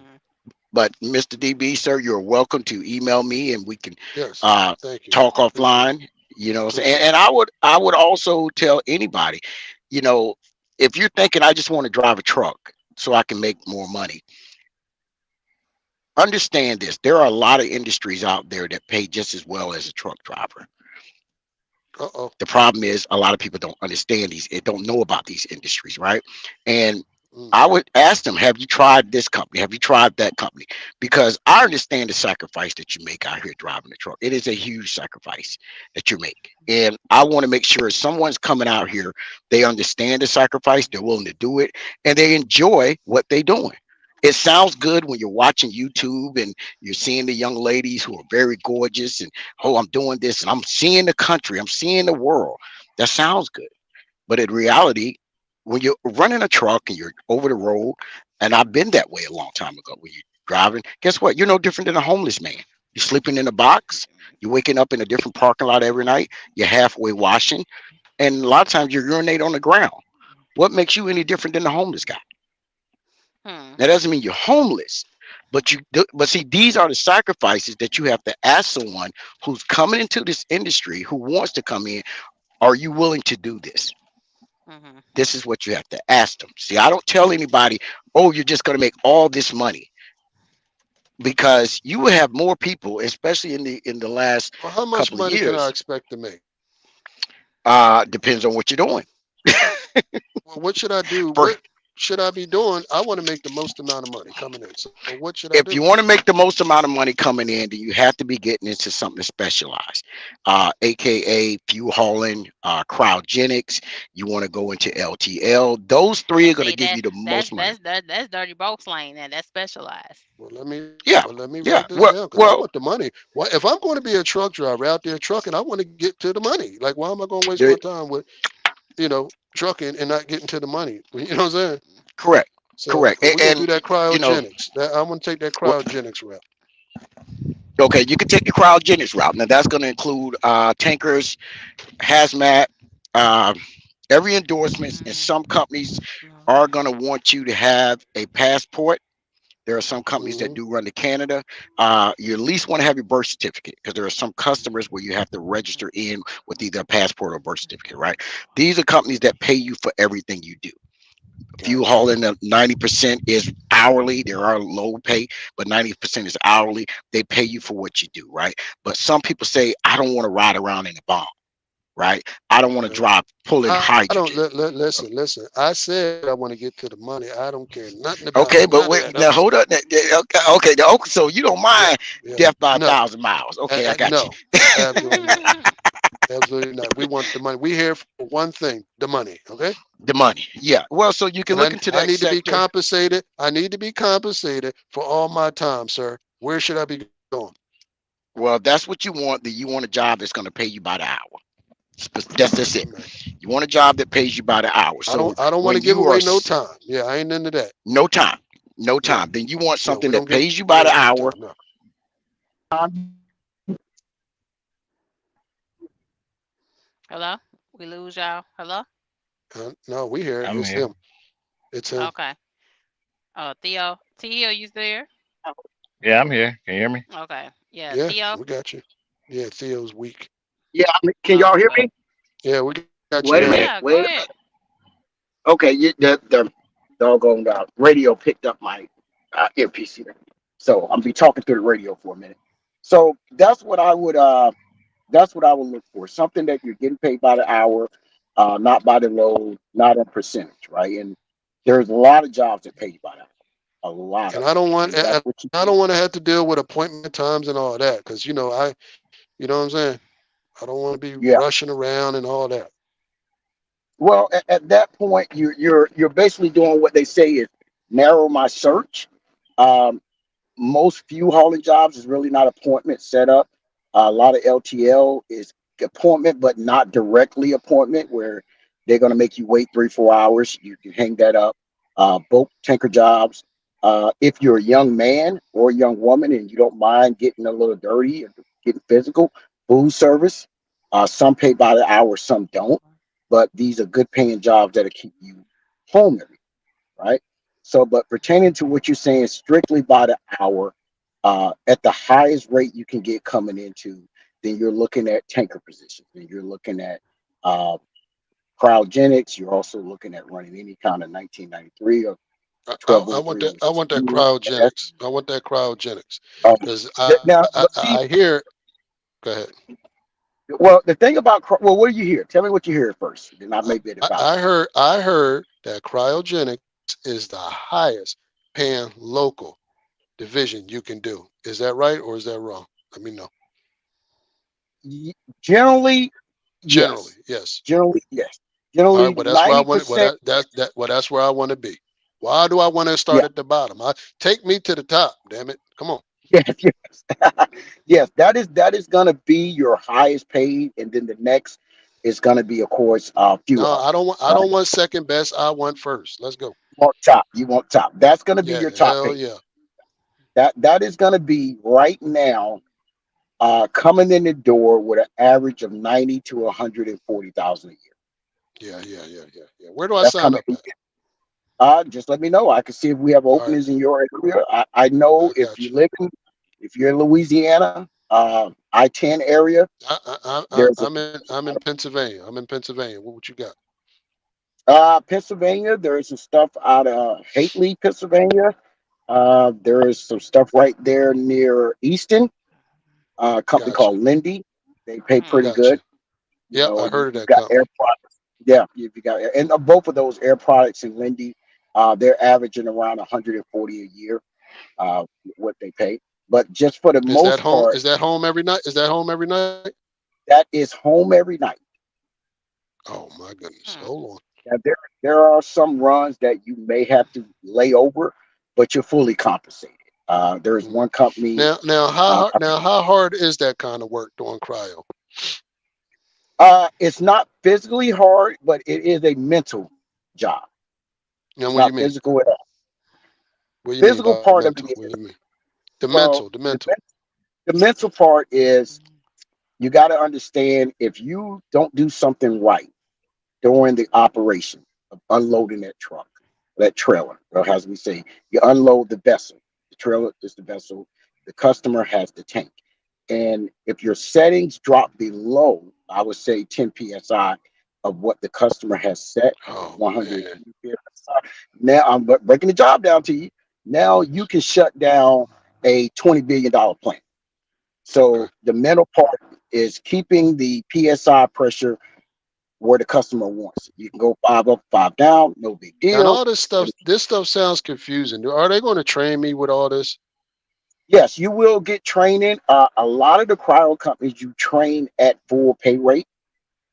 But Mr. DB, sir, you're welcome to email me and we can Yes. uh, Thank you. talk Appreciate offline. You know, it. and I would also tell anybody, you know, if you're thinking I just want to drive a truck so I can make more money, understand this. There are a lot of industries out there that pay just as well as a truck driver. Uh-oh. The problem is a lot of people don't understand these, they don't know about these industries, right? And Mm. I would ask them, have you tried this company? Have you tried that company? Because I understand the sacrifice that you make out here driving the truck. It is a huge sacrifice that you make. And I want to make sure if someone's coming out here, they understand the sacrifice, they're willing to do it, and they enjoy what they're doing. It sounds good when you're watching YouTube and you're seeing the young ladies who are very gorgeous and, oh, I'm doing this and I'm seeing the country, I'm seeing the world. That sounds good. But in reality, when you're running a truck and you're over the road, and I've been that way a long time ago, when you're driving, guess what? You're no different than a homeless man. You're sleeping in a box. You're waking up in a different parking lot every night. You're halfway washing. And a lot of times you urinate on the ground. What makes you any different than the homeless guy? Hmm. That doesn't mean you're homeless. But see, these are the sacrifices that you have to ask someone who's coming into this industry, who wants to come in. Are you willing to do this? Hmm. This is what you have to ask them. See, I don't tell anybody, oh, you're just going to make all this money, because you will have more people, especially in the last Well, how much couple of money can I years. expect to make? Depends on what you're doing. Well, what should I do? For What should I be doing? I want to make the most amount of money coming in. So what should I If do? you want to make the most amount of money coming in, then you have to be getting into something specialized, aka fuel hauling, cryogenics. You want to go into LTL. Those three And are going to see give that you the that's most money. that's that, that's dirty boat slang, and that's specialized. Yeah, Let me write yeah. this Well, down because I well, want the money. Why, if I'm going to be a truck driver out there trucking, I want to get to the money. Like, why am I going to waste my there- time with trucking and not getting to the money? You know what I'm saying? correct, So correct. we're gonna do And that you know, cryogenics. That I'm gonna take that wh- cryogenics route. okay, you can take the cryogenics route. Now that's going to include tankers, hazmat, uh, every endorsements, and Hmm. some companies are going to want you to have a passport. There are some companies that Hmm. do run to Canada. You at least want to have your birth certificate, because there are some customers where you have to register in with either a passport or birth certificate, right? These are companies that pay you for everything you do. Fuel Gotcha. hauling, 90% is hourly. There are low pay, but 90% is hourly. They pay you for what you do, right? But some people say, I don't want to ride around in a bomb, right? I don't want to Okay. drive pulling I don't hydrogen. listen. Listen. I said I want to get to the money. I don't care nothing about Okay, none but of that wait, other now stuff. hold up. Okay, okay, okay, so you don't Yeah. mind Yeah. death by a No. 1,000 miles. Okay, I got you. No. Absolutely not. Absolutely not. We want the money. We here for one thing: the money. Okay. The money. Yeah. Well, so you can And look into I that need to be sector. compensated. I need to be compensated for all my time, sir. Where should I be going? Well, if that's what you want, then you want a job that's going to pay you by the hour. That's it. Amen. You want a job that pays you by the hour. So I don't want when to give you are away no time. Yeah, I ain't into that. no time, no Yeah, time, then you want yeah, we something don't that give pays you by away the no hour. time. No, Hello? We lose y'all. Hello? no, we hear it. I'm It's here. him. It's him. Okay. Theo. Theo, you there? Yeah, I'm here. Can you hear me? Okay. Yeah, Yeah, Theo. we got you. Yeah, Theo's weak. Yeah, can y'all Oh, hear okay. me? Yeah, we got you now. Wait a minute. Yeah, go Wait. ahead. Okay, the doggone radio picked up my earpiece here, so I'm gonna be talking through the radio for a minute. So that's what I would look for. Something that you're getting paid by the hour, not by the load, not a percentage, right? And there's a lot of jobs that pay you by the hour, a lot And of I them, don't want and that's what you I don't do. want to have to deal with appointment times and all that because you know what I'm saying. I don't want to be Yeah. rushing around and all that. Well, at that point, you're basically doing what they say is narrow my search. Um, Most few hauling jobs is really not appointment set up. A lot of LTL is appointment, but not directly appointment, where they're going to make you wait 3 4 hours. You can hang that up. Boat tanker jobs. If you're a young man or a young woman and you don't mind getting a little dirty and getting physical, food service. Some pay by the hour, some don't. But these are good paying jobs that'll keep you home every right? So, but pertaining to what you're saying, strictly by the hour, at the highest rate you can get coming into, then you're looking at tanker positions. Then you're looking at uh, cryogenics. You're also looking at running any kind of 1993 or I want 1203 that. on I want that steel. That's cryogenics. I want that cryogenics um, because now, but see, I hear. Go ahead. well, the thing about well, what do you hear? Tell me what you hear first, then I may be able to vouch for I heard that cryogenics is the highest paying local division you can do. Is that right or is that wrong? Let me know. you. Generally, Generally, yes. yes. Generally, yes. All Generally, right. Well, that's where I want it. 90%. Well, that's where I want to be. Why do I want to Yeah. start at the bottom? Take me to the top. Damn it! Come on. Yes, yes, yes. That is gonna be your highest paid, and then the next is gonna be, of course, fuel No, haul. I Right? don't want second best. I want first. Let's go. You want top. You want top. That's gonna be Yeah. your top Hell pay. yeah. That is gonna be right now, coming in the door with an average of 90 to 140,000 a year. Yeah. Yeah. Yeah. Yeah. Yeah. Where do I That's sign coming. up at? Just let me know. I can see if we have All right. openings in your area. I know I got you. if you're in Louisiana, I-10 area, there's a I'm in Pennsylvania. I'm in Pennsylvania. What you got? Pennsylvania. There is some stuff out of Hately, Pennsylvania. There is some stuff right there near Easton. A company Got you. called Lindy. They pay pretty Mm. Got good. you. Yep. I heard of You've that got Air company. Products. Yeah, you got and both of those Air Products and Lindy, they're averaging around 140 a year. What they pay, but just for the Is that most home? part, Is that home every night? Is that home every night? that is home every night. Oh my goodness. Hmm. Hold on. Now, there are some runs that you may have to lay over, but you're fully compensated. There's Mm. one company. Now how hard is that kind of work doing cryo? It's not physically hard, but it is a mental job. Now It's what do you not mean? physical at all. What do you mean Physical by part of mental? it What do you is, mean? well, The mental. the mental part is you got to understand if you don't do something right during the operation of unloading that truck, that trailer, or as we say, you unload the vessel. The trailer is the vessel. The customer has the tank. And if your settings drop below, I would say 10 psi of what the customer has set, which is Oh 100 man. psi, now I'm breaking the job down to you. Now you can shut down a $20 billion plant. Okay. So the mental part is keeping the psi pressure where the customer wants it. You can go five up, five down, no big And deal. all And this stuff sounds confusing. Are they going to train me with all this? yes, you will get training. A lot of the cryo companies you train at full pay rate.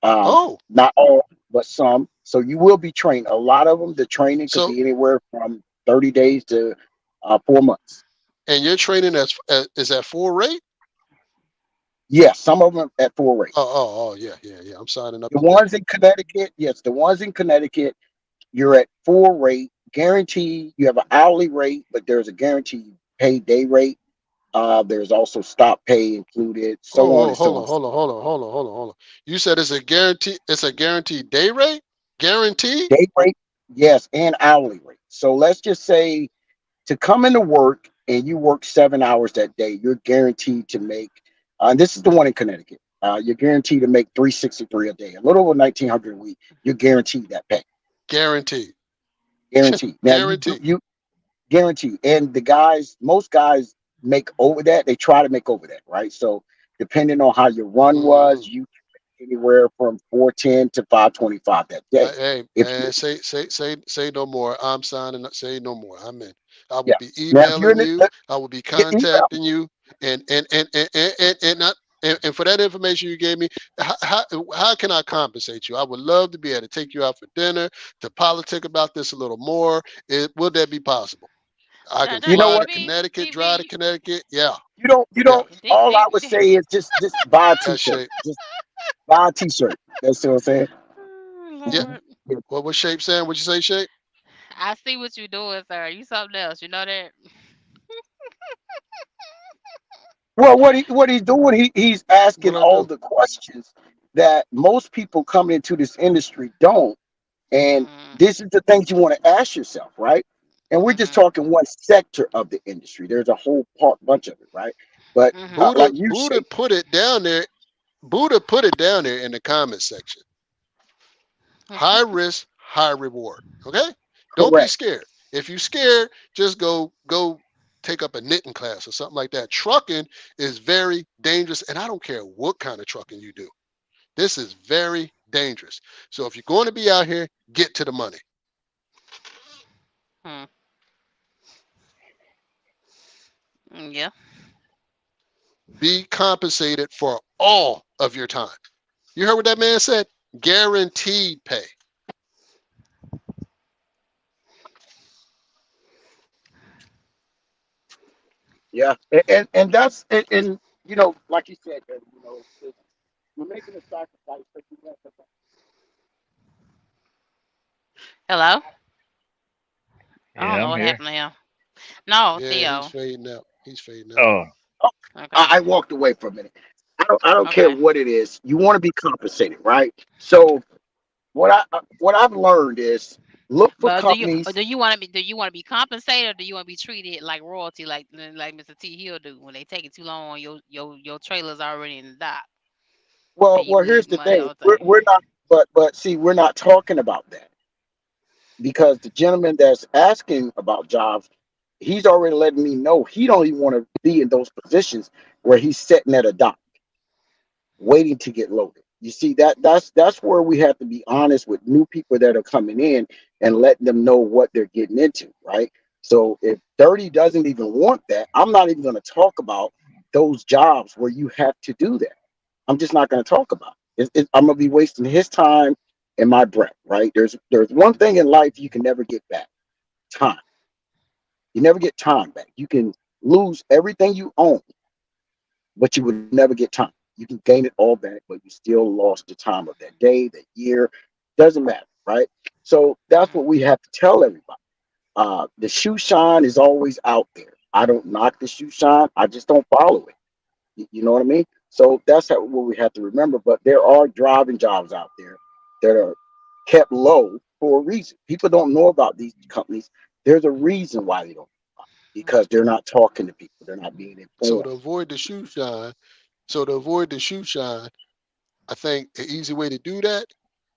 Oh, Not all, but some. So you will be trained. A lot of them, the training could so be anywhere from 30 days to 4 months. and your training is at full rate? Yes, some of them at full rate. Oh, yeah, yeah, yeah. I'm signing up The today. ones in Connecticut, yes, the ones in Connecticut, you're at full rate, guaranteed. You have an hourly rate, but there's a guaranteed pay day rate. There's also stop pay included, so on Oh, and oh, so hold on. on, hold on, hold on, hold on, hold on, hold on. You said it's a guarantee. It's a guaranteed day rate. Guaranteed. Day rate, yes, and hourly rate. So let's just say to come into work and you work 7 hours that day, you're guaranteed to make. And this is the one in Connecticut. You're guaranteed to make 363 a day, a little over 1,900 a week. You're guaranteed that pay, Guaranteed. guaranteed. Now Guaranteed. you guaranteed, and the guys, most guys make over that. They try to make over that, right? So depending on how your run Hmm. was, you anywhere from 410 to 525 that day. Hey, If you, man, say no more. I'm signing up. Say no more. I'm in. I will yeah. be Now if you're emailing in you. it, I will be get email. contacting you, and not. And for that information you gave me, how can I compensate you? I would love to be able to take you out for dinner to politic about this a little more. Would that be possible? I can You That know fly to what? Connecticut, drive to DV, Connecticut. Yeah, You yeah. don't. All I would say is just buy a That's t-shirt. shape. Just buy a t-shirt. That's what I'm saying. oh, Yeah. Lord. What was shape saying? What you say, shape? I see what you're doing, sir. You something else. You know that? Well, what he's doing, he's What asking I all do? the questions that most people coming into this industry don't. And Mm, this is the things you want to ask yourself, right? And we're just mhm, talking one sector of the industry. There's a whole bunch of it, right? But mhm, Buddha like you Buddha say, put it down there. Buddha put it down there in the comment section. High risk, high reward. Okay? Don't be correct, scared. If you're scared, just go take up a knitting class or something like that. Trucking is very dangerous, and I don't care what kind of trucking you do. This is very dangerous. So if you're going to be out here, get to the money. mm, yeah. Be compensated for all of your time. You heard what that man said? Guaranteed pay. yeah, and that's and you know, like you said, you know, you're making a sacrifice, but you have to. Hello? I don't Yeah, know I'm what here. happened to him. No, Yeah, he's Theo. fading out. He's fading out. Oh, Oh, Okay. I walked away for a minute. I don't care Okay. what it is. You want to be compensated, right? So what I've learned is look for But companies. do you want to be compensated, or do you want to be treated like royalty, like Mr. T Hill do when they take it too long on your trailer's already in the dock and you Well, here's need the money thing. all the time? We're not, but see, we're not talking about that because the gentleman that's asking about jobs, he's already letting me know he don't even want to be in those positions where he's sitting at a dock waiting to get loaded. You see that's where we have to be honest with new people that are coming in and letting them know what they're getting into, right? So if Dirty doesn't even want that, I'm not even going to talk about those jobs where you have to do that. I'm just not going to talk about I'm going to be wasting his time and my breath, right? There's one thing in life you can never get back: time. You never get time back. You can lose everything you own, but you will never get time. You can gain it all back, but you still lost the time of that day, that year. Doesn't matter, right? So that's what Mm, we have to tell everybody. The shoe shine is always out there. I don't knock the shoe shine. I just don't follow it. You know what I mean? So that's what we have to remember. But there are driving jobs out there that are kept low for a reason. People don't know about these companies. There's a reason why they don't, because they're not talking to people. They're not being So to informed. avoid the shoe shine, so to avoid the shoe shine, I think an easy way to do that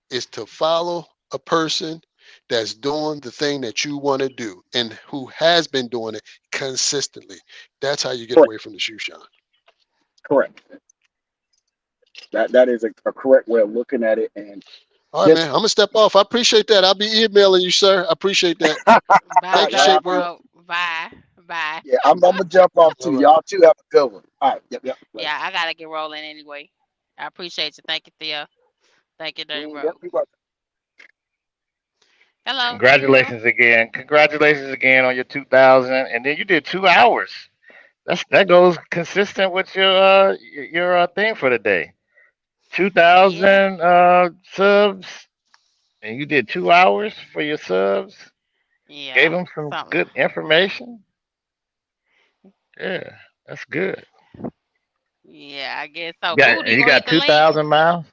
is to follow a person that's doing the thing that you want to do and who has been doing it consistently. That's how you get Correct. away from the shoe shine. Correct. That is a correct way of looking at it. And All right, man. just I'm gonna step off. I appreciate that. I'll be emailing you, sir. I appreciate that. bye, Thank you, Dirty Shape World. Bro. Bye. Bye. yeah, I'm gonna jump off All too. right. Y'all too have a good one. All right. Yep. Yep. Later. Yeah, I gotta get rolling anyway. I appreciate you. Thank you, Theo. Thank you, Dirty Bro. Yep. You got Hello, T Hill. congratulations again. Congratulations again on your 2000. And then you did 2 hours. that goes consistent with your thing for the day. Two Yeah, thousand subs, and you did 2 hours for your subs. Gave yeah, them some something. good information. Yeah, that's good. Yeah, I guess so. You got Booty, and you you gonna hit got the two link? thousand miles.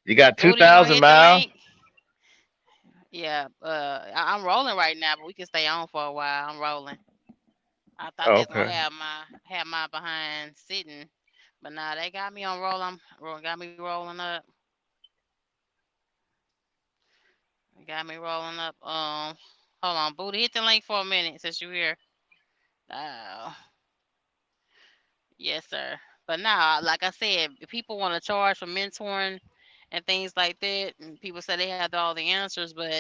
You got two Booty, you gonna thousand hit the miles. link? Yeah, I'm rolling right now, but we can stay on for a while. I'm rolling. I thought they was gonna Okay. have my behind sitting, but nah, they got me on roll. Got me rolling up. Got me rolling up. Hold on, Booty, hit the link for a minute since you here. Oh, yes, sir. But now, like I said, if people want to charge for mentoring and things like that, and people say they have all the answers, but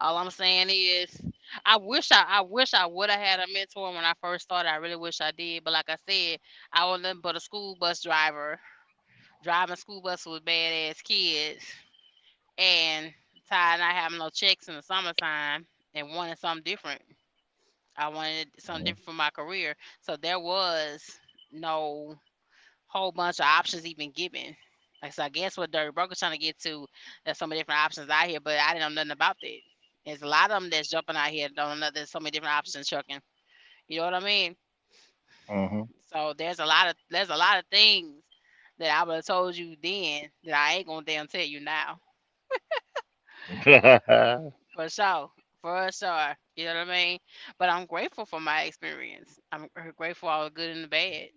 all I'm saying is, I wish I would have had a mentor when I first started. I really wish I did. But like I said, I was nothing but a school bus driver, driving school buses with badass kids, and tired of not having no checks in the summertime and wanting something different. I wanted something Mhm. different for my career. So there was no whole bunch of options even given. Like, so I guess what Dirty Broker's trying to get to, there's so many different options out here, but I didn't know nothing about that. There's a lot of them that's jumping out here. Don't know there's so many different options trucking. You know what I mean? Mhm. So there's a lot of things that I would have told you then that I ain't gonna damn tell you now. For sure. For sure. You know what I mean? But I'm grateful for my experience. I'm grateful all the good and the bad.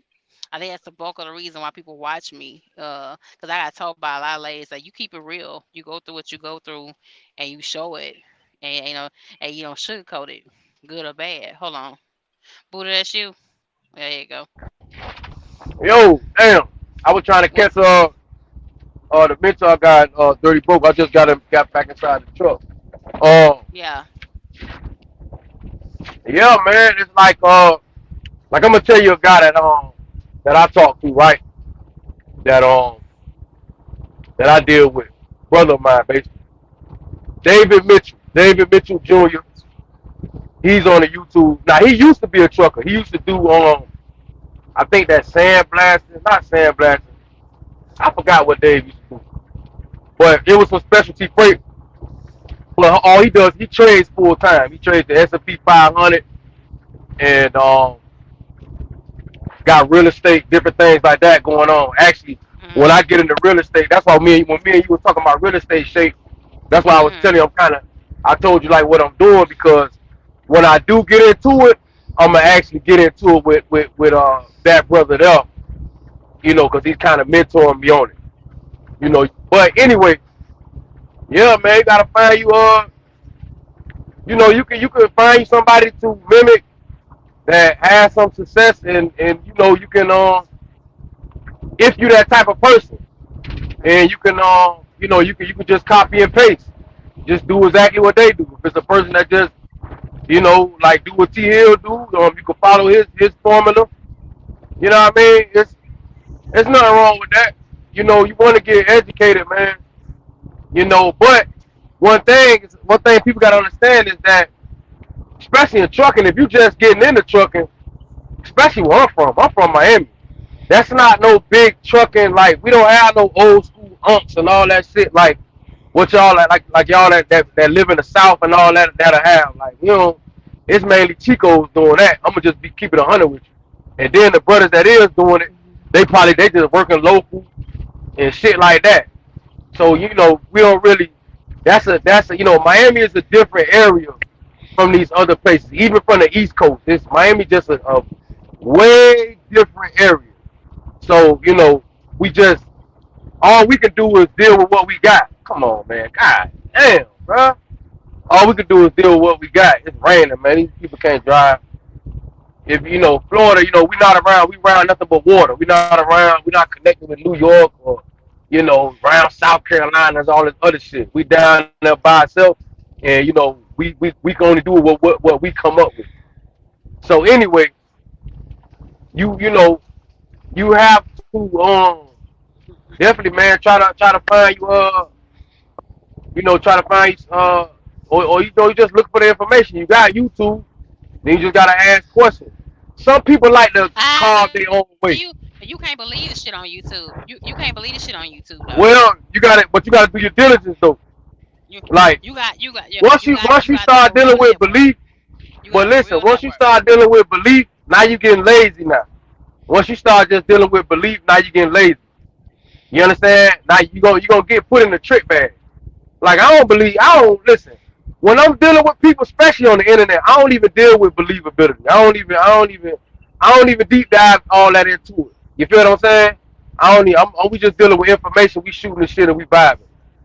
I think that's the bulk of the reason why people watch me. Cause I got told by a lot of ladies that you keep it real. You go through what you go through, and you show it, and and you don't sugarcoat it, good or bad. Hold on, Buddha, that's you. There you go. Yo, damn. I was trying to What? catch the mentor guy, Dirty Broke. I just got back inside the truck. Um, Yeah. yeah, man. It's like I'm gonna tell you a guy that I talk to, right? That that I deal with, brother of mine, basically. David Mitchell Jr. He's on the YouTube. Now he used to be a trucker. He used to do I think that sandblasting, not sandblasting. I forgot what Dave used to do, but it was some specialty freight. Well, all he does, he trades full time. He trades the S&P 500 and got real estate, different things like that going on. Actually, when Mhm. I get into real estate, that's why when me and you were talking about real estate shape, that's why I was Mhm. telling you I told you like what I'm doing because when I do get into it, I'm gonna actually get into it with that brother there, because he's kind of mentoring me on it. But anyway, yeah, man, you gotta find you can find you somebody to mimic that has some success and you can if you that type of person and you can just copy and paste. Just do exactly what they do. If it's a person that just like do what T Hill do, you can follow his formula. You know what I mean? It's nothing wrong with that. You want to get educated, man. But one thing people gotta understand is that especially in trucking, if you just getting into trucking, especially where I'm from Miami. That's not no big trucking. Like we don't have no old school umps and all that shit. Like what y'all like y'all that live in the South and all that'll have. Like it's mainly Chicos doing that. I'm gonna just be keeping 100 with you. And then the brothers that is doing it, they just working local and shit like that. So we don't really. That's a Miami is a different area from these other places, even from the East Coast. It's Miami just a way different area. So, we just all we can do is deal with what we got. Come on, man. God damn, bro. All we can do is deal with what we got. It's raining, man. These people can't drive. If Florida, we not around. We around nothing but water. We not around. We not connected with New York or around South Carolina and all this other shit. We down there by ourselves, and we can only do what we come up with. So anyway, you know you have to definitely, man, try to find try to find or you just look for the information. You got YouTube, then you just gotta ask questions. Some people like to Ah, carve their own way. you can't believe the shit on YouTube. You can't believe the shit on YouTube though. Well, you got it, but you got to do your diligence though. You Like yeah, once you you got to do start the dealing real with network. belief, You got but to do the listen, real once you network. start dealing with belief, now you getting lazy now. Once you start just dealing with belief, now you getting lazy. You understand? Now you gonna get put in the trick bag. Like I don't listen. When I'm dealing with people, especially on the internet, I don't even deal with believability. I don't even deep dive all that into it. You feel what I'm saying? I don't even, we just dealing with information. We shooting the shit and we vibing.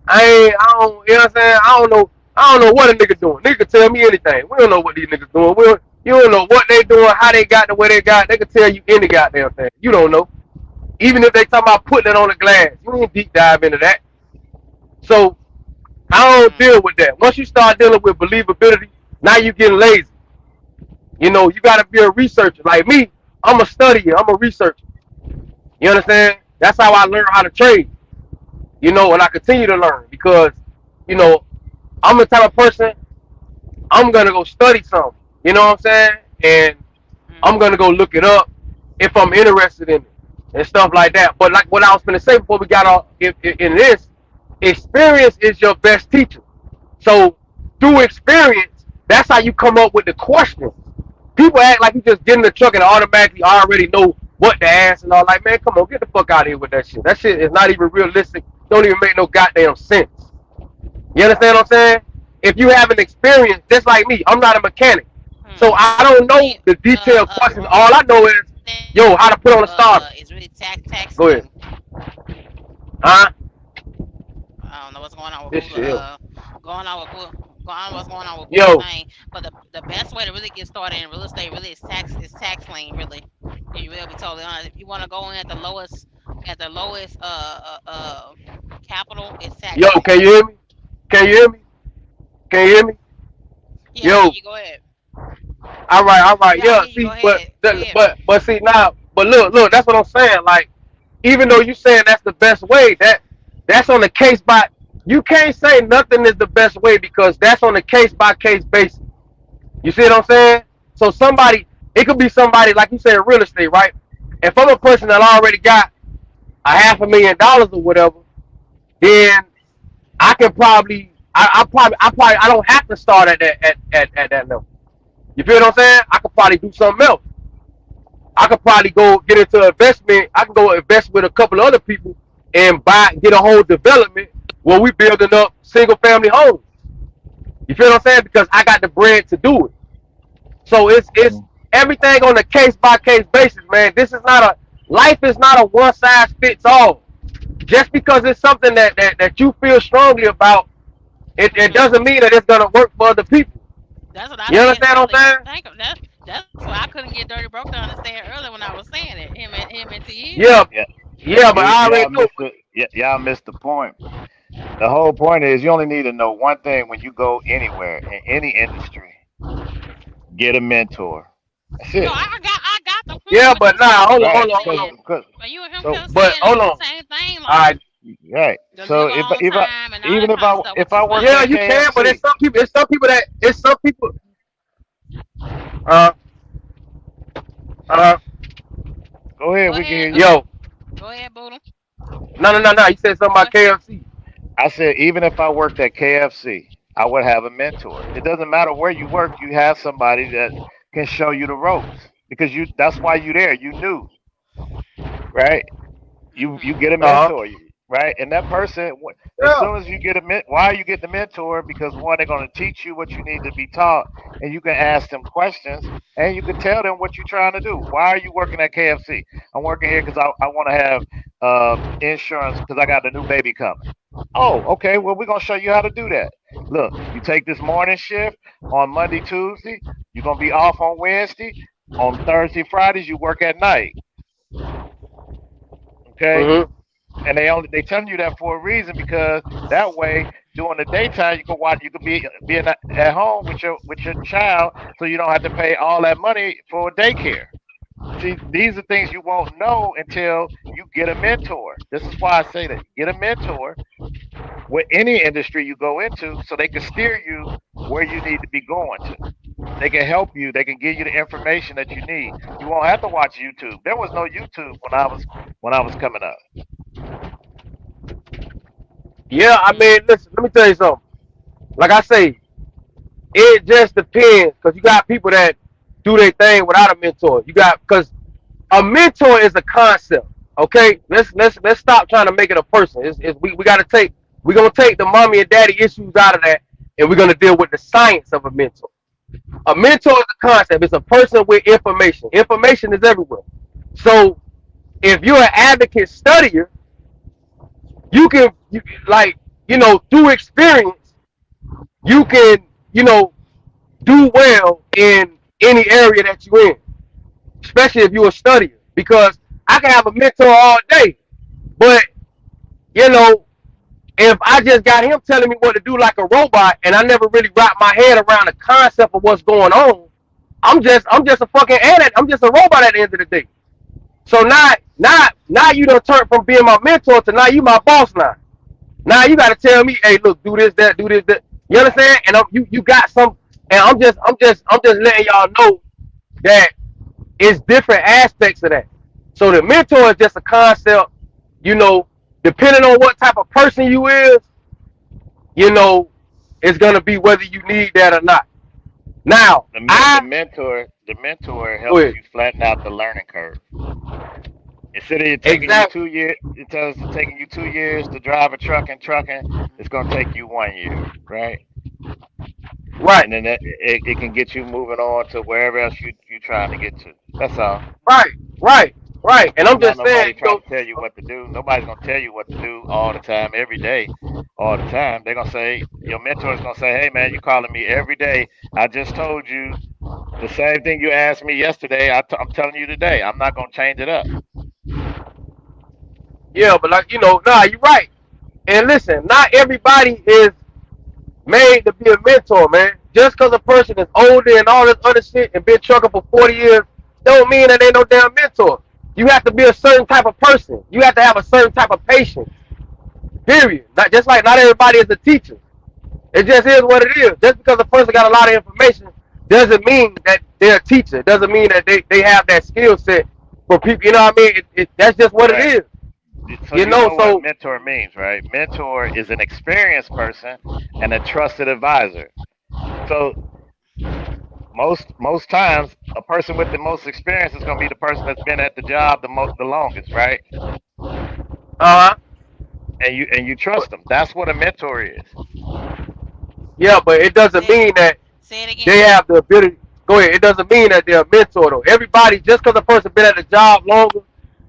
I don't, you know what I'm saying? I don't know what a nigga doing. Nigga tell me anything. We don't know what these niggas doing. You don't know what they doing, how they got to where they got. They can tell you any goddamn thing. You don't know. Even if they talking about putting it on the glass, you ain't deep dive into that. So I don't Mm. deal with that. Once you start dealing with believability, now you getting lazy. You know, you gotta be a researcher. Like me, I'm a studier, I'm a researcher. You understand? That's how I learn how to trade. You know, and I continue to learn because, you know, I'm the type of person I'm gonna go study something. You know what I'm saying? And I'm Mm. gonna go look it up if I'm interested in it and stuff like that. But like what I was gonna say before we got off in this, experience is your best teacher. So through experience, that's how you come up with the questions. People act like you just get in the truck and automatically already know what to ask and all. Like, man, come on, get the fuck out of here with that shit. That shit is not even realistic. Don't even make no goddamn sense. You understand what I'm saying? If you have an experience, just like me, I'm not a mechanic. So Mm. I don't know See, the detailed questions. All I know is, running yo, how to put on a starter. is really taxing. Go ahead. Huh? I don't know what's going on with This Buddha. shit here. Going on with Buddha. Going on what's going on with Buddha Yo, thing. But the best way to really get started in real estate really is tax lien really. You will be totally honest. If you want to go in at the lowest capital, it's yo, tax lien. can you hear me? Can you hear me? Can you hear me? Yeah, I hear Yo, you. Go ahead. all right, Yeah, I yeah. hear you. Go See, ahead. Go ahead. but see now, but look, that's what I'm saying. Like, even though you saying that's the best way, that's on a case by. You can't say nothing is the best way because that's on a case by case basis. You see what I'm saying? So somebody, it could be somebody like you said, real estate, right? If I'm a person that already got $500,000 or whatever, then I can probably, I don't have to start at at that level. You feel what I'm saying? I could probably do something else. I could probably go get into investment. I can go invest with a couple of other people and get a whole development where we building up single family homes. You feel what I'm saying? Because I got the bread to do it. So it's everything on a case by case basis, man. This is not a life is not a one size fits all. Just because it's something that you feel strongly about, it Mhm. doesn't mean that it's gonna work for other people. That's what I You said understand what I'm earlier. saying? Think of that. That's why I couldn't get Dirty Broke to understand earlier when I was saying it. Him and TU. Yeah, Yeah, yeah, but I already y'all know. missed y'all missed the point. The whole point is you only need to know one thing when you go anywhere in any industry. Get a mentor. That's No, it. I got the point, Yeah, but but you nah, still hold on, kept Right? hold on, hold Because saying, on. but you and him So, kept but saying hold the on. same thing, All like right. right. to live So a long time and all that even kind of stuff. What you if I explain? worked Yeah, at you can, but KFC, it's some people. Uh, uh, go ahead. Go We can ahead, hear you. yo, go ahead, Buddha. no. You said something Go about ahead. KFC. I said even if I worked at KFC, I would have a mentor. It doesn't matter where you work. You have somebody that can show you the ropes because you. That's why you there. You knew, right? You Mhm. get a Uh huh. mentor, right? And that person, as Yeah. soon as you get why you get the mentor? Because one, they're going to teach you what you need to be taught, and you can ask them questions, and you can tell them what you're trying to do. Why are you working at KFC? I'm working here because I want to have insurance because I got a new baby coming. Oh, okay. Well, we're gonna show you how to do that. Look, you take this morning shift on Monday, Tuesday. You're gonna be off on Wednesday. On Thursday, Fridays, you work at night. Okay, Mhm. and they telling you that for a reason because that way during the daytime you can watch you can be at home with your child so you don't have to pay all that money for daycare. See, these are things you won't know until you get a mentor. This is why I say that get a mentor with any industry you go into so they can steer you where you need to be going to. They can help you. They can give you the information that you need. You won't have to watch YouTube. There was no YouTube when I was coming up. Yeah, I mean, listen, let me tell you something. Like I say, it just depends because you got people that do their thing without a mentor. You got because a mentor is a concept. Okay, let's stop trying to make it a person. We got to take we're gonna take the mommy and daddy issues out of that, and we're gonna deal with the science of a mentor. A mentor is a concept. It's a person with information. Information is everywhere. So if you're an advocate studier, you like through experience, you can do well in any area that you're in, especially if you're a studier. Because I can have a mentor all day, but you know, if I just got him telling me what to do like a robot, and I never really wrap my head around the concept of what's going on, I'm just a fucking addict. I'm just a robot at the end of the day. So now you done turn from being my mentor to now you my boss now. Now you got to tell me, hey, look, do this, that, do this, that. You understand? And you got some, and I'm just letting y'all know that it's different aspects of that. So the mentor is just a concept, you know, depending on what type of person you is, you know, it's gonna be whether you need that or not. Now, The mentor go helps ahead. you flatten out the learning curve. Instead of it taking you Exactly. 2 years, it tells it taking you 2 years to drive a trucking, it's gonna take you 1 year, right? Right. And then it can get you moving on to wherever else you trying to get to. That's all. Right. Right. Right. And It's I'm not just saying, nobody trying to tell you what to do. Nobody's gonna tell you what to do all the time, every day, all the time. They're gonna say your mentor is gonna say, "Hey man, you calling me every day? I just told you the same thing you asked me yesterday. I'm telling you today. I'm not gonna change it up." yeah, but like nah, you're right. And listen, not everybody is made to be a mentor, man. Just because a person is older and all this other shit and been trucking for 40 years, don't mean that they no damn mentor. You have to be a certain type of person. You have to have a certain type of patience. Period. Not just like not everybody is a teacher. It just is what it is. Just because a person got a lot of information doesn't mean that they're a teacher. It doesn't mean that they have that skill set for people. You know what I mean? That's just what it Right. is. So You you know, know what so mentor means, right? Mentor is an experienced person and a trusted advisor. So most times, a person with the most experience is going to be the person that's been at the job the longest, right? uh huh. And you trust them. That's what a mentor is. Yeah, but it doesn't Say mean that say it they again. have the ability. Go ahead. It doesn't mean that they're a mentor though. Everybody, just because a person been at a job longer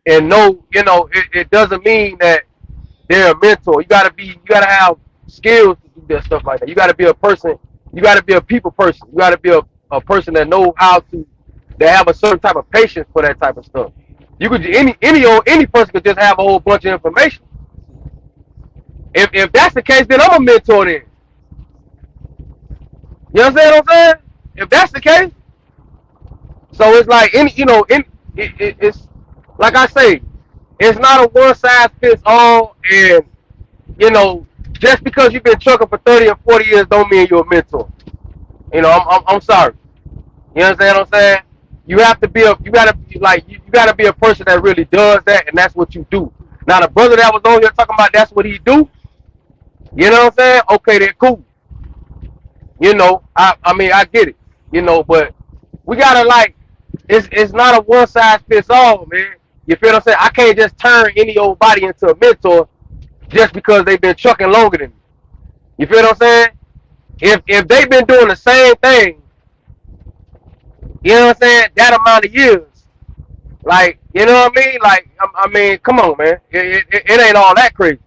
and know, it doesn't mean that they're a mentor. You gotta have skills to do that stuff like that. You gotta be a person. You gotta be a people person. You gotta be a person that know how to, that have a certain type of patience for that type of stuff. You could any person could just have a whole bunch of information. If that's the case, then I'm a mentor. Then you understand what I'm saying? If that's the case, so it's like it's like I say, it's not a one size fits all, and you know, just because you've been trucking for 30 or 40 years don't mean you're a mentor. I'm sorry. You understand what I'm saying? You gotta be like you gotta be a person that really does that, and that's what you do. Now the brother that was on here talking about that's what he do. You know what I'm saying? Okay, then cool. I mean I get it. But we gotta like it's not a one size fits all, man. You feel what I'm saying? I can't just turn any old body into a mentor just because they've been trucking longer than me. You feel what I'm saying? If they've been doing the same thing, you know what I'm saying, that amount of years, like you know what I mean? Like I mean, come on, man. It ain't all that crazy.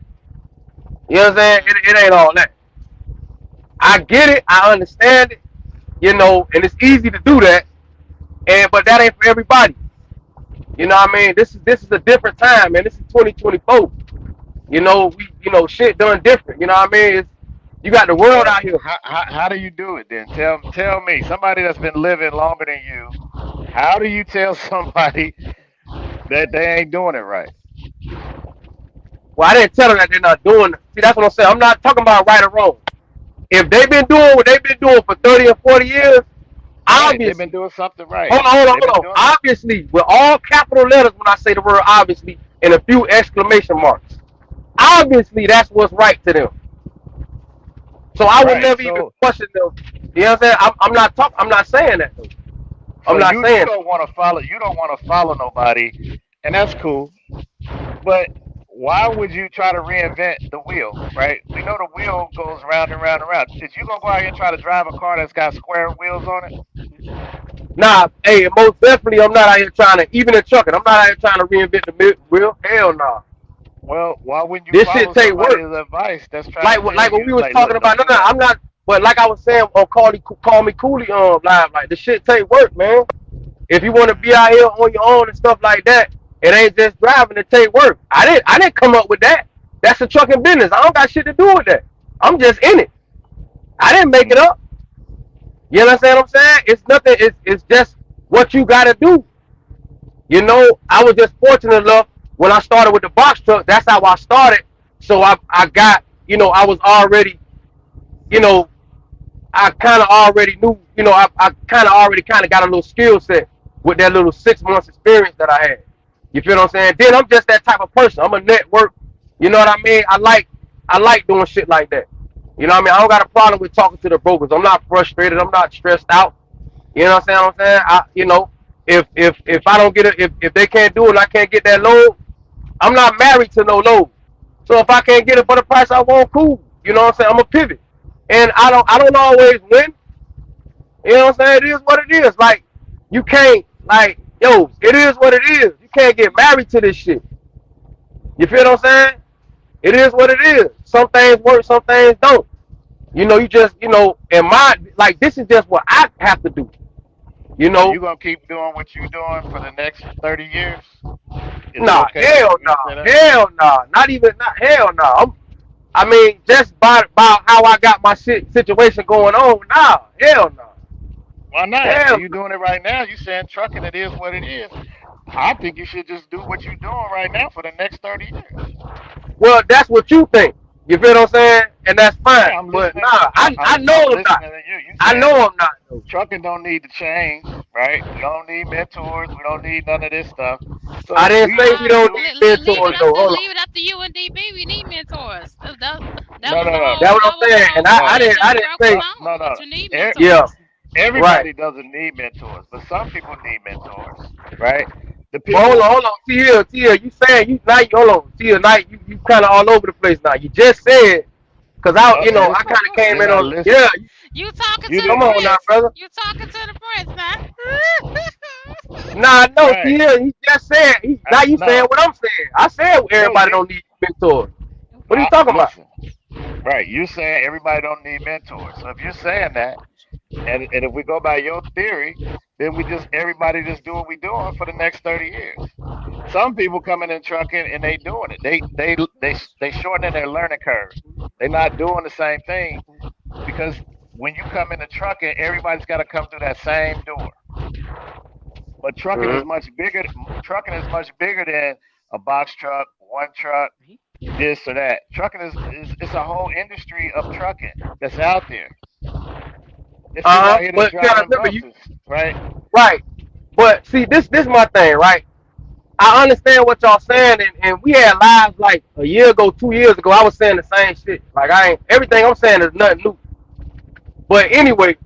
You know what I'm saying? Mm. It ain't all that. I get it. I understand it. And it's easy to do that. But that ain't for everybody. You know what I mean? This is a different time, man. This is 2024. Shit done different. You know what I mean? You got the world Well, out here. how do you do it then? Tell me, somebody that's been living longer than you, how do you tell somebody that they ain't doing it right? Well, I didn't tell them that they're not doing it. See, that's what I'm saying. I'm not talking about right or wrong. If they've been doing what they've been doing for 30 or 40 years, right. They've been Obviously, doing something right. hold on, hold on, They've been hold on. doing. Obviously, with all capital letters when I say the word obviously and a few exclamation marks. Obviously, that's what's right to them. So I would Right. never even So question them. You know what I'm saying? I'm not talking. I'm not saying that though. I'm so not you saying don't want to follow. You don't want to follow nobody, and that's cool. But why would you try to reinvent the wheel? Right? We know the wheel goes round and round and round. Is you gonna go out here and try to drive a car that's got square wheels on it? that. Nah, hey, most definitely, I'm not out here trying to even in trucking. I'm not out here trying to reinvent the wheel. Hell no. Well, why wouldn't you This shit follow take work. somebody's advice that's trying to Like tell like what we you, was like, talking look, about. don't No, do no, that? I'm not. But like I was saying on call me Cooley live. Like the shit take work, man. If you want to be out here on your own and stuff like that, it ain't just driving. It take work. I didn't come up with that. That's a trucking business. I don't got shit to do with that. I'm just in it. I didn't make it Mm, up. You understand what I'm saying? It's nothing. It's just what you got to do. You know, I was just fortunate enough when I started with the box truck. That's how I started. So I got, I was already, you know, I kind of already knew, I kind of already kind of got a little skill set with that little 6 months experience that I had. You feel what I'm saying? Then I'm just that type of person. I'm a network. You know what I mean? I like doing shit like that. You know what I mean? I don't got a problem with talking to the brokers. I'm not frustrated. I'm not stressed out. You know what I'm saying? If I don't get it, if they can't do it and I can't get that load, I'm not married to no load. So if I can't get it for the price I want, cool. You know what I'm saying? I'm a pivot. And I don't always win. You know what I'm saying? It is what it is. Like, you can't, like, yo, it is what it is. You can't get married to this shit. You feel what I'm saying? It is what it is. Some things work, some things don't. You just, in my, like, this is just what I have to do. You Are know, you gonna keep doing what you're doing for the next 30 years? Is it nah, okay for hell you to say nah, that? hell nah, not even, not, hell nah. I mean, just about how I got my situation going on, nah, hell nah, Why not? hell You nah. doing it right now? You saying trucking? It is what it is. I think you should just do what you're doing right now for the next 30 years. Well, that's what you think. You feel what I'm saying? And that's fine. Yeah, I'm But listening. nah, I I'm know I'm not. listening to you. You I saying know I'm not though. trucking don't need to change, right? We don't need mentors. We don't need none of this stuff. I So didn't we say just we Nah, don't do. need leave mentors it up though. to Hold on. UNDB. We need mentors. That No, was no, the no, That's whole what that I'm was the saying. whole And no, I point. didn't That I the didn't truck was say no, on, no. but you need yeah, mentors. right. Everybody doesn't need mentors, but some people need mentors, right? The But hold people. on, hold on. Tia, you saying you now you hold on, Tia, now you kinda all over the place now. You just said cause I Listen, kinda came you're in not on yeah, listening. You talking You to the come didn't. on now, prince. brother. You talking to the prince now. Nah, no, Right. Tia, he just said now you saying No, what I'm saying. I said no. everybody don't need mentors. What are you I talking about? listen. Right. You saying everybody don't need mentors. So if you're saying that, and if we go by your theory, then we just everybody just do what we doing for the next 30 years. Some people coming in trucking and they doing it. They shortening their learning curve. They're not doing the same thing because when you come into trucking, everybody's got to come through that same door. But trucking is Mm-hmm. much bigger. Trucking is much bigger than a box truck, one truck, this or that. Trucking is it's a whole industry of trucking that's out there. There's people out here that's But you gotta driving remember you buses, right? right. But see this my thing, right? I understand what y'all saying and we had lives like a year ago, 2 years ago, I was saying the same shit. Like I ain't everything I'm saying is nothing new. But anyway,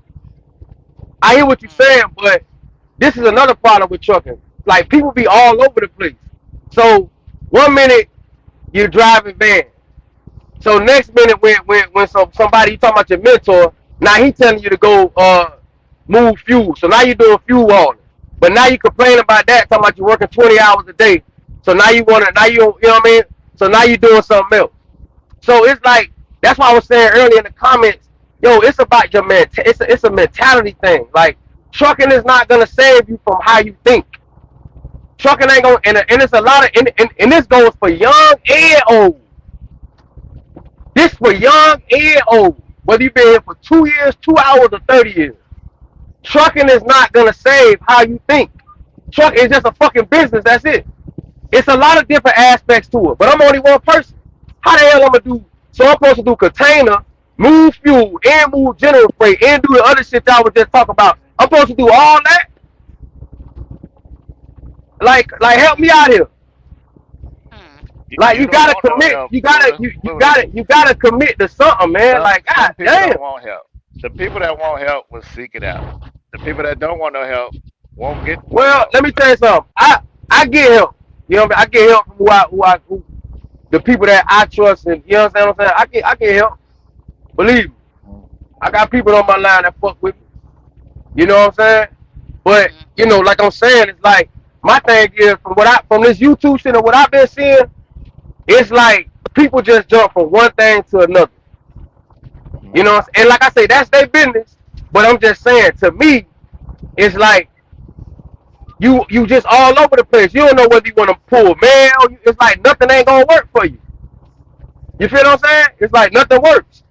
I hear what you're Mm. saying, but this is another problem with trucking. Like people be all over the place. So 1 minute you're driving van. So next minute when somebody you talking about your mentor, now he telling you to go move fuel. So now you're doing fuel hauling. But now you complain about that, talking about you working 20 hours a day. So now you know what I mean? So now you're doing something else. So it's like that's why I was saying earlier in the comments, yo, it's about your it's a mentality thing. Like trucking is not gonna save you from how you think. Trucking ain't gonna and it's a lot of and this goes for young and old. This for young and old. Whether you've been here for 2 years, 2 hours, or 30 years. Trucking is not gonna save how you think. Trucking is just a fucking business. That's it. It's a lot of different aspects to it. But I'm only one person. How the hell I'm gonna do? So I'm supposed to do container, move fuel, and move general freight, and do the other shit y'all was just talking about I'm supposed to do all that. Like help me out here. Hmm. Like You you don't gotta want no commit. help, You gotta Buddha. you Buddha. gotta you gotta commit to something, man. Like God Some people damn. don't want help. The people that want help will seek it out. The people that don't want no help won't get no Well, help. let me tell you something. I get help. You know what I mean? I get help from who the people that I trust, and you know what I'm saying. I get help. Believe me, I got people on my line that fuck with me. You know what I'm saying? But Hmm. you know, like I'm saying, it's like my thing is from this YouTube shit and what I've been seeing, it's like people just jump from one thing to another. You Mhm. know, and like I say, that's their business. But I'm just saying, to me, it's like you just all over the place. You don't know whether you want to pull male. It's like nothing ain't gonna work for you. You feel what I'm saying? It's like nothing works.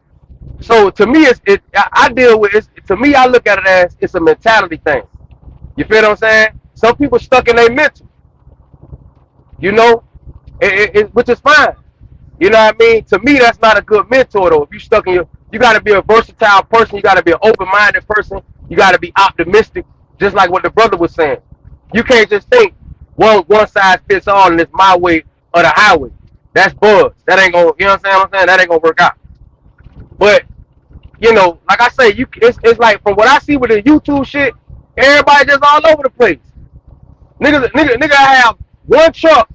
So Hmm. to me, I deal with it. To me, I look at it as it's a mentality thing. You feel what I'm saying? Some people stuck in their mental. You know, which is fine. You know what I mean? To me, that's not a good mentor though. If you stuck in you got to be a versatile person. You got to be an open-minded person. You got to be optimistic, just like what the brother was saying. You can't just think one size fits all and it's my way or the highway. That's buzz. That ain't gonna. You know what I'm saying? That ain't gonna work out. But you know, like I say, it's like from what I see with the YouTube shit, everybody just all over the place. Nigga have one truck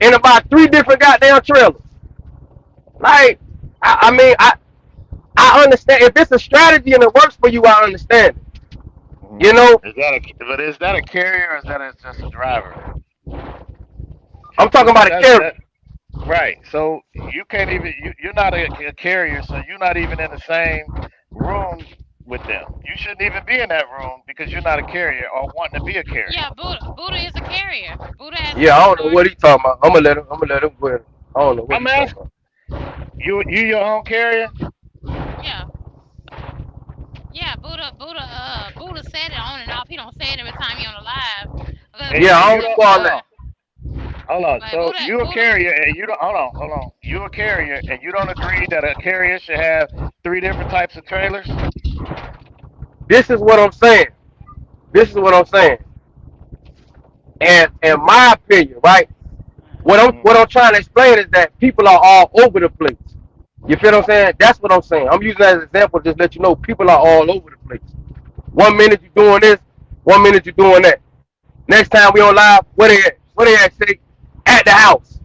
and about three different goddamn trailers. Like, I mean, I understand if it's a strategy and it works for you. I understand it. You Mhm. know, Is that a carrier or is that just a driver? I'm talking Because about a that carrier. that right. So you can't even you're not a carrier, so you're not even in the same room with them. You shouldn't even be in that room because you're not a carrier or wanting to be a carrier. Yeah, Buddha is a carrier. Buddha has his Yeah, I own don't know what he authority. talking about. I'm gonna let him go ahead. I don't know what I'm he talking asking about. you your own carrier? Yeah, yeah. Buddha said it on and off. He don't say it every time he on the live. Yeah, And I you don't But do don't all hold that. on. Hold on. like So you a Buddha. carrier and you don't hold on, hold on. You a carrier and you don't agree that a carrier should have three different types of trailers? This is what I'm saying. This is what I'm saying. And in my opinion, right? Hmm. What I'm trying to explain is that people are all over the place. You feel what I'm saying? That's what I'm saying. I'm using that as an example, just let you know people are all over the place. One minute you're doing this, one minute you're doing that. Next time we on live, where they at? Where they at, say? At the house.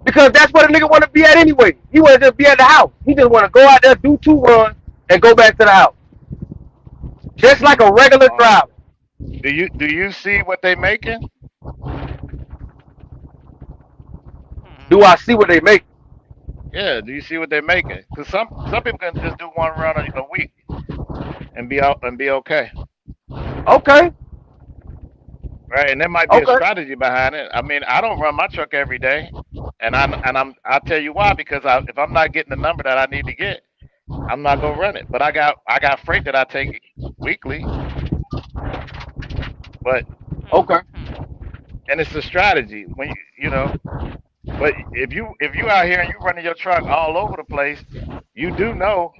Because that's what a nigga want to be at anyway. He want to just be at the house. He just want to go out there, do two runs, and go back to the house. Just like a regular Uh, driver. do you see what they making? Do Hmm. I see what they make? Yeah, do you see what they're making? Because some people can just do one run a week and be out and be okay, Okay, right? And there might be a okay. strategy behind it. I mean, I don't run my truck every day, I'll tell you why because if I'm not getting the number that I need to get, I'm not gonna run it. But I got freight that I take weekly, but Hmm. Okay. Hmm. and it's a strategy when you know. But if you out here and you running your truck all over the place, you do know,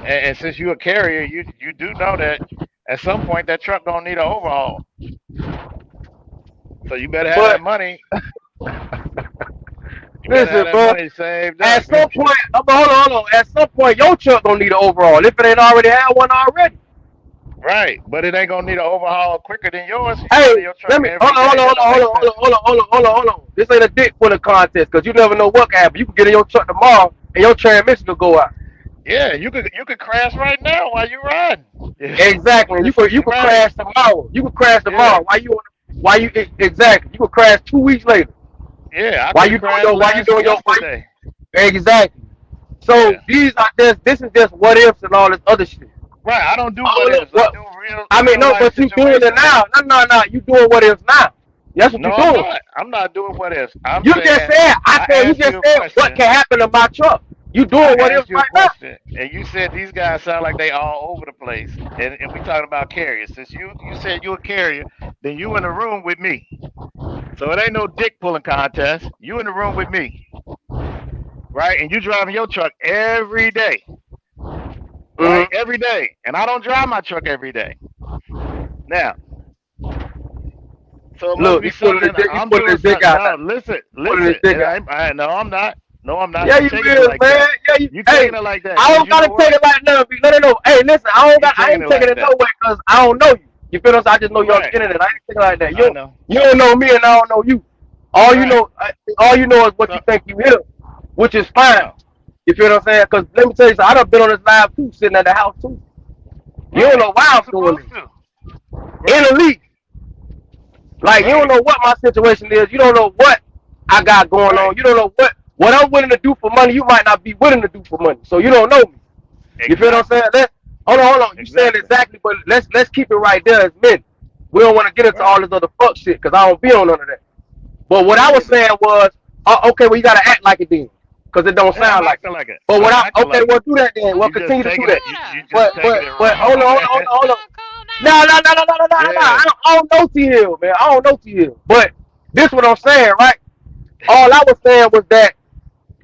and since you're a carrier, you do know that at some point that truck gonna need an overhaul. So you better have that But money. You better have listen, that bro. money saved At up. some point, hold on. At some point, your truck gonna need an overhaul if it ain't already had one already. Right, but it ain't gonna need an overhaul quicker than yours. You Hey, running your truck let me every day. That don't make sense. hold on. This ain't a dick pulling contest because you never know what can happen. You can get in your truck tomorrow and your transmission will go out. Yeah, you could crash right now while you riding. Yeah, Exactly. And you could right. crash tomorrow. You could crash Yeah, tomorrow. Why you exactly? You could crash 2 weeks later. yeah. I could have crashed Why you last doing your why yesterday. you, exactly. So Yeah, these are this is just what ifs and all this other shit. right. I don't do what All of, ifs. I what do real I mean, real no, life but you doing it situations. now. No. You doing what ifs now. That's what you No, I'm doing. not. I'm not doing what ifs. I'm You just saying said I I can. You asked just you a said what question. can happen to my truck. You I doing what ifs asked you a right now? question, and you said these guys sound like they all over the place. And we talking about carriers. Since you said you a carrier, then you in the room with me. So it ain't no dick pulling contest. You in the room with me, right? And you driving your truck every day, right? Mm-hmm. Every day. And I don't drive my truck every day. Now, so it must Look, be something he I'm pulling doing. his dick Something. out now. No, listen, Pulling his listen. dick And out. no, I'm not. No, I'm not. Yeah, You you taking it is, like man. that. Yeah, you. You Hey, taking it like that I because don't you know gotta take what? it like nothing. No, no, no. Hey, listen, You I taking ain't it taking like it no that. way because I don't know you. You feel what I'm saying? I just know you on the Right. internet. I ain't taking it like that. I know. You don't know me and I don't know you. Right. All you know is what So you think you hear, which is fine. no. You feel what I'm saying? Because let me tell you something. I done been on this live too, sitting at the house too. You don't Right. know why You I'm doing supposed this. to. In Right. the league. Like you don't Right. know what my situation is. You don't know what I got going Right. on. You don't know what I'm willing to do for money. You might not be willing to do for money. So you don't know me. You feel what I'm Exactly. saying? Hold on. You saying Exactly. exactly, but let's keep it right there as men. We don't want to get into Right. all this other fuck shit because I don't be on none of that. But what Me I was neither. saying was, okay, well you gotta act like it then, because it don't Yeah, I'm sound like it. acting like it. But I'm acting okay, like well it. do that then. What Well You you just continue to do taking do it. that. You just But though? taking but it but wrong, man. hold on. Calm No, down. no, no, no, no, no, no, no. Yeah. I don't know T Hill, man. I don't know T Hill. But this what I'm saying, right? All I was saying was that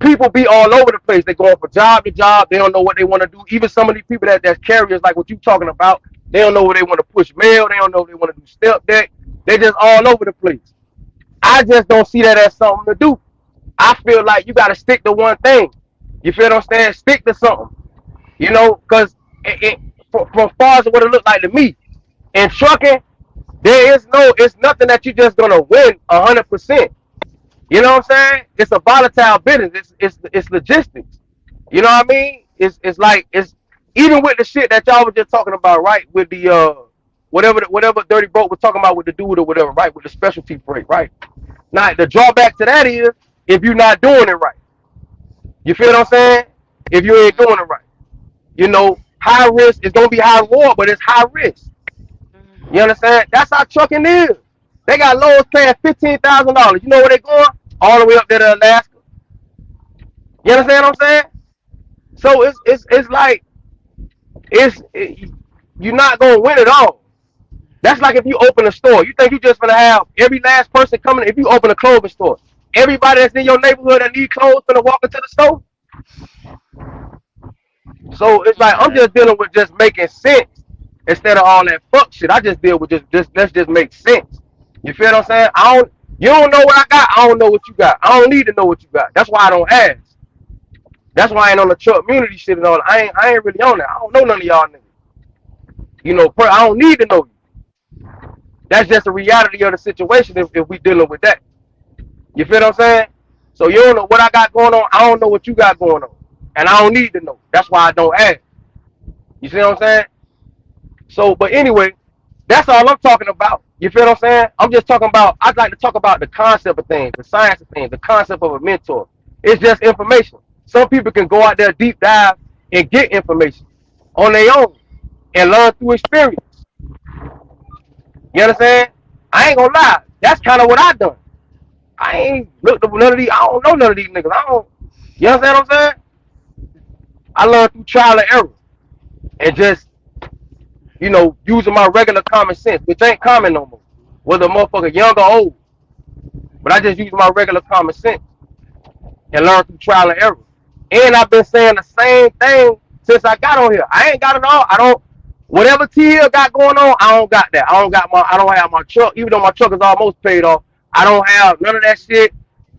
people be all over the place. They going from job to job. They don't know what they want to do. Even some of these people that's carriers, like what you talking about, they don't know where they want to push mail. They don't know if they want to do step deck. They just all over the place. I just don't see that as something to do. I feel like you got to stick to one thing. You feel what I'm saying? Stick to something. You know, because from far as what it looked like to me, in trucking, it's nothing that you just gonna win 100%. You know what I'm saying? It's a volatile business. It's logistics. You know what I mean? It's like it's even with the shit that y'all was just talking about, right? With the whatever Dirty Boat was talking about with the dude or whatever, right? With the specialty freight, right? Now the drawback to that is if you're not doing it right. You feel what I'm saying? If you ain't doing it right, you know, high risk is gonna be high reward, but it's high risk. You understand? That's how trucking is. They got loads paying $15,000. You know where they going? All the way up there to Alaska. You understand what I'm saying? So it's like you're not gonna win it all. That's like if you open a store. You think you just gonna have every last person coming? If you open a clothing store, everybody that's in your neighborhood that need clothes gonna walk into the store. So it's like I'm Man. just dealing with just making sense instead of all that fuck shit. I just deal with just let's just make sense. You feel what I'm saying? You don't know what I got. I don't know what you got. I don't need to know what you got. That's why I don't ask. That's why I ain't on the truck community shit and all. I ain't really on that. I don't know none of y'all niggas. You know, I don't need to know you. That's just the reality of the situation if we dealing with that. You feel what I'm saying? So you don't know what I got going on. I don't know what you got going on. And I don't need to know. That's why I don't ask. You see what I'm saying? So, but anyway, that's all I'm talking about. You feel what I'm saying? I'm just talking about, I'd like to talk about the concept of things, the science of things, the concept of a mentor. It's just information. Some people can go out there deep dive and get information on their own and learn through experience. You understand? I ain't gonna lie. That's kind of what I done. I ain't looked up none of these. I don't know none of these niggas. I don't. You understand what I'm saying? I learned through trial and error and just using my regular common sense, which ain't common no more. Whether a motherfucker young or old. But I just use my regular common sense and learn through trial and error. And I've been saying the same thing since I got on here. I ain't got it all. I don't. Whatever T Hill got going on, I don't got that. I don't have my truck, even though my truck is almost paid off. I don't have none of that shit.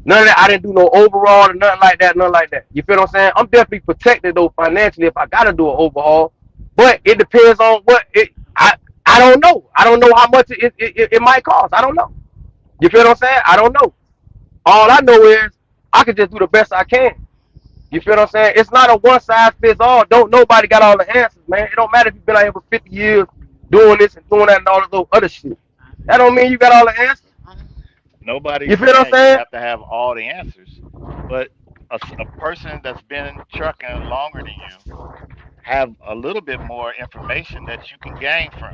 None of that. I didn't do no overhaul or nothing like that. Nothing like that. You feel what I'm saying? I'm definitely protected though financially if I gotta do an overhaul. But it depends on what it. I don't know. I don't know how much it might cost. I don't know. You feel what I'm saying? I don't know. All I know is I can just do the best I can. You feel what I'm saying? It's not a one size fits all. Don't nobody got all the answers, man. It don't matter if you've been out here for 50 years doing this and doing that and all this other shit. That don't mean you got all the answers. Nobody's You feel what I'm saying you saying? have to have all the answers, but a person that's been trucking longer than you have a little bit more information that you can gain from,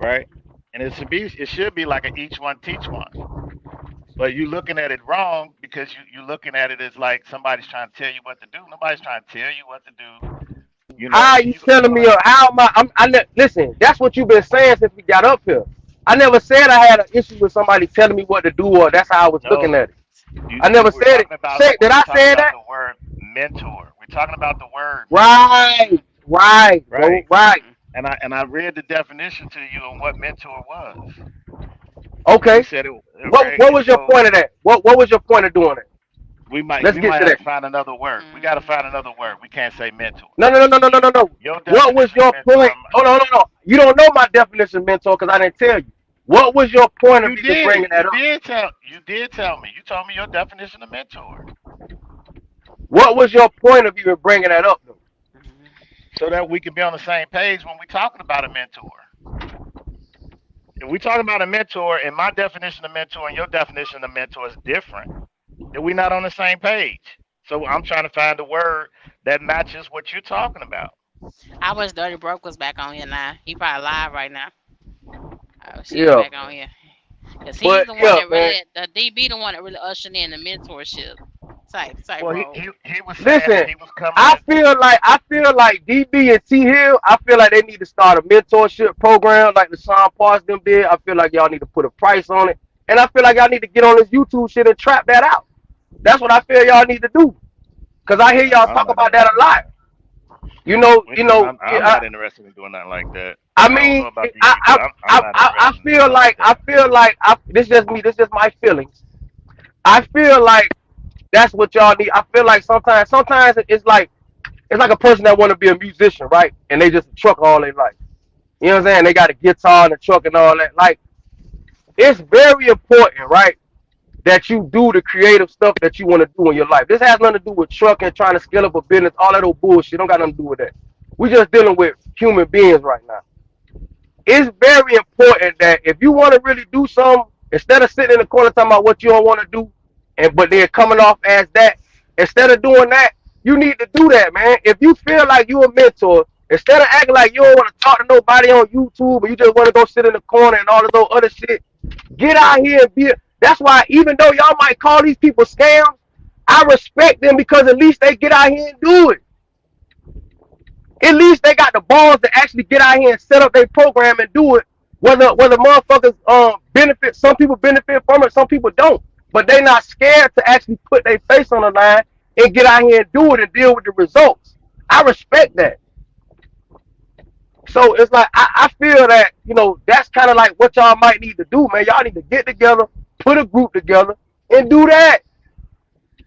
right? And it should be like a each one teach one. But you looking at it wrong because you looking at it as like somebody's trying to tell you what to do. Nobody's trying to tell you what to do. How are you You telling me? gonna How am I? Listen. That's what you've been saying since we got up here. I never said I had an issue with somebody telling me what to do or that's how I was looking no. at it. I You never we're said it. talking about Say, did we're I talking say about that? the word mentor. We're talking about the word mentor, Right, right, right? bro, right. and I read the definition to you on what mentor was, and you Okay. said it What it was your showed point of that? What was your point of doing it? Let's we get might to have that. to find another word. We got to find Mm-hmm. another word. We can't say mentor. No, no, no, no, no, no, no, no. Your What was definition of your mentor. point? Oh no, no, no. You don't know my definition of mentor because I didn't tell you. What was your point of You even did. bringing that up? You did tell me. You told me your definition of mentor. What was your point of even bringing that up, though? So that we can be on the same page when we're talking about a mentor. If we're talking about a mentor, and my definition of mentor and your definition of mentor is different, then we're not on the same page. So I'm trying to find a word that matches what you're talking about. I wish Dirty Broke was back on here now. He probably live right now. I wish he was Yeah, back on man. here. Because he's But the one yeah, that man. really, the DB, the one that really ushered in the mentorship type Well, role. he was saying Listen, that he was coming in. I feel like DB and T Hill. I feel like they need to start a mentorship program like the Sean Parks them did. I feel like y'all need to put a price on it, and I feel like y'all need to get on this YouTube shit and trap that out. That's what I feel y'all need to do. Cause I hear y'all I'm talk not about that a interested in lot. that. I'm I, not interested in doing nothing like that. I I don't know mean, about DB, but I'm not interested in doing like that. this is just me. This is just my feelings. I feel like that's what y'all need. I feel like sometimes it's like a person that want to be a musician, right? And they just a truck all their life. You know what I'm saying? They got a guitar and a truck and all that. Like, it's very important, right? That you do the creative stuff that you want to do in your life. This has nothing to do with trucking, trying to scale up a business, all that old bullshit. Don't got nothing to do with that. We just dealing with human beings right now. It's very important that if you want to really do something, instead of sitting in the corner talking about what you don't want to do, and but then coming off as that, instead of doing that, you need to do that, man. If you feel like you a mentor, instead of acting like you don't want to talk to nobody on YouTube or you just want to go sit in the corner and all this other shit, get out here and be. That's why even though y'all might call these people scams, I respect them because at least they get out here and do it. At least they got the balls to actually get out here and set up their program and do it. Whether motherfuckers benefit, some people benefit from it, some people don't. But they not scared to actually put their face on the line and get out here and do it and deal with the results. I respect that. So it's like I feel that that's kind of like what y'all might need to do, man. Y'all need to get together, put a group together, and do that.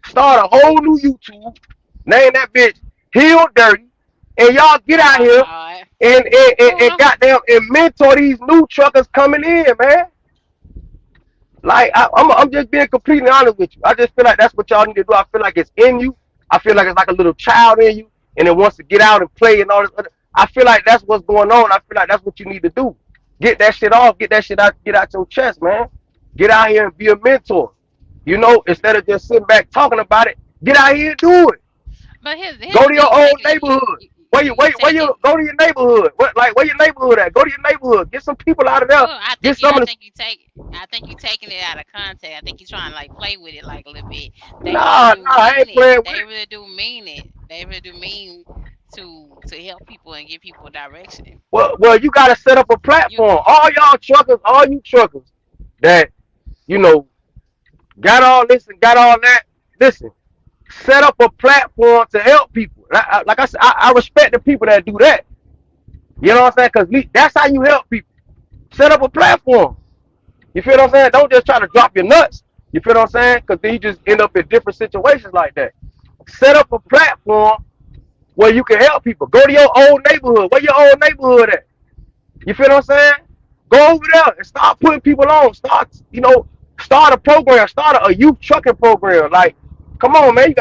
Start a whole new YouTube, name that bitch Hill Dirty, and y'all get out Oh here Lord. and Oh, goddamn and mentor these new truckers coming in, man. Like I'm just being completely honest with you. I just feel like that's what y'all need to do. I feel like it's in you. I feel like it's like a little child in you, and it wants to get out and play and all this other. I feel like that's what's going on. I feel like that's what you need to do. Get that shit off. Get that shit out. Get out your chest, man. Get out here and be a mentor. Instead of just sitting back talking about it, get out here and do it. but here's Go the to thing. your You own taking it. neighborhood. You Where take you it. go to your neighborhood? Where your neighborhood at? Go to your neighborhood. Get some people out of there. Well, Get some of the. I think you taking it out of context. I think you trying to like play with it like a little bit. They really Nah, do I mean ain't it. playing with They it. really do mean it. They really do mean to help people and give people direction. Well, you gotta set up a You platform. All y'all truckers, all you truckers that you know got all this and got all that. Listen, set up a platform to help people. Like I said, I respect the people that do that. You know what I'm saying? Because that's how you help people. Set up a platform. You feel what I'm saying? Don't just try to drop your nuts. You feel what I'm saying? Because then you just end up in different situations like that. Set up a platform where you can help people. Go to your old neighborhood. Where your old neighborhood at? You feel what I'm saying? Go over there and start putting people on. Start a program. Start a youth trucking program. Like, come on, man.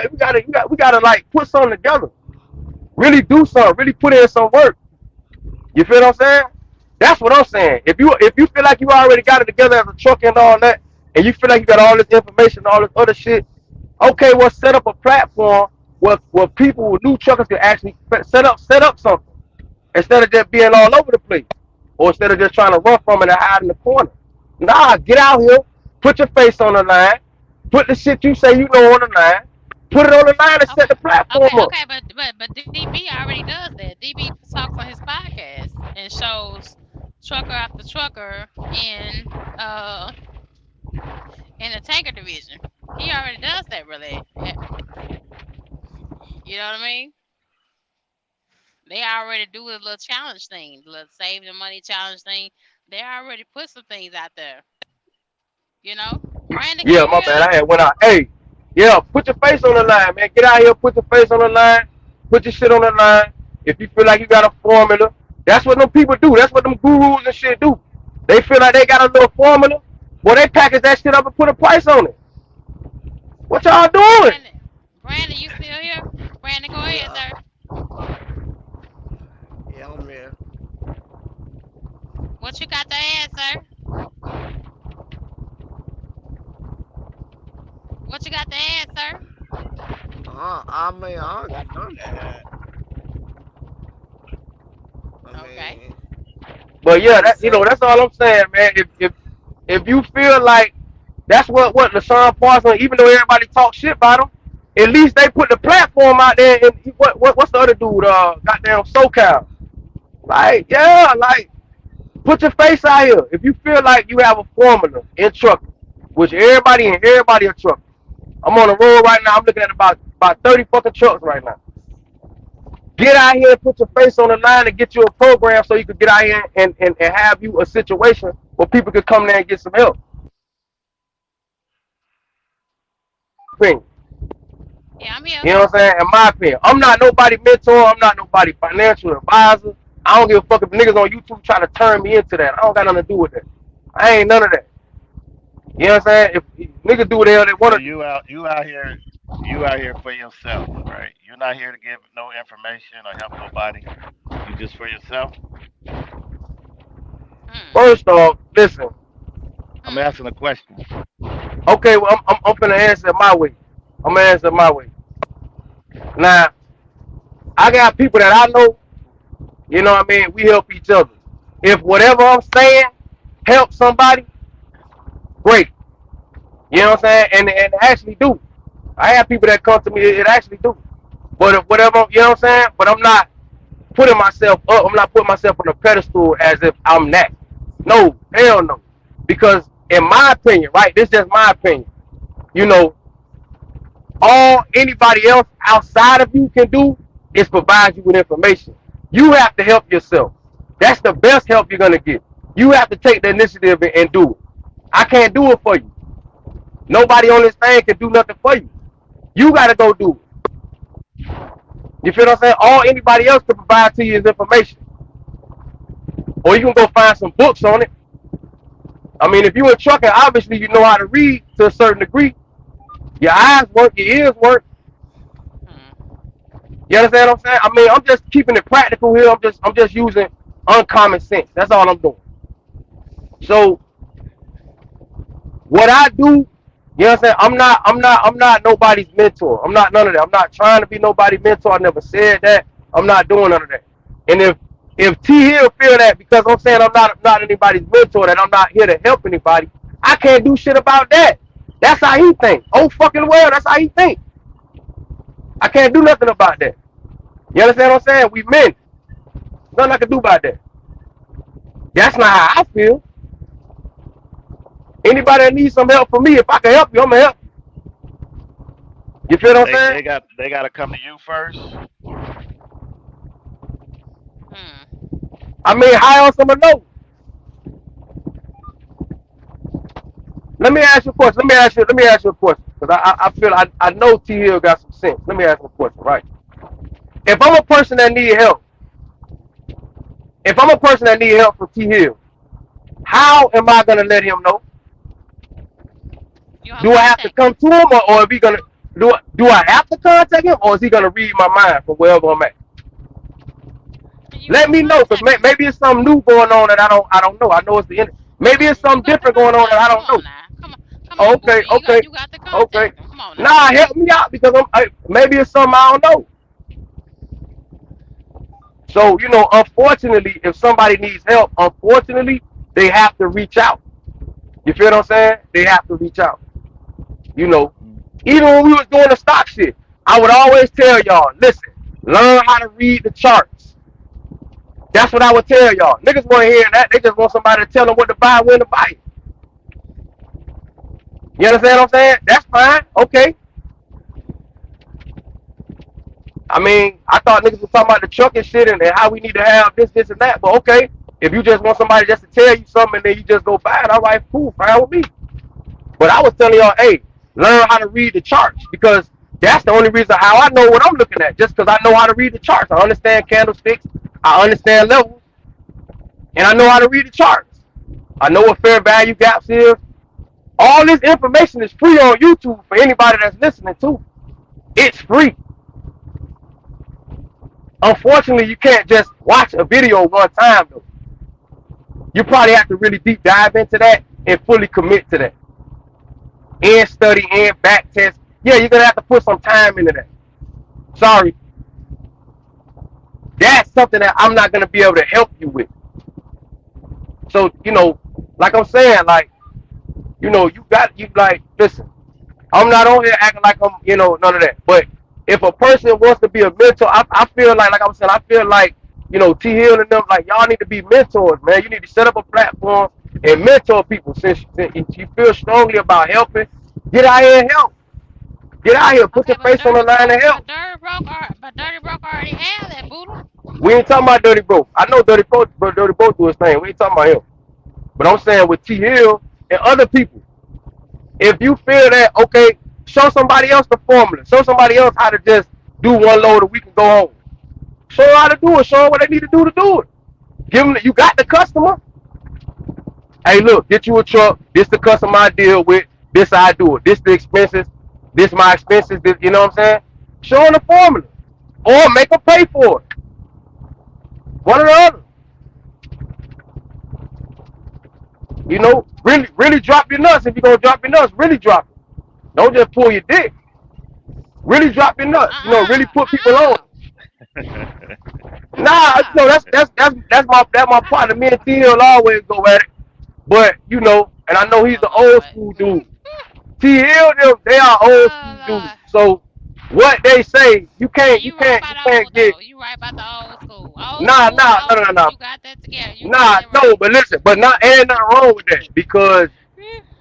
We gotta like put something together. Really do something. Really put in some work. You feel what I'm saying? That's what I'm saying. If you feel like you already got it together as a truck and all that, and you feel like you got all this information, all this other shit, okay, well set up a platform where people with new truckers can actually set up something instead of just being all over the place, or instead of just trying to run from it and hide in the corner. Nah, get out here, put your face on the line, put the shit you say you know on the line, put it on the line and set okay? the platform up. Okay, but DB already does that. DB talks on his podcast and shows trucker after trucker in the tanker division. He already does that really. You know what I mean? They already do a little challenge thing, the little save the money challenge thing. They already put some things out there. You know, Brandon, can Yeah, you my hear bad. us? I had went out. Hey, yeah, put your face on the line, man. Get out here, put your face on the line, put your shit on the line. If you feel like you got a formula, that's what them people do. That's what them gurus and shit do. They feel like they got a little formula. Well, they package that shit up and put a price on it. What y'all doing? Brandon, Brandon, you still here? Brandon, go ahead, Yeah, sir. yeah, I'm here. What you got to add, sir? What you got to add, sir? I mean, I don't got none of that. I Okay. mean, But like yeah, you that said, that's all I'm saying, man. If you feel like that's what LaShawn Parsons, even though everybody talks shit about him, at least they put the platform out there. And what's the other dude? Goddamn SoCal. Like yeah, like put your face out here. If you feel like you have a formula in trucking, which everybody a trucker. I'm on the road right now. I'm looking at about 30 fucking trucks right now. Get out here and put your face on the line and get you a program so you could get out here and have you a situation where people could come there and get some help. Opinion. Yeah, I'm here. You know what I'm saying? In my opinion, I'm not nobody mentor. I'm not nobody financial advisor. I don't give a fuck if niggas on YouTube try to turn me into that. I don't got nothing to do with that. I ain't none of that. You know what I'm saying? If niggas do what the hell they So want to do. you out here for yourself, right? You're not here to give no information or help nobody. You just for yourself. Hmm. First off, listen. I'm Hmm. asking a question. Okay, well, I'm finna answer it my way. I'm gonna answer it my way. Now, I got people that I know, you know what I mean? We help each other. If whatever I'm saying helps somebody, great. You know what I'm saying? And actually do. I have people that come to me, it actually do. But if whatever, you know what I'm saying? But I'm not putting myself up. I'm not putting myself on a pedestal as if I'm that. No, hell no. Because in my opinion, right, this is just my opinion, you know, all anybody else outside of you can do is provide you with information. You have to help yourself. That's the best help you're gonna get. You have to take the initiative and do it. I can't do it for you. Nobody on this thing can do nothing for you. You gotta go do it. You feel what I'm saying? All anybody else can provide to you is information. Or you can go find some books on it. I mean, if you're a trucker, obviously you know how to read to a certain degree. Your eyes work, your ears work. Hmm. You understand what I'm saying? I mean, I'm just keeping it practical here. I'm just using uncommon sense. That's all I'm doing. So what I do, you know what I'm saying? I'm not nobody's mentor. I'm not none of that. I'm not trying to be nobody's mentor. I never said that. I'm not doing none of that. And if T Hill feel that because I'm saying I'm not anybody's mentor, that I'm not here to help anybody, I can't do shit about that. That's how he think. Oh fucking well, that's how he think. I can't do nothing about that. You understand what I'm saying? We men. Nothing I can do about that. That's not how I feel. Anybody that needs some help from me, if I can help you, I'm gonna help you. You feel what I'm They saying? they got they got to come to you first. Hmm. I mean, how else am I know? Let me ask you a question. Let me ask you a question. Because I feel I know T Hill got some sense. Let me ask you a question, right? If I'm a person that need help, if I'm a person that need help from T Hill, how am I gonna let him know? You gonna Do I have to contact come him? to him, or if he gonna do I have to contact him, or is he gonna read my mind from wherever I'm at? You Let gonna me know, cause contact him? maybe it's something new going on that I don't know. I know it's the end. Maybe it's You something got to different going on that contact I him. Come don't on know. now. Come on, Okay, Bookie. okay, You got to okay. contact him. Come on now. Nah, help me out because maybe it's something I don't know. So unfortunately, if somebody needs help, unfortunately, they have to reach out. You feel what I'm saying? They have to reach out. You know, Mm. even when we was doing the stock shit, I would always tell y'all, listen, learn how to read the charts. That's what I would tell y'all. Niggas want to hear that. They just want somebody to tell them what to buy, when to buy it. You understand what I'm saying? That's fine. Okay. I mean, I thought niggas was talking about the truck and shit and how we need to have this, and that. But okay, if you just want somebody just to tell you something and then you just go buy it, all right, cool, fine with me. But I was telling y'all, hey, learn how to read the charts because that's the only reason how I know what I'm looking at. Just because I know how to read the charts, I understand candlesticks, I understand levels, and I know how to read the charts. I know what fair value gaps is. All this information is free on YouTube for anybody that's listening to. It's free. Unfortunately, you can't just watch a video one time though. You probably have to really deep dive into that and fully commit to that. And study and back test. Yeah, you're gonna have to put some time into that. Sorry, that's something that I'm not gonna be able to help you with. So, like I'm saying, like, you like, listen, I'm not on here acting like I'm, none of that. But if a person wants to be a mentor, I feel like I was saying, I feel like, T Hill and them, like, y'all need to be mentors, man. You need to set up a platform and mentor people. Since you feel strongly about helping, get out here and help. Get out here, put Okay, your face on the line and help. But Dirty Broke already have that, Buddha. We ain't talking about Dirty Bro. I know Dirty Bro do his thing. We ain't talking about him. But I'm saying with T Hill and other people, if you feel that, okay, show somebody else the formula. Show somebody else how to just do one load a week and go home. Show them how to do it. Show them what they need to do it. Give them. You got the customer. Hey, look, get you a truck. This the customer I deal with. This how I do it. This the expenses. This my expenses. This, you know what I'm saying? Show them the formula, or make them pay for it. One or the other. Really, really drop your nuts. If you're gonna drop your nuts, really drop it. Don't just pull your dick. Really drop your nuts. Really put people on. Nah, that's my partner. Me and T Hill always go at it. But and I know he's the Oh old Lord. school dude. T Hill them, they are old school Oh dudes. Lord. So what they say, you And can't you you right can't about you the can't old get though. You right about the old school. nah nah no no no no You got that together. You got nah that no. right. But listen, but not ain't nothing wrong with that because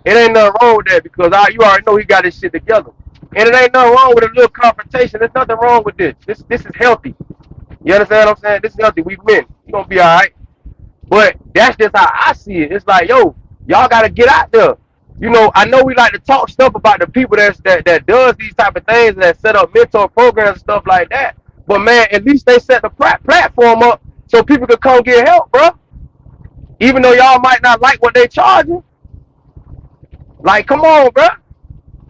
it ain't nothing wrong with that because you already know he got his shit together. And it ain't nothing wrong with a little confrontation. There's nothing wrong with this. This is healthy. You understand what I'm saying? This is healthy. We win. You gonna be all right. But that's just how I see it. It's like, yo, y'all gotta get out there. I know we like to talk stuff about the people that does these type of things that set up mentor programs and stuff like that. But man, at least they set the platform up so people could come get help, bro. Even though y'all might not like what they charging. Like, come on, bro.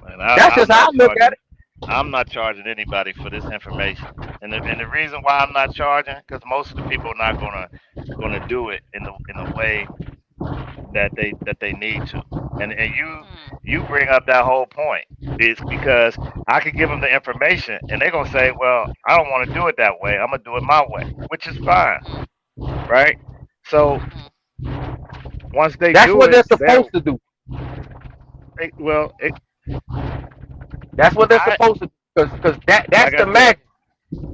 And That's I'm just how not I look at charging. it. I'm not charging anybody for this information. And the reason why I'm not charging, because most of the people are not gonna do it in the way that they need to. And Mm. you bring up that whole point. It's because I could give them the information and they're gonna say, well, I don't want to do it that way. I'm gonna do it my way, which is fine, Mm. right? So Mm. once they That's do what it, they're supposed to do. well, That's what they're I supposed to do. Because that's like I the said, magic.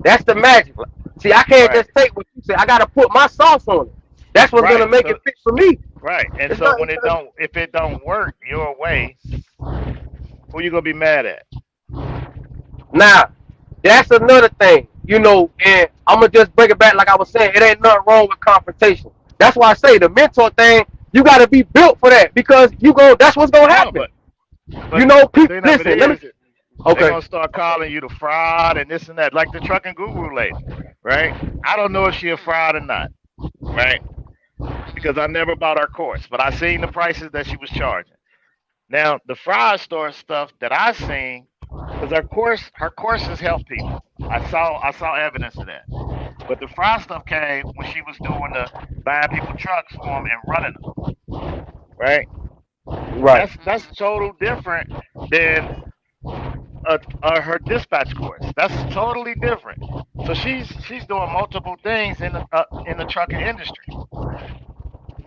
That's the magic. See, I can't right, just take what you say. I gotta put my sauce on it. That's what's gonna right. make So it fit for me. right, and It's so not. when if it don't work your way, who you gonna be mad at? Now, that's another thing. And I'm gonna just bring it back like I was saying. It ain't nothing wrong with confrontation. That's why I say the mentor thing. You gotta be built for that because you go. That's what's gonna No, happen. but the People. thing of it Listen, let me. is, they're Okay. gonna start calling you the fraud and this and that, like the trucking guru lady, right? I don't know if she a Mm. fraud or not, right? Mm. Because I never bought her course, but I seen the prices that she was charging. Now the fraud store stuff that I seen, because her courses help people. I saw evidence of that. But the fraud stuff came when she was doing the buying people trucks for them and running them, right? Right. That's total different than her dispatch course. That's totally different. So she's doing multiple things in the trucking industry,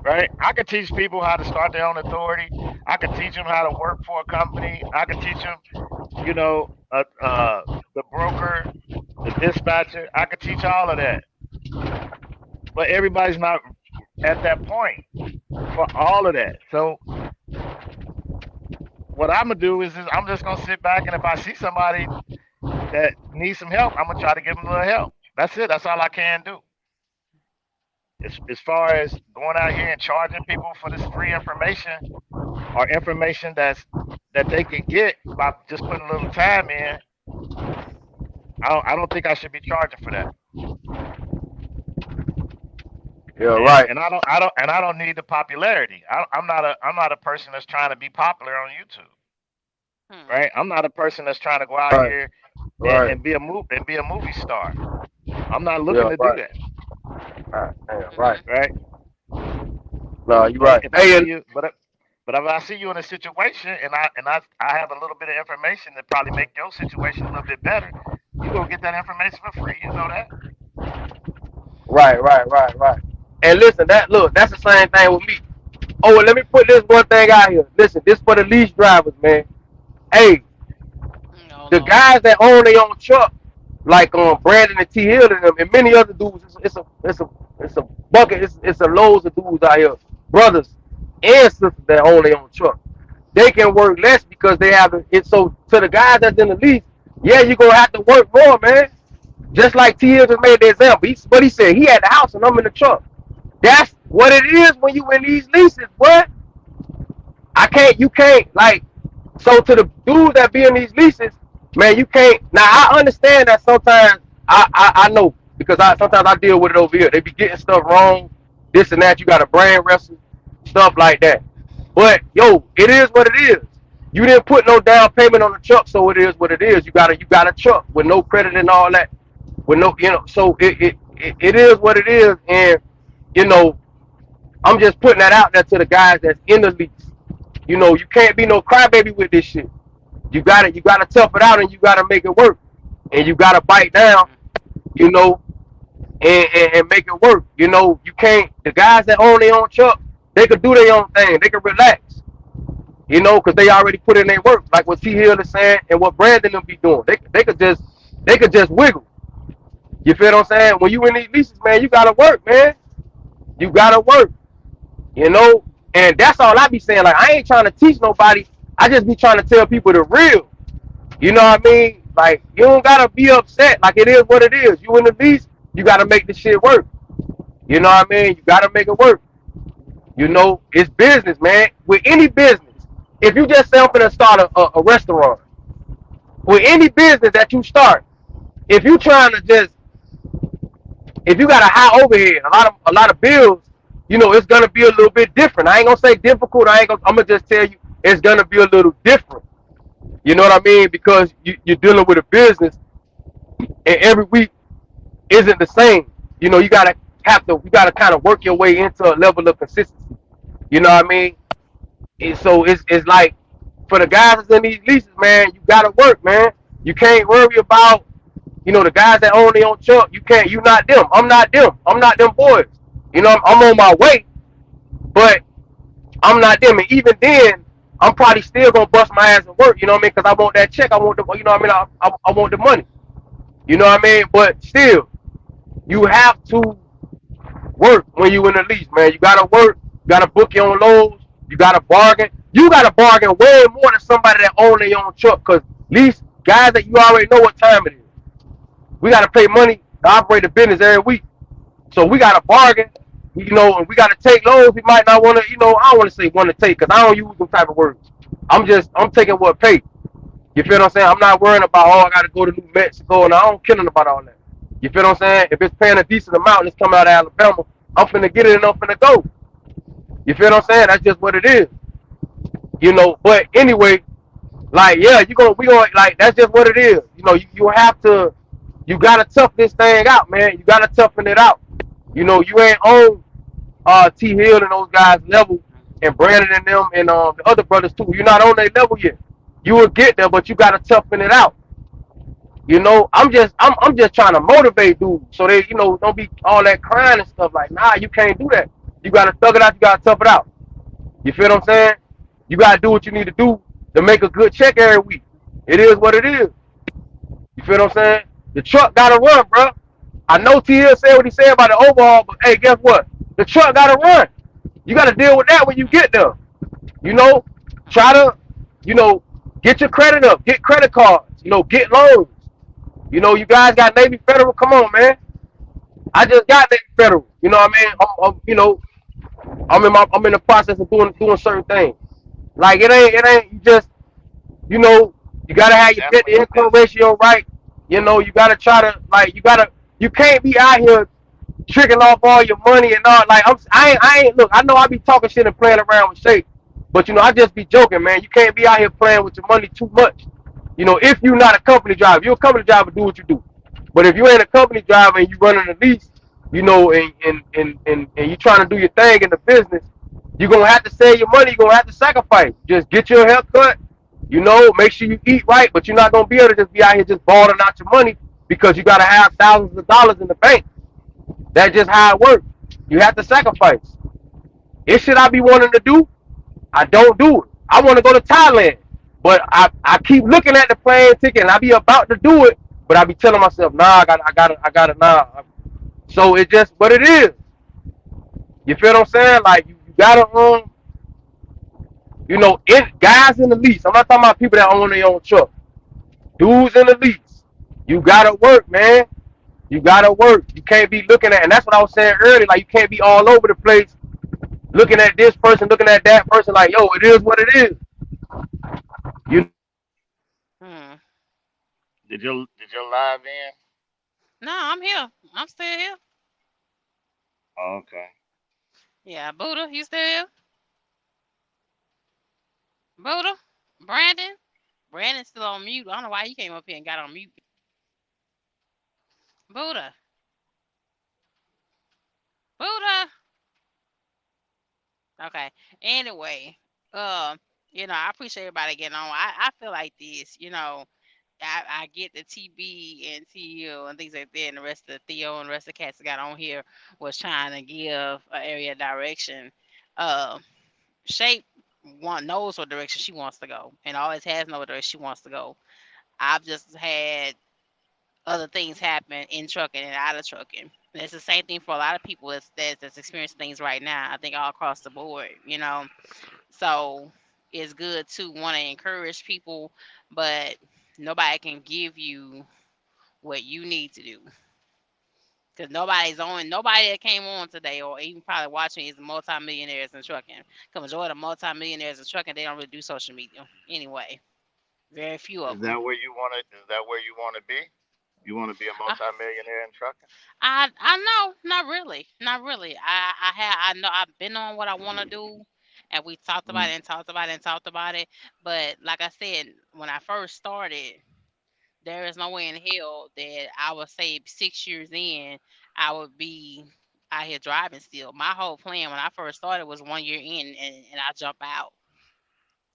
right? I could teach people how to start their own authority. I could teach them how to work for a company. I could teach them, you know, the broker, the dispatcher. I could teach all of that, but everybody's not at that point for all of that. So what I'm gonna do is I'm just gonna sit back and if I see somebody that need some help, I'm gonna try to give them a little help. That's it. That's all I can do. As far as going out here and charging people for this free information or information that they can get by just putting a little time in, I don't think I should be charging for that. Yeah, And right. and I don't need the popularity. I'm not a person that's trying to be popular on YouTube, Hmm. right? I'm not a person that's trying to go out Right. here Right. and be a movie star. I'm not looking Yeah, to do right. that, Right. Damn, right. Mhm. right? No, you But right. if I Hey, see and you, but if I see you in a situation and I have a little bit of information that probably make your situation a little bit better, you gonna get that information for free. You know that. right, right, right, right. And listen, that's the same thing with me. Oh, well, let me put this one thing out here. Listen, this for the lease drivers, man. Hey, Oh the Lord. guys that own their own truck, like Brandon and T Hill and them, and many other dudes, it's a bucket, it's a loads of dudes out here, brothers and sisters that own their own truck. They can work less because they have it. So to the guys that's in the lease, yeah, you're gonna have to work more, man. Just like T Hill just made the example. But he said he had the house and I'm in the truck. That's what it is when you in these leases, boy. You can't, like, so to the dudes that be in these leases, man, you can't. Now, I understand that sometimes, I know, because sometimes I deal with it over here. They be getting stuff wrong, this and that. You got to brain wrestle, stuff like that. But, yo, it is what it is. You didn't put no down payment on the truck, so it is what it is. You got a truck with no credit and all that. With no, so it is what it is. And, you know, I'm just putting that out there to the guys that's in the lease. You can't be no crybaby with this shit. You gotta tough it out and you gotta make it work. And you gotta bite down, you know, and make it work. You can't. The guys that own their own truck, they could do their own thing. They could relax, because they already put in their work. Like what T Hill is saying and what Brandon will be doing. They could just wiggle. You feel what I'm saying? When you in these leases, man, you gotta work, man. You gotta work. you know. And that's all I be saying. Like, I ain't trying to teach nobody. I just be trying to tell people the real. You know what I mean? Like, you don't gotta be upset. Like, it is what it is. You in the beast, you gotta make this shit work. You know what I mean? You gotta make it work. It's business, man. With any business, if you just say I'm gonna start a restaurant, with any business that you start, if you trying to just if you got a high overhead, a lot of bills, it's gonna be a little bit different. I ain't gonna say difficult. I'm gonna just tell you it's gonna be a little different. You know what I mean? Because you're dealing with a business, and every week isn't the same. You gotta kind of work your way into a level of consistency. You know what I mean? And so it's like for the guys that's in these leases, man, you gotta work, man. You can't worry about the guys that own their own truck. You can't. You not them. I'm not them. I'm not them boys. I'm on my way, but I'm not them. And even then, I'm probably still gonna bust my ass and work. You know what I mean? Because I want that check. I want the. You know what I mean? I want the money. You know what I mean? But still, you have to work when you in the lease, man. You gotta work. You gotta book your own loads. You gotta bargain. You gotta bargain way more than somebody that own their own truck. Cause lease guys that you already know what time it is. We gotta pay money to operate the business every week. So we gotta bargain. And we gotta take loans. We might not want to. I don't want to say want to take because I don't use them type of words. I'm taking what pay. You feel what I'm saying? I'm not worrying about I gotta go to New Mexico and I don't care about all that. You feel what I'm saying? If it's paying a decent amount and it's coming out of Alabama, I'm finna get it and I'm finna go. You feel what I'm saying? That's just what it is. But anyway, like, yeah, we gonna like that's just what it is. You have to you gotta tough this thing out, man. You gotta toughen it out. You ain't on T Hill and those guys level and Brandon and them and the other brothers too. You're not on their level yet. You will get there, but you gotta toughen it out. I'm just trying to motivate dudes so they don't be all that crying and stuff like, nah, you can't do that. You gotta thug it out, you gotta tough it out. You feel what I'm saying? You gotta do what you need to do to make a good check every week. It is what it is. You feel what I'm saying? The truck gotta run, bro. I know T Hill said what he said about the overhaul, but hey, guess what? The truck gotta run. You gotta deal with that when you get there. You know, try to, you know, get your credit up, get credit cards, get loans. You know, you guys got Navy Federal. Come on, man. I just got Navy Federal. You know what I mean? I'm in the process of doing certain things. Like it ain't you just you know you gotta It's have your debt definitely to a income business. ratio right. You know you gotta try to you can't be out here tricking off all your money and all. Like I ain't look. I know I be talking shit and playing around with shape, but you know I just be joking, man. You can't be out here playing with your money too much. You know, if you're not a company driver, you're a company driver, do what you do. But if you ain't a company driver and you running a lease, you know, and you trying to do your thing in the business, you're gonna have to save your money. You're gonna have to sacrifice. Just get your haircut. You know, make sure you eat right, but you're not gonna be able to just be out here just balling out your money because you gotta have thousands of dollars in the bank. That's just how it works. You have to sacrifice. It's shit I be wanting to do. I don't do it. I want to go to Thailand, but I keep looking at the plane ticket and I be about to do it, but I be telling myself, nah, I got it, nah. So it just what it is. You feel what I'm saying? Like you gotta guys in the lease. I'm not talking about people that own their own truck. Dudes in the lease. You gotta work, man. You gotta work. You can't be looking at, and that's what I was saying earlier. Like you can't be all over the place looking at this person, looking at that person. Like yo, it is what it is. You Hmm. Did your live in? No, I'm here. I'm still here. Oh, okay. Yeah, Buddha, you still here? Buddha? Brandon? Brandon's still on mute. I don't know why he came up here and got on mute. Buddha. Buddha. Okay. Anyway, um, I appreciate everybody getting on. I feel like this, I get the TB and TU and things like that, and the rest of the Theo and the rest of the cats that got on here was trying to give an area of direction. Uh, Shape knows what direction she wants to go, and always has no direction she wants to go. I've just had other things happen in trucking and out of trucking. And it's the same thing for a lot of people that's experiencing things right now. I think all across the board. So it's good to want to encourage people, but nobody can give you what you need to do. Because nobody that came on today or even probably watching is multimillionaires in trucking. Because majority of multimillionaires in trucking, they don't really do social media anyway. Very few of Is them. that where you want to? Is that where you want to be? You want to be a I, multimillionaire in trucking? I know, not really, not really. I know I've been on what I want to do, and we talked about Mm. it and talked about it and talked about it. But like I said, when I first started, there is no way in hell that I would say 6 years in, I would be out here driving still. My whole plan when I first started was 1 year in, and I jump out.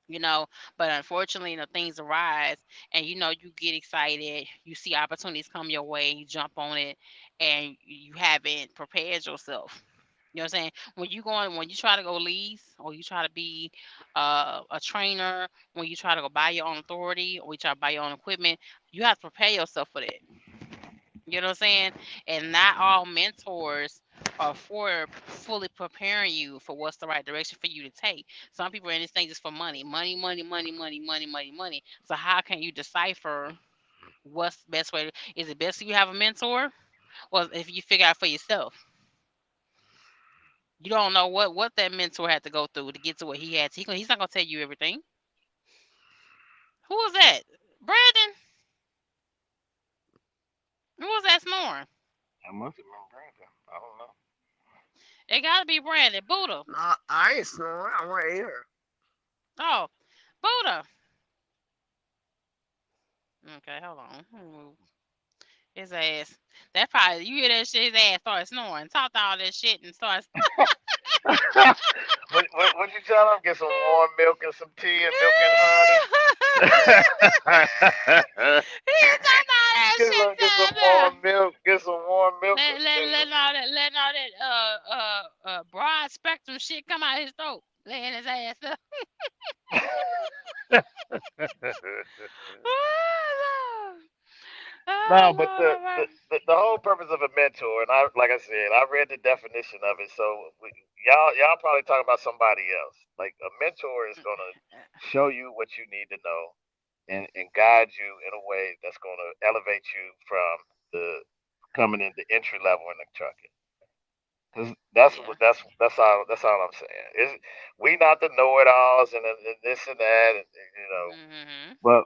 you know but unfortunately, things arise, and you get excited, you see opportunities come your way, you jump on it, and you haven't prepared yourself. You know what I'm saying? When you try to go lease, or you try to be a trainer, when you try to go buy your own authority, or you try to buy your own equipment, you have to prepare yourself for that. You know what I'm saying? And not all mentors are for fully preparing you for what's the right direction for you to take. Some people are in this thing just for money, money, money, money, money, money, money, money. So how can you decipher what's the best way? Is it best if you have a mentor, or if you figure out for yourself? You don't know what that mentor had to go through to get to what he had. He's not gonna tell you everything. Who was that? Brandon? Who was that snoring? I must have been Brandon. I don't know. It gotta be Brandon. Buddha. No, I ain't snoring. I'm right here. Oh, Buddha. Okay, hold on. Let me move his ass. That probably you hear that shit. His ass starts snoring. Talked all that shit and starts. What you tell him? Get some warm milk and some tea and milk and honey. He talked all that shit Get some down there. warm milk. Get some warm milk. Letting all that broad spectrum shit come out his throat, laying his ass up. Oh Lord, No, oh but Lord, the, all the right. the the whole purpose of a mentor, and like I said, I read the definition of it. So y'all probably talking about somebody else. Like a mentor is gonna show you what you need to know. and guide you in a way that's going to elevate you from the coming into entry level in the trucking. Cause Yeah. that's all I'm saying. We not the know it alls and this and that and. Mhm. But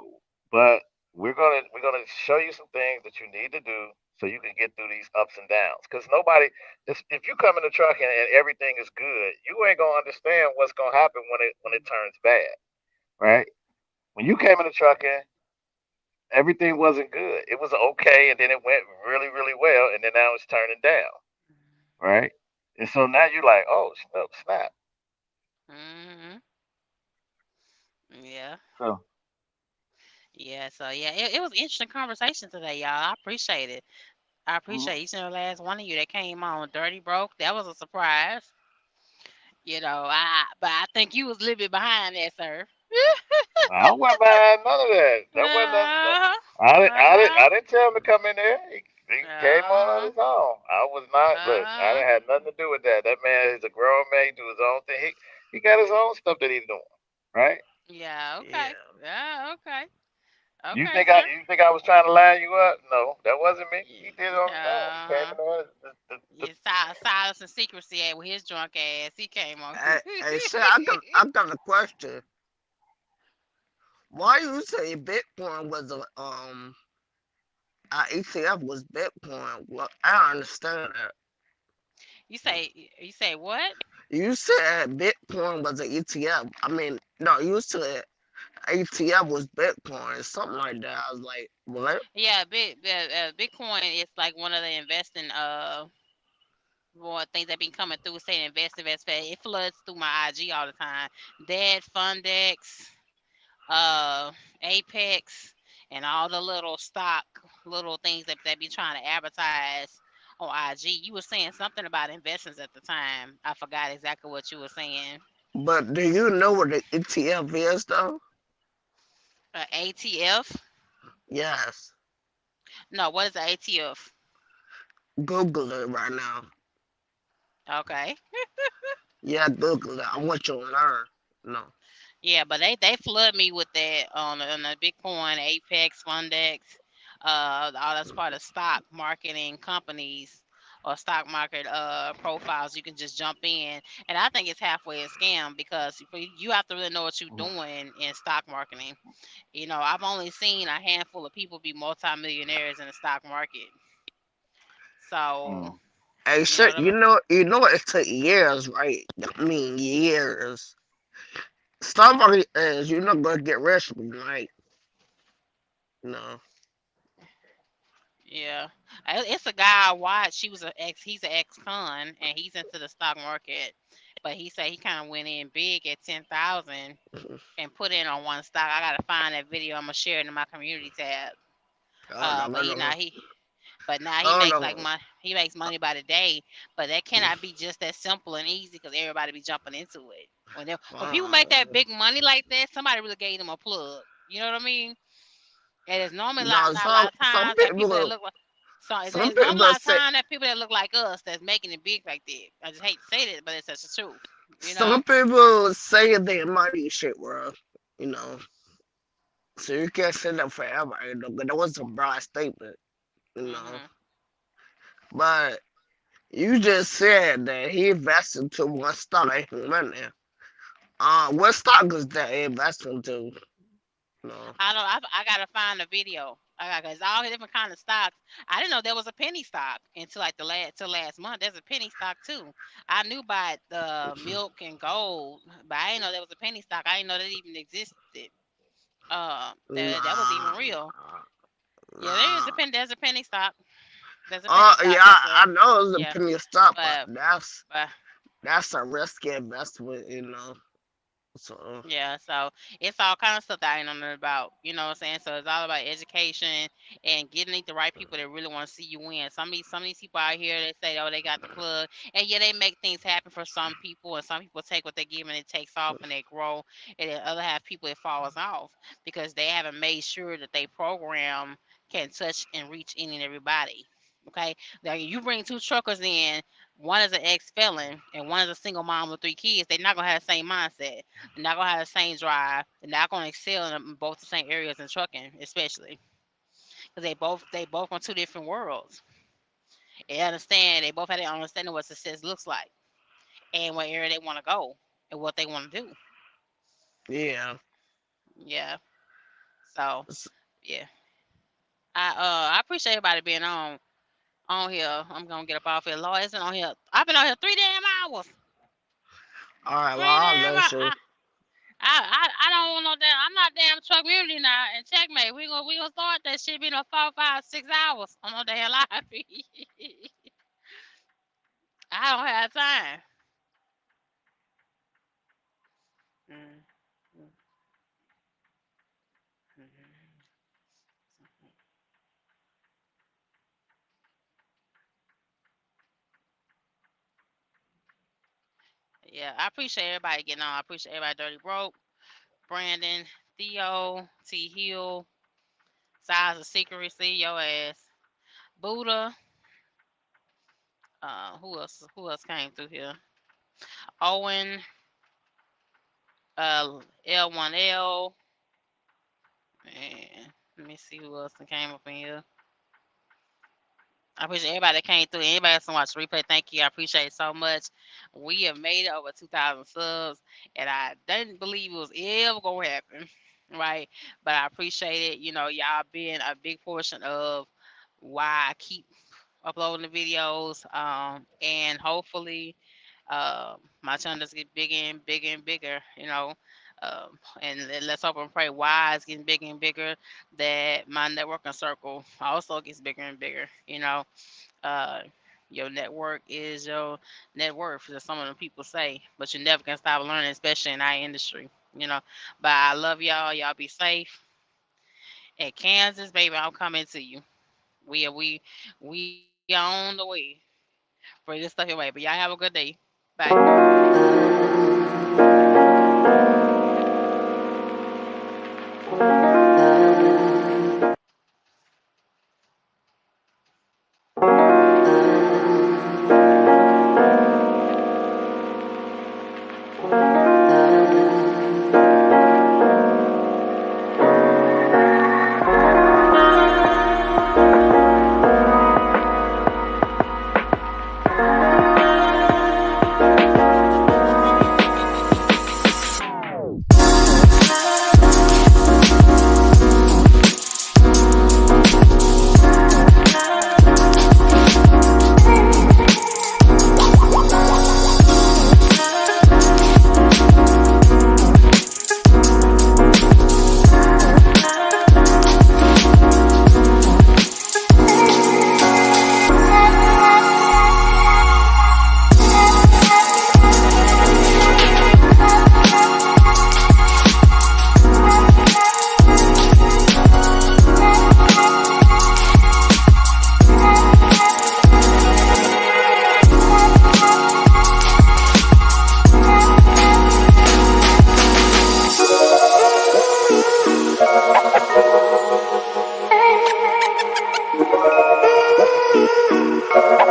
but we're gonna show you some things that you need to do so you can get through these ups and downs. Because nobody, if you come in the truck and everything is good, you ain't gonna understand what's gonna happen when it turns bad, right? When you came in the trucking, everything wasn't good. It was okay, and then it went really really well, and then now it's turning down, right? And so now you're like, oh snap. Mhm. Yeah. So Yeah. So yeah, it was interesting conversation today, y'all. I appreciate it. I appreciate mm, each and every last one of you that came on. Dirty broke. That was a surprise. But I think you was a little bit behind that, sir. I wasn't behind none of that. That wasn't nothing. Uh-huh. I didn't tell him to come in there. He came on Uh-huh. his own. I was not. Look, I Uh-huh. didn't have nothing to do with that. That man is a grown man. He do his own thing. He got his own stuff that he's doing. Right? Yeah, Yeah. okay. Yeah, okay. You Okay, think I sir. you think I was trying to line you up? No, that wasn't me. He did it on his own. He came Uh-huh. in there. Yeah, silence and secrecy at with his drunk ass. He came on. Hey, sir, I got a question. Why you say Bitcoin was a ETF was Bitcoin? Well, I don't understand that. you say what? You said Bitcoin was an ETF. I mean, no, you said ETF was Bitcoin, something like that. I was like, what? Yeah, Bitcoin is like one of the investing things that been coming through saying invest fast. It floods through my IG all the time. That Fundex, uh Apex, and all the little stock little things that they be trying to advertise on IG. You were saying something about investments at the time. I forgot exactly what you were saying. But do you know what the ETF is, though? ATF? Yes. No, what is the ATF? Google it right now. Okay. Yeah, Google it. I want you to learn. No. Yeah, but they flood me with that on the Bitcoin, Apex, Fundex, all that's part of stock marketing companies or stock market profiles. You can just jump in, and I think it's halfway a scam because you have to really know what you're doing in stock marketing. I've only seen a handful of people be multimillionaires in the stock market. So Mm. Hey, you know shit, what I mean? it took years, right? I mean, years. Somebody is, you're not gonna get rich overnight. No. Yeah, it's a guy I watched. He's an ex-con, and he's into the stock market. But he said he kind of went in big at 10,000 and put in on one stock. I gotta find that video. I'm gonna share it in my community tab. Hold on, But hold on. now he Hold makes like on. money. He makes money by the day. But that cannot be just that simple and easy because everybody be jumping into it. When people make that Uh, big money like that, somebody really gave them a plug. You know what I mean? And it's normally no, not a lot of some times that people that people, look like. So some it's normally a people lot of say, time that people that look like us that's making it big like that. I just hate to say that, but it's just the truth. You know? some people say their money shit, world. You know, so you can't say that forever. But that was a broad statement. You know, Mhm. but you just said that he invested to one stock and he went there. What stock is that he invested into? No. I know. I gotta find the video. I got cause all the different kind of stocks. I didn't know there was a penny stock until like the last month. There's a penny stock too. I knew about the milk and gold, but I didn't know there was a penny stock. I didn't know that even existed. That was even Nah, real. Yeah, there is a nah. penny. There's a penny stock. There's a penny Yeah, stock. That's I know it's a yeah. penny stock, but But but that's a risky investment, you know. So Yeah, so it's all kind of stuff that I ain't know about. You know what I'm saying? So it's all about education and getting the right people that really want to see you win. Some of these people out here they say, oh, they got the plug, and yeah, they make things happen for some people, and some people take what they give and it takes off and they grow, and then other half people it falls off because they haven't made sure that they program can touch and reach any and everybody. Okay, now you bring two truckers in. One is an ex-felon and one is a single mom with three kids. They're not gonna have the same mindset. They're not gonna have the same drive. They're not gonna excel in both the same areas in trucking, especially because they both from two different worlds. They understand. They both have their understanding what success looks like and what area they want to go and what they want to do. Yeah. Yeah. So S- yeah, I appreciate everybody being on here. I'm gonna get up off here. Lord, isn't on here. I've been on here 3 damn hours. All right. Well, Three I'll damn let hours. you. I don't want no damn. I'm not damn truck community now. And checkmate, we gonna start that shit being a 4, 5, 6 hours on no damn live feed. I don't have time. Mm, mm, mm. Yeah, I appreciate everybody getting on. I appreciate everybody. Dirty Broke, Brandon, Theo, T Hill, Size of Secrecy, your ass, Buddha. Who else? Who else came through here? Owen, L1L, and let me see who else came up in here. I appreciate everybody that came through. Anybody that's watched the replay, thank you. I appreciate it so much. We have made it over 2,000 subs, and I didn't believe it was ever gonna happen, right? But I appreciate it. You know, y'all being a big portion of why I keep uploading the videos, and hopefully, my channel just get bigger and bigger and bigger. And let's hope and pray why it's getting bigger and bigger, that my networking circle also gets bigger and bigger. Uh, your network is your net worth, as some of the people say, but you never can stop learning, especially in our industry. You know, but I love y'all. Y'all be safe. At Kansas, baby, I'm coming to you. We are on the way for this stuff away. But y'all have a good day. Bye.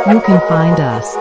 You can find us